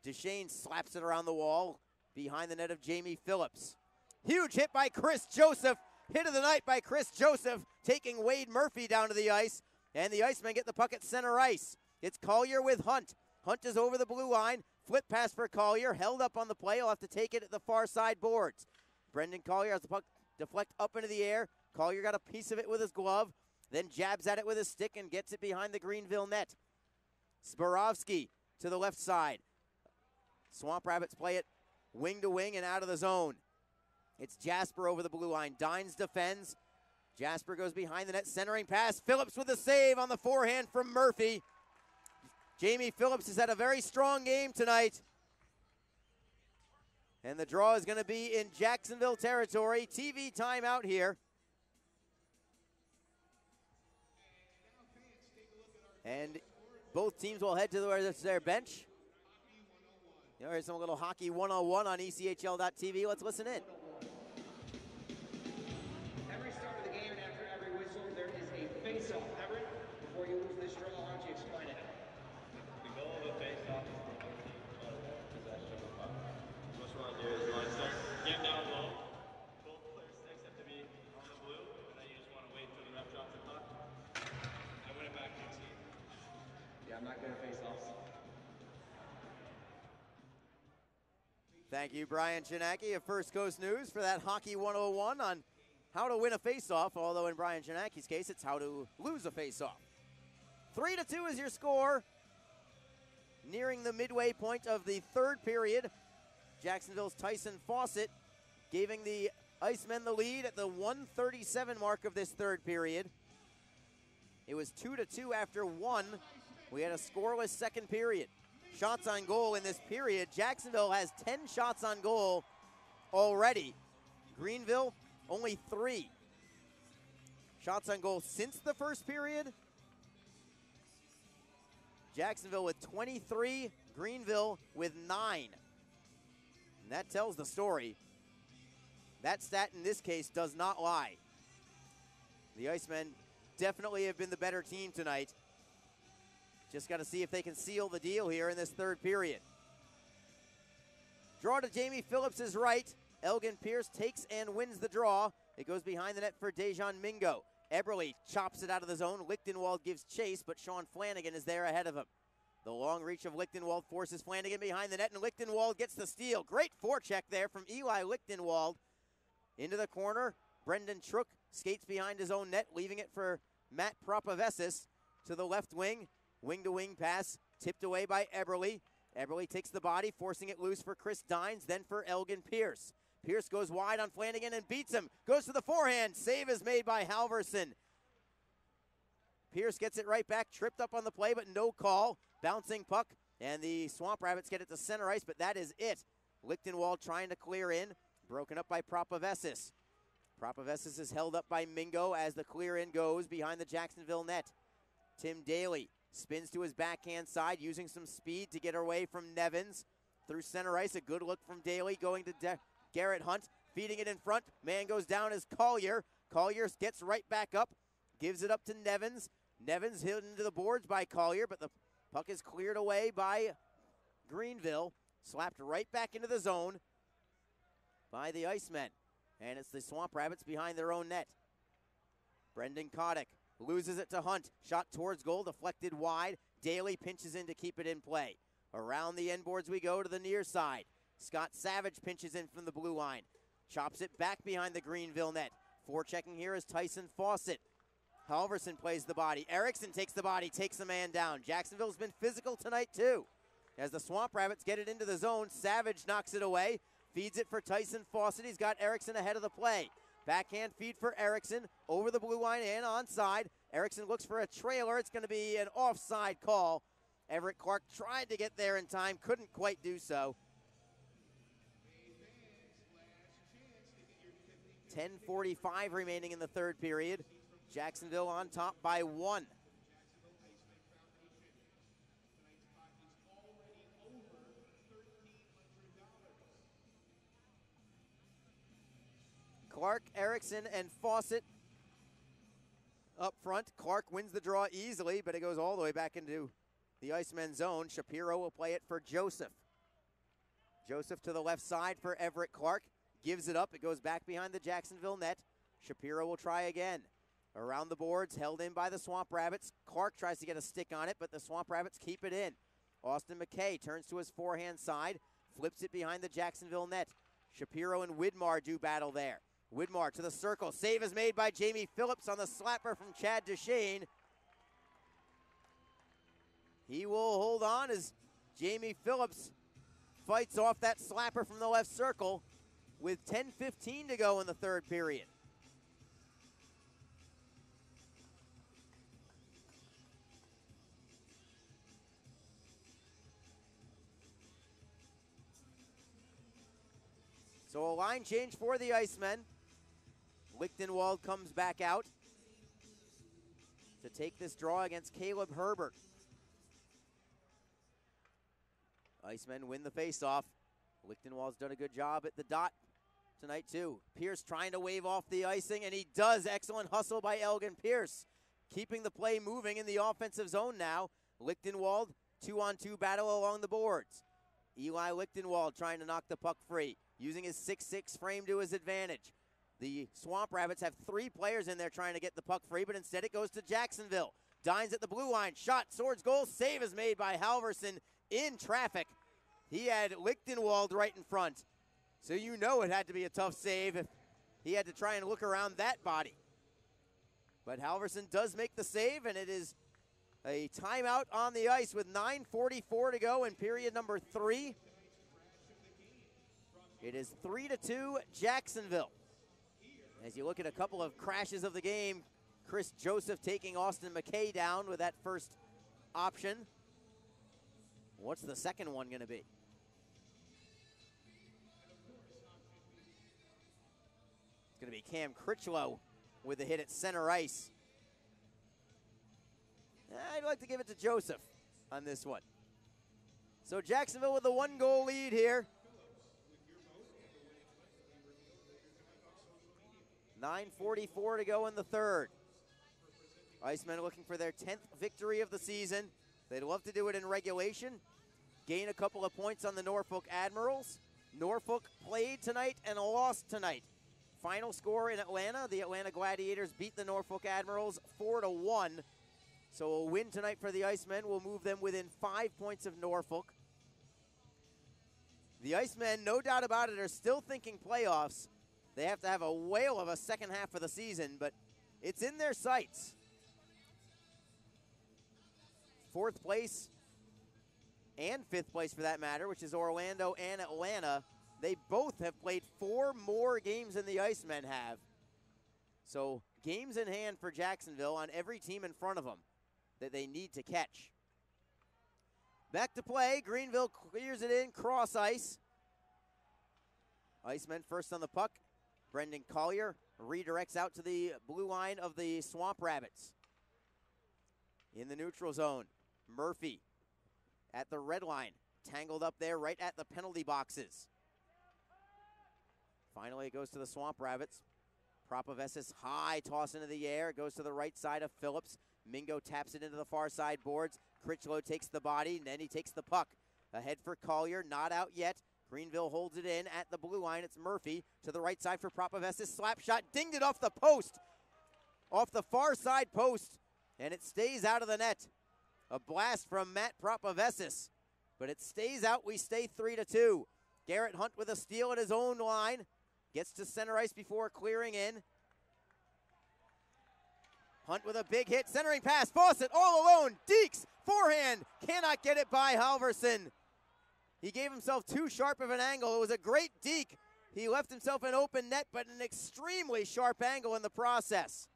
Duchesne slaps it around the wall behind the net of Jamie Phillips. Huge hit by Chris Joseph. Hit of the night by Chris Joseph, taking Wade Murphy down to the ice. And the Icemen get the puck at center ice. It's Collier with Hunt. Hunt is over the blue line. Flip pass for Collier, held up on the play. He'll have to take it at the far side boards. Brendan Collier has the puck deflect up into the air. Collier got a piece of it with his glove, then jabs at it with his stick and gets it behind the Greenville net. Swarovski to the left side. Swamp Rabbits play it wing to wing and out of the zone. It's Jasper over the blue line. Dines defends. Jasper goes behind the net, centering pass. Phillips with a save on the forehand from Murphy. Jamie Phillips has had a very strong game tonight. And the draw is going to be in Jacksonville territory. TV timeout here. And both teams will head to their bench. Here's some little hockey 101 on ECHL.TV. Let's listen in. Every start of the game and after every whistle, there is a face-off. Everett, before you lose this draw, why don't you explain it? The goal of a face-off is for both teams possession of the puck. What you want to do is you want to start getting down low. Both players' sticks have to be on the blue, and then you just want to wait until the ref drops the puck. I win it back to your team. Yeah, I'm not good at face-offs. Thank you, Brian Chinaki of First Coast News, for that Hockey 101 on how to win a faceoff, although in Brian Chinaki's case, it's how to lose a faceoff. 3-2 is your score. Nearing the midway point of the third period, Jacksonville's Tyson Fawcett giving the Icemen the lead at the 1:37 mark of this third period. It was 2-2 after one. We had a scoreless second period. Shots on goal in this period. Jacksonville has 10 shots on goal already. Greenville only 3 shots on goal since the first period. Jacksonville with 23, Greenville with 9. And that tells the story. That stat in this case does not lie. The Icemen definitely have been the better team tonight. Just got to see if they can seal the deal here in this third period. Draw to Jamie Phillips' right. Elgin Pierce takes and wins the draw. It goes behind the net for Dejan Mingo. Eberle chops it out of the zone. Lichtenwald gives chase, but Sean Flanagan is there ahead of him. The long reach of Lichtenwald forces Flanagan behind the net, and Lichtenwald gets the steal. Great forecheck there from Eli Lichtenwald. Into the corner, Brendan Trook skates behind his own net, leaving it for Matt Propavesis to the left wing. Wing-to-wing pass, tipped away by Eberle. Eberle takes the body, forcing it loose for Chris Dines, then for Elgin Pierce. Pierce goes wide on Flanagan and beats him. Goes to the forehand. Save is made by Halverson. Pierce gets it right back, tripped up on the play, but no call. Bouncing puck, and the Swamp Rabbits get it to center ice, but that is it. Lichtenwald trying to clear in, broken up by Propavesis. Propavesis is held up by Mingo as the clear in goes behind the Jacksonville net. Tim Daly spins to his backhand side, using some speed to get away from Nevins. Through center ice, a good look from Daly, going to Garrett Hunt, feeding it in front. Man goes down as Collier. Collier gets right back up, gives it up to Nevins. Nevins hit into the boards by Collier, but the puck is cleared away by Greenville. Slapped right back into the zone by the Icemen. And it's the Swamp Rabbits behind their own net. Brendan Kotick loses it to Hunt. Shot towards goal, deflected wide. Daly pinches in to keep it in play. Around the end boards we go to the near side. Scott Savage pinches in from the blue line. Chops it back behind the Greenville net. Forechecking here is Tyson Fawcett. Halverson plays the body. Erickson takes the body, takes a man down. Jacksonville's been physical tonight too. As the Swamp Rabbits get it into the zone, Savage knocks it away. Feeds it for Tyson Fawcett. He's got Erickson ahead of the play. Backhand feed for Erickson over the blue line and onside. Erickson looks for a trailer. It's going to be an offside call. Everett Clark tried to get there in time, couldn't quite do so. 10:45 remaining in the third period. Jacksonville on top by 1. Clark, Erickson, and Fawcett up front. Clark wins the draw easily, but it goes all the way back into the Icemen zone. Shapiro will play it for Joseph. Joseph to the left side for Everett Clark. Gives it up. It goes back behind the Jacksonville net. Shapiro will try again. Around the boards, held in by the Swamp Rabbits. Clark tries to get a stick on it, but the Swamp Rabbits keep it in. Austin McKay turns to his forehand side, flips it behind the Jacksonville net. Shapiro and Widmar do battle there. Widmar to the circle. Save is made by Jamie Phillips on the slapper from Chad Duchesne. He will hold on as Jamie Phillips fights off that slapper from the left circle with 10:15 to go in the third period. So a line change for the Icemen. Lichtenwald comes back out to take this draw against Caleb Herbert. Icemen win the faceoff. Lichtenwald's done a good job at the dot tonight too. Pierce trying to wave off the icing, and he does. Excellent hustle by Elgin Pierce, keeping the play moving in the offensive zone now. Lichtenwald, 2-on-2 battle along the boards. Eli Lichtenwald trying to knock the puck free, using his 6'6" frame to his advantage. The Swamp Rabbits have 3 players in there trying to get the puck free, but instead it goes to Jacksonville. Dines at the blue line, shot, swords, goal, save is made by Halverson in traffic. He had Lichtenwald right in front, so you know it had to be a tough save if he had to try and look around that body. But Halverson does make the save, and it is a timeout on the ice with 9:44 to go in period number 3. It is 3-2 Jacksonville. As you look at a couple of crashes of the game, Chris Joseph taking Austin McKay down with that first option. What's the second one going to be? going to be Cam Critchlow with the hit at center ice. I'd like to give it to Joseph on this one. So Jacksonville with the 1-goal lead here. 9:44 to go in the third. Icemen looking for their 10th victory of the season. They'd love to do it in regulation. Gain a couple of points on the Norfolk Admirals. Norfolk played tonight and lost tonight. Final score in Atlanta, the Atlanta Gladiators beat the Norfolk Admirals 4-1. So a win tonight for the Icemen will move them within 5 points of Norfolk. The Icemen, no doubt about it, are still thinking playoffs. They have to have a whale of a second half of the season, but it's in their sights. 4th place and 5th place for that matter, which is Orlando and Atlanta. They both have played 4 more games than the Icemen have. So games in hand for Jacksonville on every team in front of them that they need to catch. Back to play. Greenville clears it in, cross ice. Icemen first on the puck. Brendan Collier redirects out to the blue line of the Swamp Rabbits. In the neutral zone, Murphy at the red line, tangled up there right at the penalty boxes. Finally, it goes to the Swamp Rabbits. Propavesis high toss into the air. It goes to the right side of Phillips. Mingo taps it into the far side boards. Critchlow takes the body, and then he takes the puck. Ahead for Collier, not out yet. Greenville holds it in at the blue line. It's Murphy to the right side for Propavesis. Slap shot, dinged it off the post. Off the far side post, and it stays out of the net. A blast from Matt Propavesis, but it stays out. We stay 3-2. Garrett Hunt with a steal at his own line. Gets to center ice before clearing in. Hunt with a big hit, centering pass. Fawcett all alone. Deeks, forehand. Cannot get it by Halverson. He gave himself too sharp of an angle. It was a great deke. He left himself an open net, but an extremely sharp angle in the process.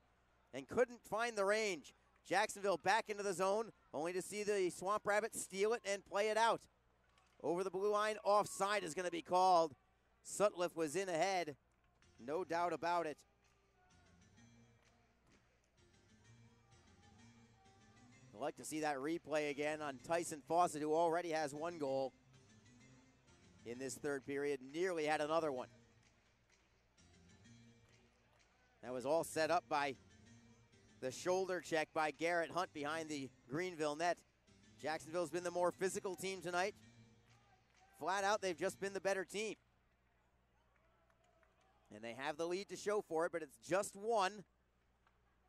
And couldn't find the range. Jacksonville back into the zone, only to see the Swamp Rabbits steal it and play it out. Over the blue line, offside is going to be called. Sutliff was in ahead, no doubt about it. I'd like to see that replay again on Tyson Fawcett, who already has 1 goal in this third period, nearly had another one. That was all set up by the shoulder check by Garrett Hunt behind the Greenville net. Jacksonville's been the more physical team tonight. Flat out, they've just been the better team. And they have the lead to show for it, but it's just 1.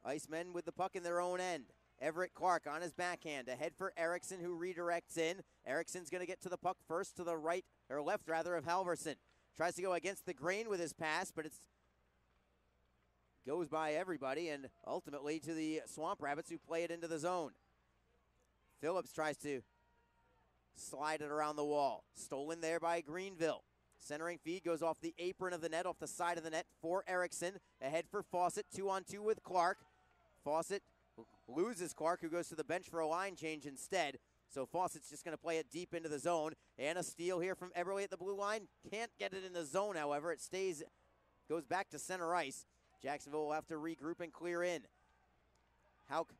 Icemen with the puck in their own end. Everett Clark on his backhand, ahead for Erickson, who redirects in. Erickson's going to get to the puck first, to the right, or left rather, of Halverson. Tries to go against the grain with his pass, but it's goes by everybody and ultimately to the Swamp Rabbits, who play it into the zone. Phillips tries to slide it around the wall. Stolen there by Greenville. Centering feed goes off the apron of the net, off the side of the net for Erickson. Ahead for Fawcett, 2-on-2 with Clark. Fawcett loses Clark, who goes to the bench for a line change instead. So Fawcett's just going to play it deep into the zone. And a steal here from Eberle at the blue line. Can't get it in the zone, however. It goes back to center ice. Jacksonville will have to regroup and clear in. Hauk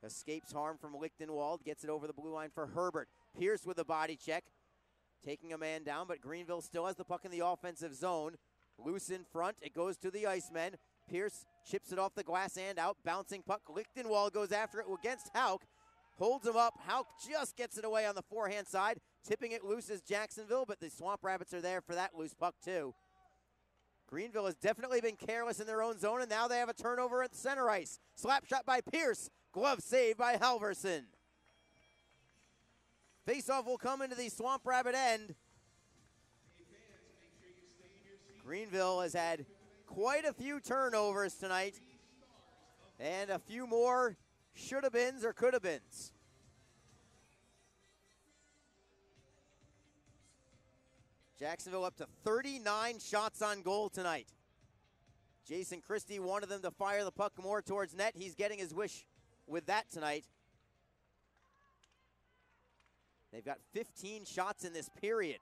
escapes harm from Lichtenwald. Gets it over the blue line for Herbert. Pierce with the body check. Taking a man down, but Greenville still has the puck in the offensive zone. Loose in front. It goes to the Icemen. Pierce chips it off the glass and out. Bouncing puck. Lichtenwald goes after it against Hauk. Holds him up. Hauk just gets it away on the forehand side. Tipping it loose is Jacksonville, but the Swamp Rabbits are there for that loose puck too. Greenville has definitely been careless in their own zone, and now they have a turnover at center ice. Slap shot by Pierce. Glove save by Halverson. Faceoff will come into the Swamp Rabbit end. Greenville has had quite a few turnovers tonight, and a few more should-have-beens or could-have-beens. Jacksonville up to 39 shots on goal tonight. Jason Christie wanted them to fire the puck more towards net. He's getting his wish with that tonight. They've got 15 shots in this period.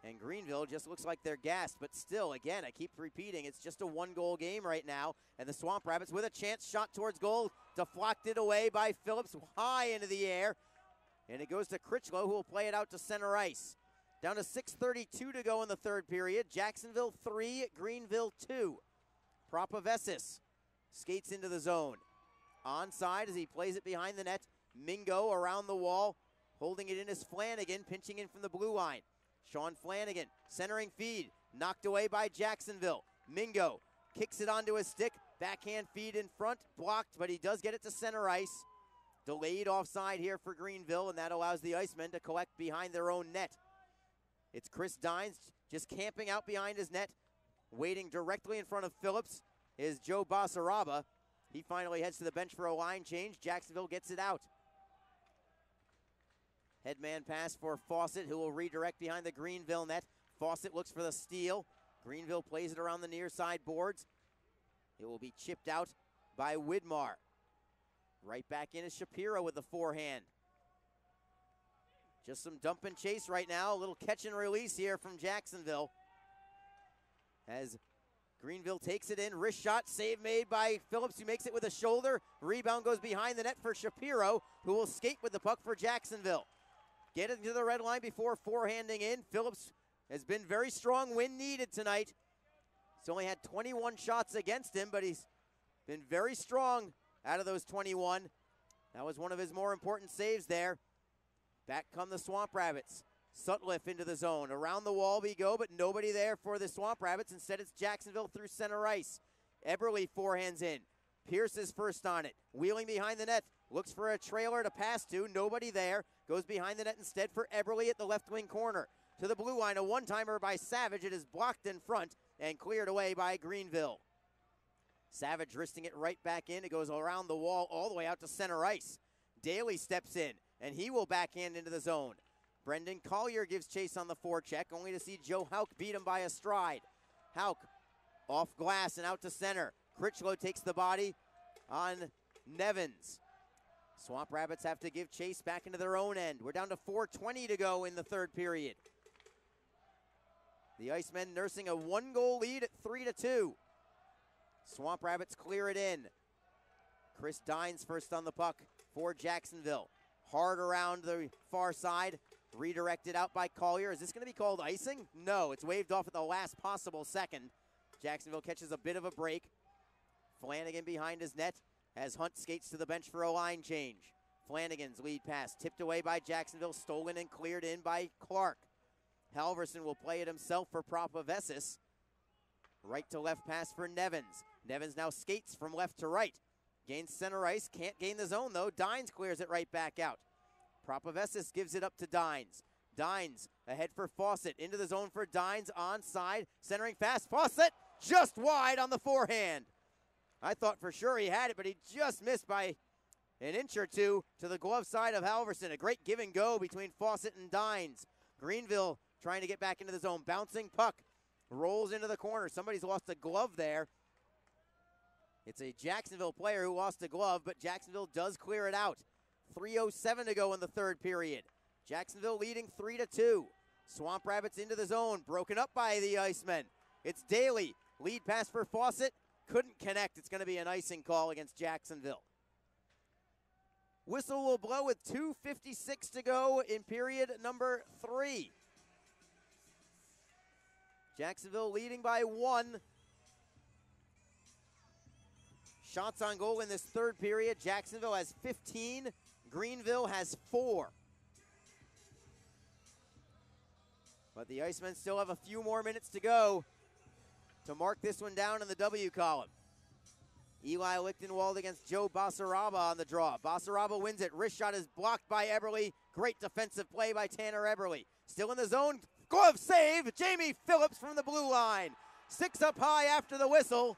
And Greenville just looks like they're gassed, but still, again, I keep repeating, it's just a one-goal game right now. And the Swamp Rabbits with a chance, shot towards goal, deflected away by Phillips, high into the air. And it goes to Critchlow, who will play it out to center ice. Down to 6:32 to go in the third period. Jacksonville 3, Greenville 2. Propavesis skates into the zone. Onside as he plays it behind the net. Mingo around the wall, holding it in is Flanagan, pinching in from the blue line. Sean Flanagan, centering feed, knocked away by Jacksonville. Mingo kicks it onto his stick, backhand feed in front, blocked, but he does get it to center ice. Delayed offside here for Greenville, and that allows the Icemen to collect behind their own net. It's Chris Dines just camping out behind his net, waiting directly in front of Phillips is Joe Basaraba. He finally heads to the bench for a line change. Jacksonville gets it out. Headman pass for Fawcett, who will redirect behind the Greenville net. Fawcett looks for the steal. Greenville plays it around the near side boards. It will be chipped out by Widmar. Right back in is Shapiro with the forehand. Just some dump and chase right now. A little catch and release here from Jacksonville. As Greenville takes it in. Wrist shot, save made by Phillips, who makes it with a shoulder. Rebound goes behind the net for Shapiro, who will skate with the puck for Jacksonville. Get it to the red line before forehanding in. Phillips has been very strong when needed tonight. He's only had 21 shots against him, but he's been very strong out of those 21. That was one of his more important saves there. Back come the Swamp Rabbits. Sutliff into the zone. Around the wall we go, but nobody there for the Swamp Rabbits. Instead, it's Jacksonville through center ice. Eberle forehands in. Pierce is first on it. Wheeling behind the net. Looks for a trailer to pass to. Nobody there. Goes behind the net instead for Eberle at the left wing corner. To the blue line, a one-timer by Savage. It is blocked in front and cleared away by Greenville. Savage wristing it right back in. It goes around the wall all the way out to center ice. Daly steps in, and he will backhand into the zone. Brendan Collier gives chase on the forecheck, only to see Joe Hauk beat him by a stride. Hauk off glass and out to center. Critchlow takes the body on Nevins. Swamp Rabbits have to give chase back into their own end. We're down to 4:20 to go in the third period. The Icemen nursing a one-goal lead at 3-2. Swamp Rabbits clear it in. Chris Dines first on the puck for Jacksonville. Hard around the far side. Redirected out by Collier. Is this going to be called icing? No, it's waved off at the last possible second. Jacksonville catches a bit of a break. Flanagan behind his net as Hunt skates to the bench for a line change. Flanagan's lead pass tipped away by Jacksonville, stolen and cleared in by Clark. Halverson will play it himself for Propavesis. Right to left pass for Nevins. Nevins now skates from left to right. Gains center ice, can't gain the zone though. Dines clears it right back out. Propavesis gives it up to Dines. Dines ahead for Fawcett. Into the zone for Dines, onside. Centering fast, Fawcett just wide on the forehand. I thought for sure he had it, but he just missed by an inch or two to the glove side of Halverson. A great give and go between Fawcett and Dines. Greenville trying to get back into the zone. Bouncing puck. Rolls into the corner. Somebody's lost a glove there. It's a Jacksonville player who lost a glove, but Jacksonville does clear it out. 3:07 to go in the third period. Jacksonville leading 3-2. Swamp Rabbits into the zone. Broken up by the Icemen. It's Daly. Lead pass for Fawcett. Couldn't connect. It's going to be an icing call against Jacksonville. Whistle will blow with 2:56 to go in period number 3. Jacksonville leading by 1. Shots on goal in this third period. Jacksonville has 15. Greenville has 4. But the Icemen still have a few more minutes to go to mark this one down in the W column. Eli Lichtenwald against Joe Basaraba on the draw. Basaraba wins it. Wrist shot is blocked by Eberle. Great defensive play by Tanner Eberle. Still in the zone. Glove save. Jamie Phillips from the blue line. 6 up high after the whistle.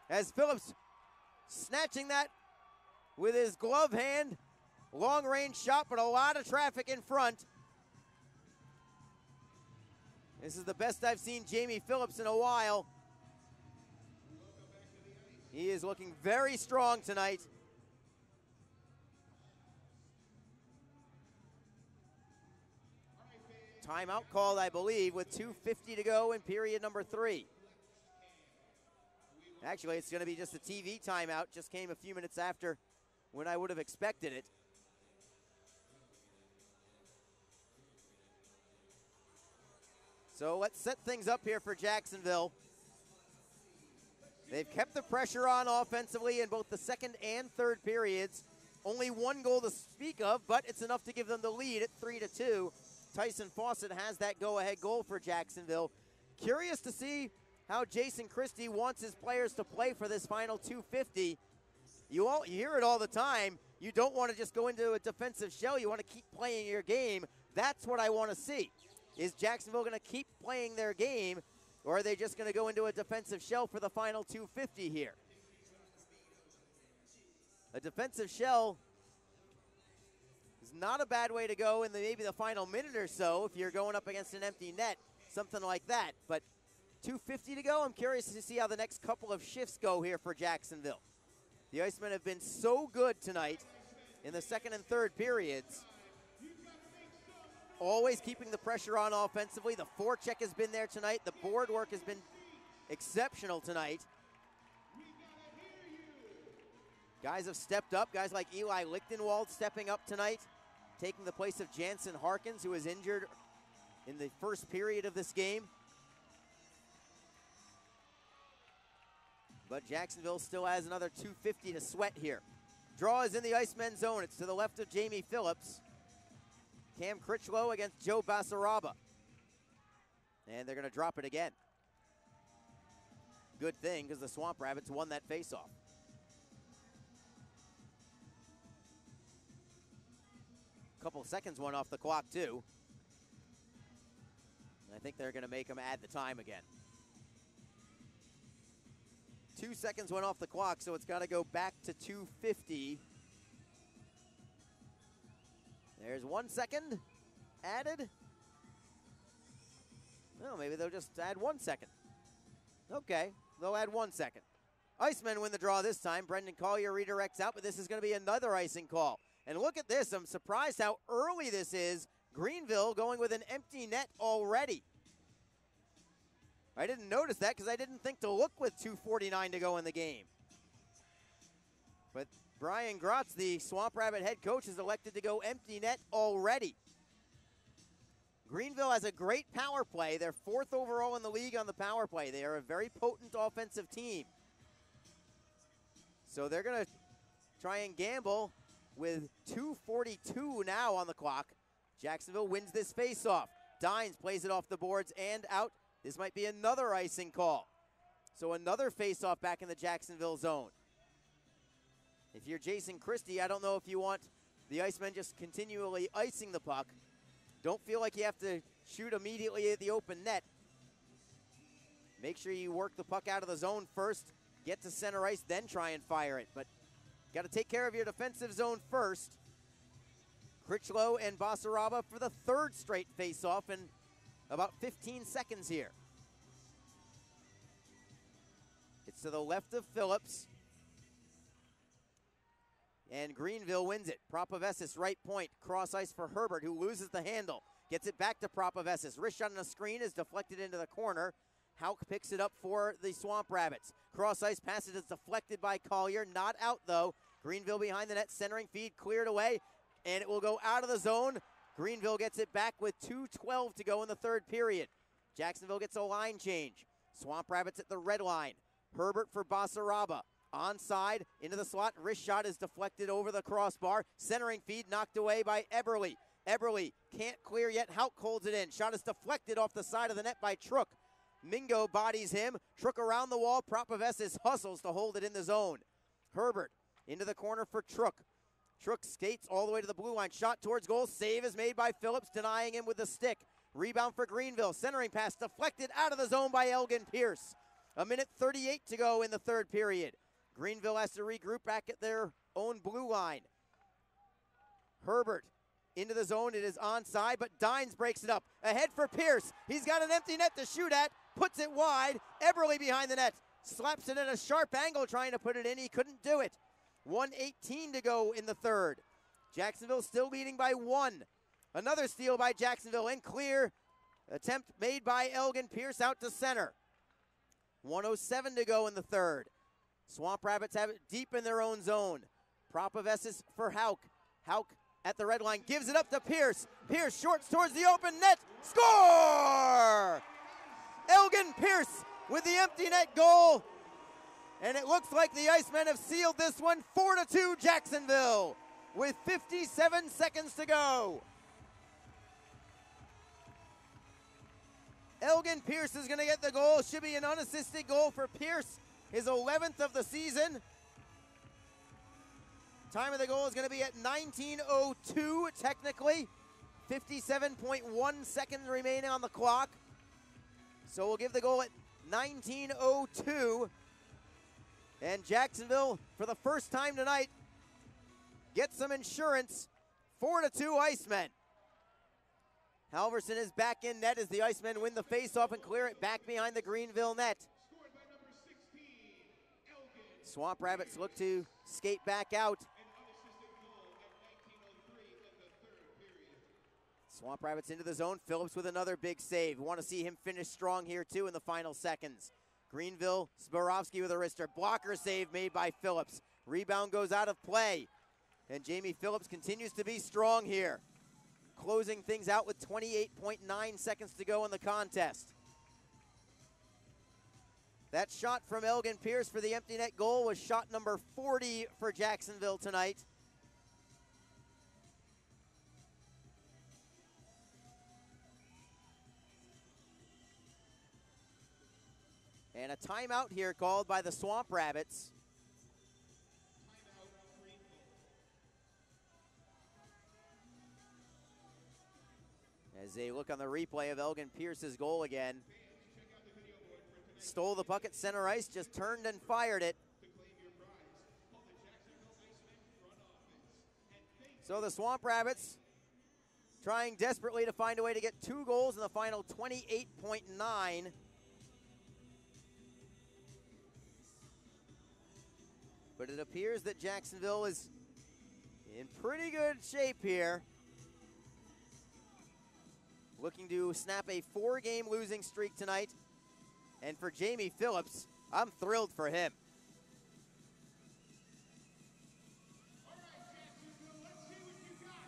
As Phillips snatching that with his glove hand. Long range shot, but a lot of traffic in front. This is the best I've seen Jamie Phillips in a while. He is looking very strong tonight. Timeout called, I believe, with 2:50 to go in period number 3. Actually, it's going to be just a TV timeout. Just came a few minutes after when I would have expected it. So let's set things up here for Jacksonville. They've kept the pressure on offensively in both the second and third periods. Only one goal to speak of, but it's enough to give them the lead at 3-2. Tyson Fawcett has that go-ahead goal for Jacksonville. Curious to see how Jason Christie wants his players to play for this final 250. You hear it all the time. You don't want to just go into a defensive shell. You want to keep playing your game. That's what I want to see. Is Jacksonville going to keep playing their game, or are they just going to go into a defensive shell for the final 250 here? A defensive shell is not a bad way to go in maybe the final minute or so if you're going up against an empty net, something like that. But 2:50 to go, I'm curious to see how the next couple of shifts go here for Jacksonville. The Icemen have been so good tonight in the second and third periods. Always keeping the pressure on offensively. The forecheck has been there tonight. The board work has been exceptional tonight. Guys have stepped up. Guys like Eli Lichtenwald stepping up tonight, taking the place of Jansen Harkins, who was injured in the first period of this game. But Jacksonville still has another 250 to sweat here. Draw is in the Icemen zone. It's to the left of Jamie Phillips. Cam Critchlow against Joe Basaraba. And they're going to drop it again. Good thing, because the Swamp Rabbits won that faceoff. Couple seconds went off the clock, too. And I think they're going to make them add the time again. 2 seconds went off the clock, so it's got to go back to 2:50. There's 1 second added. Well, maybe they'll just add 1 second. Okay, they'll add 1 second. Icemen win the draw this time. Brendan Collier redirects out, but this is going to be another icing call. And look at this. I'm surprised how early this is. Greenville going with an empty net already. I didn't notice that because I didn't think to look with 2:49 to go in the game. But Brian Grotz, the Swamp Rabbit head coach, is elected to go empty net already. Greenville has a great power play. They're 4th overall in the league on the power play. They are a very potent offensive team. So they're going to try and gamble with 2:42 now on the clock. Jacksonville wins this faceoff. Dines plays it off the boards and out. This might be another icing call. So another faceoff back in the Jacksonville zone. If you're Jason Christie, I don't know if you want the Icemen just continually icing the puck. Don't feel like you have to shoot immediately at the open net. Make sure you work the puck out of the zone first, get to center ice, then try and fire it. But got to take care of your defensive zone first. Critchlow and Basaraba for the 3rd straight faceoff in about 15 seconds here. It's to the left of Phillips. And Greenville wins it. Propavesis right point. Cross ice for Herbert, who loses the handle. Gets it back to Propavesis. Wrist shot on the screen is deflected into the corner. Hauk picks it up for the Swamp Rabbits. Cross ice passage is deflected by Collier. Not out, though. Greenville behind the net. Centering feed cleared away. And it will go out of the zone. Greenville gets it back with 2:12 to go in the 3rd period. Jacksonville gets a line change. Swamp Rabbits at the red line. Herbert for Basaraba. Onside, into the slot. Wrist shot is deflected over the crossbar. Centering feed knocked away by Eberle. Eberle can't clear yet. Hauk holds it in. Shot is deflected off the side of the net by Truk. Mingo bodies him. Truk around the wall. Propavesis hustles to hold it in the zone. Herbert into the corner for Truk. Truk skates all the way to the blue line. Shot towards goal. Save is made by Phillips, denying him with the stick. Rebound for Greenville. Centering pass deflected out of the zone by Elgin Pierce. 1:38 to go in the 3rd period. Greenville has to regroup back at their own blue line. Herbert into the zone. It is onside, but Dines breaks it up. Ahead for Pierce. He's got an empty net to shoot at. Puts it wide. Eberle behind the net. Slaps it at a sharp angle trying to put it in. He couldn't do it. 1:18 to go in the 3rd. Jacksonville still leading by 1. Another steal by Jacksonville and clear Attempt made by Elgin Pierce out to center. 1:07 to go in the third. Swamp Rabbits have it deep in their own zone. Propavesis for Hauk. Hauk at the red line gives it up to Pierce. Pierce shorts towards the open net. Score! Elgin Pierce with the empty net goal. And it looks like the Icemen have sealed this one 4-2 Jacksonville with 57 seconds to go. Elgin Pierce is going to get the goal. Should be an unassisted goal for Pierce, his 11th of the season. Time of the goal is going to be at 19:02 technically. 57.1 seconds remaining on the clock. So we'll give the goal at 19:02. And Jacksonville, for the first time tonight, gets some insurance. 4-2 Icemen. Halverson is back in net as the Icemen win the faceoff and clear it back behind the Greenville net. Scored by number 16, Elgin. Swamp Rabbits look to skate back out. An unassisted goal at 19:03 of the third period. Swamp Rabbits into the zone. Phillips with another big save. We want to see him finish strong here too in the final seconds. Greenville, Zborowski with a wrister. Blocker save made by Phillips. Rebound goes out of play. And Jamie Phillips continues to be strong here. Closing things out with 28.9 seconds to go in the contest. That shot from Elgin Pierce for the empty net goal was shot number 40 for Jacksonville tonight. And a timeout here called by the Swamp Rabbits. Timeout, Greenville. As they look on the replay of Elgin Pierce's goal again. Check out the video board for tonight's Stole the puck at center ice, just turned and fired it. to claim your prize. Call the Jacksonville Icemen front office. And thank So the Swamp Rabbits trying desperately to find a way to get 2 goals in the final 28.9. But it appears that Jacksonville is in pretty good shape here. Looking to snap a 4-game losing streak tonight. And for Jamie Phillips, I'm thrilled for him.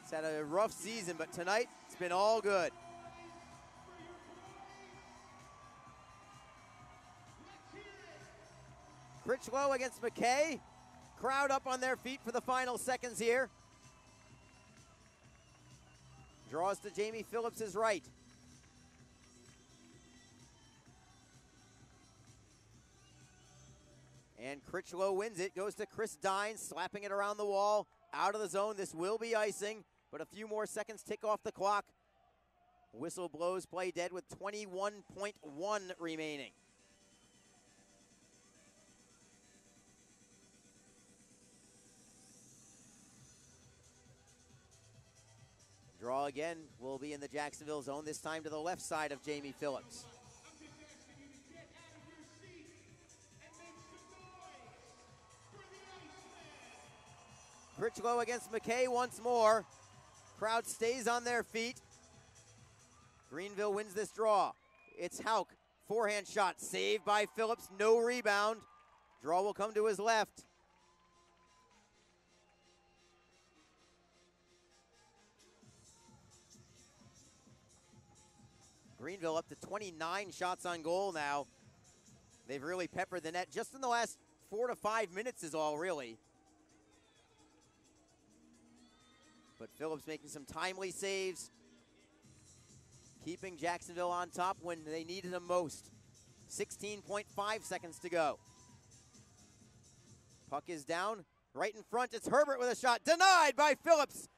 He's had a rough season, but tonight it's been all good. Critchlow against McKay. Crowd up on their feet for the final seconds here. Draws to Jamie Phillips' right. And Critchlow wins it, goes to Chris Dine, slapping it around the wall, out of the zone. This will be icing, but a few more seconds tick off the clock. Whistle blows, play dead with 21.1 remaining. Draw again will be in the Jacksonville zone, this time to the left side of Jamie Phillips. I'm just asking you to get out of your seats and make some noise for the Icemen. Critchlow against McKay once more. Crowd stays on their feet. Greenville wins this draw. It's Hauk, forehand shot, saved by Phillips, no rebound. Draw will come to his left. Greenville up to 29 shots on goal now. They've really peppered the net just in the last 4 to 5 minutes is all, really. But Phillips making some timely saves, keeping Jacksonville on top when they needed him most. 16.5 seconds to go. Puck is down, right in front. It's Herbert with a shot, denied by Phillips.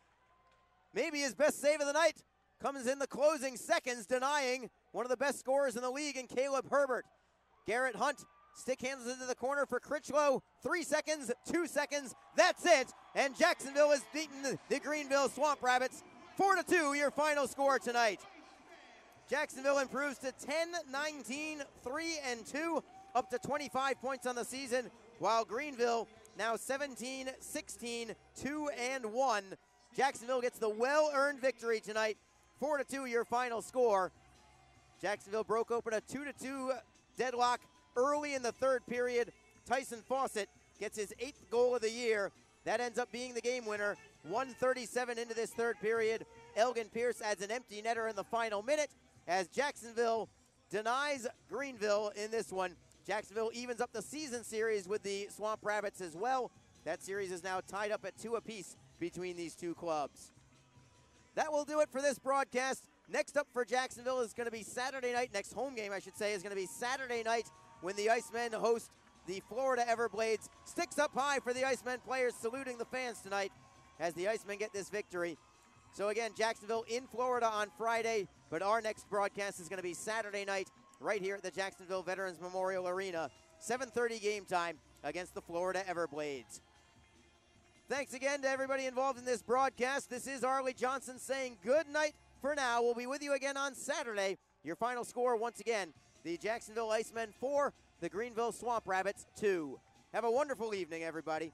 Maybe his best save of the night comes in the closing seconds, denying one of the best scorers in the league in Caleb Herbert. Garrett Hunt stick handles into the corner for Critchlow. 3 seconds, 2 seconds, that's it. And Jacksonville has beaten the Greenville Swamp Rabbits 4-2, your final score tonight. Jacksonville improves to 10-19, 3-2, up to 25 points on the season, while Greenville now 17-16, 2-1. Jacksonville gets the well-earned victory tonight. 4-2, your final score. Jacksonville broke open a 2-2 deadlock early in the third period. Tyson Fawcett gets his 8th goal of the year. That ends up being the game winner. 1:37 into this third period. Elgin Pierce adds an empty netter in the final minute as Jacksonville denies Greenville in this one. Jacksonville evens up the season series with the Swamp Rabbits as well. That series is now tied up at 2 apiece between these two clubs. That will do it for this broadcast. Next up for Jacksonville is going to be Saturday night. Next home game, I should say, is going to be Saturday night when the Icemen host the Florida Everblades. Sticks up high for the Icemen players, saluting the fans tonight as the Icemen get this victory. So again, Jacksonville in Florida on Friday, but our next broadcast is going to be Saturday night right here at the Jacksonville Veterans Memorial Arena. 7:30 game time against the Florida Everblades. Thanks again to everybody involved in this broadcast. This is Arlie Johnson saying good night for now. We'll be with you again on Saturday. Your final score, once again, the Jacksonville Icemen 4, the Greenville Swamp Rabbits 2. Have a wonderful evening, everybody.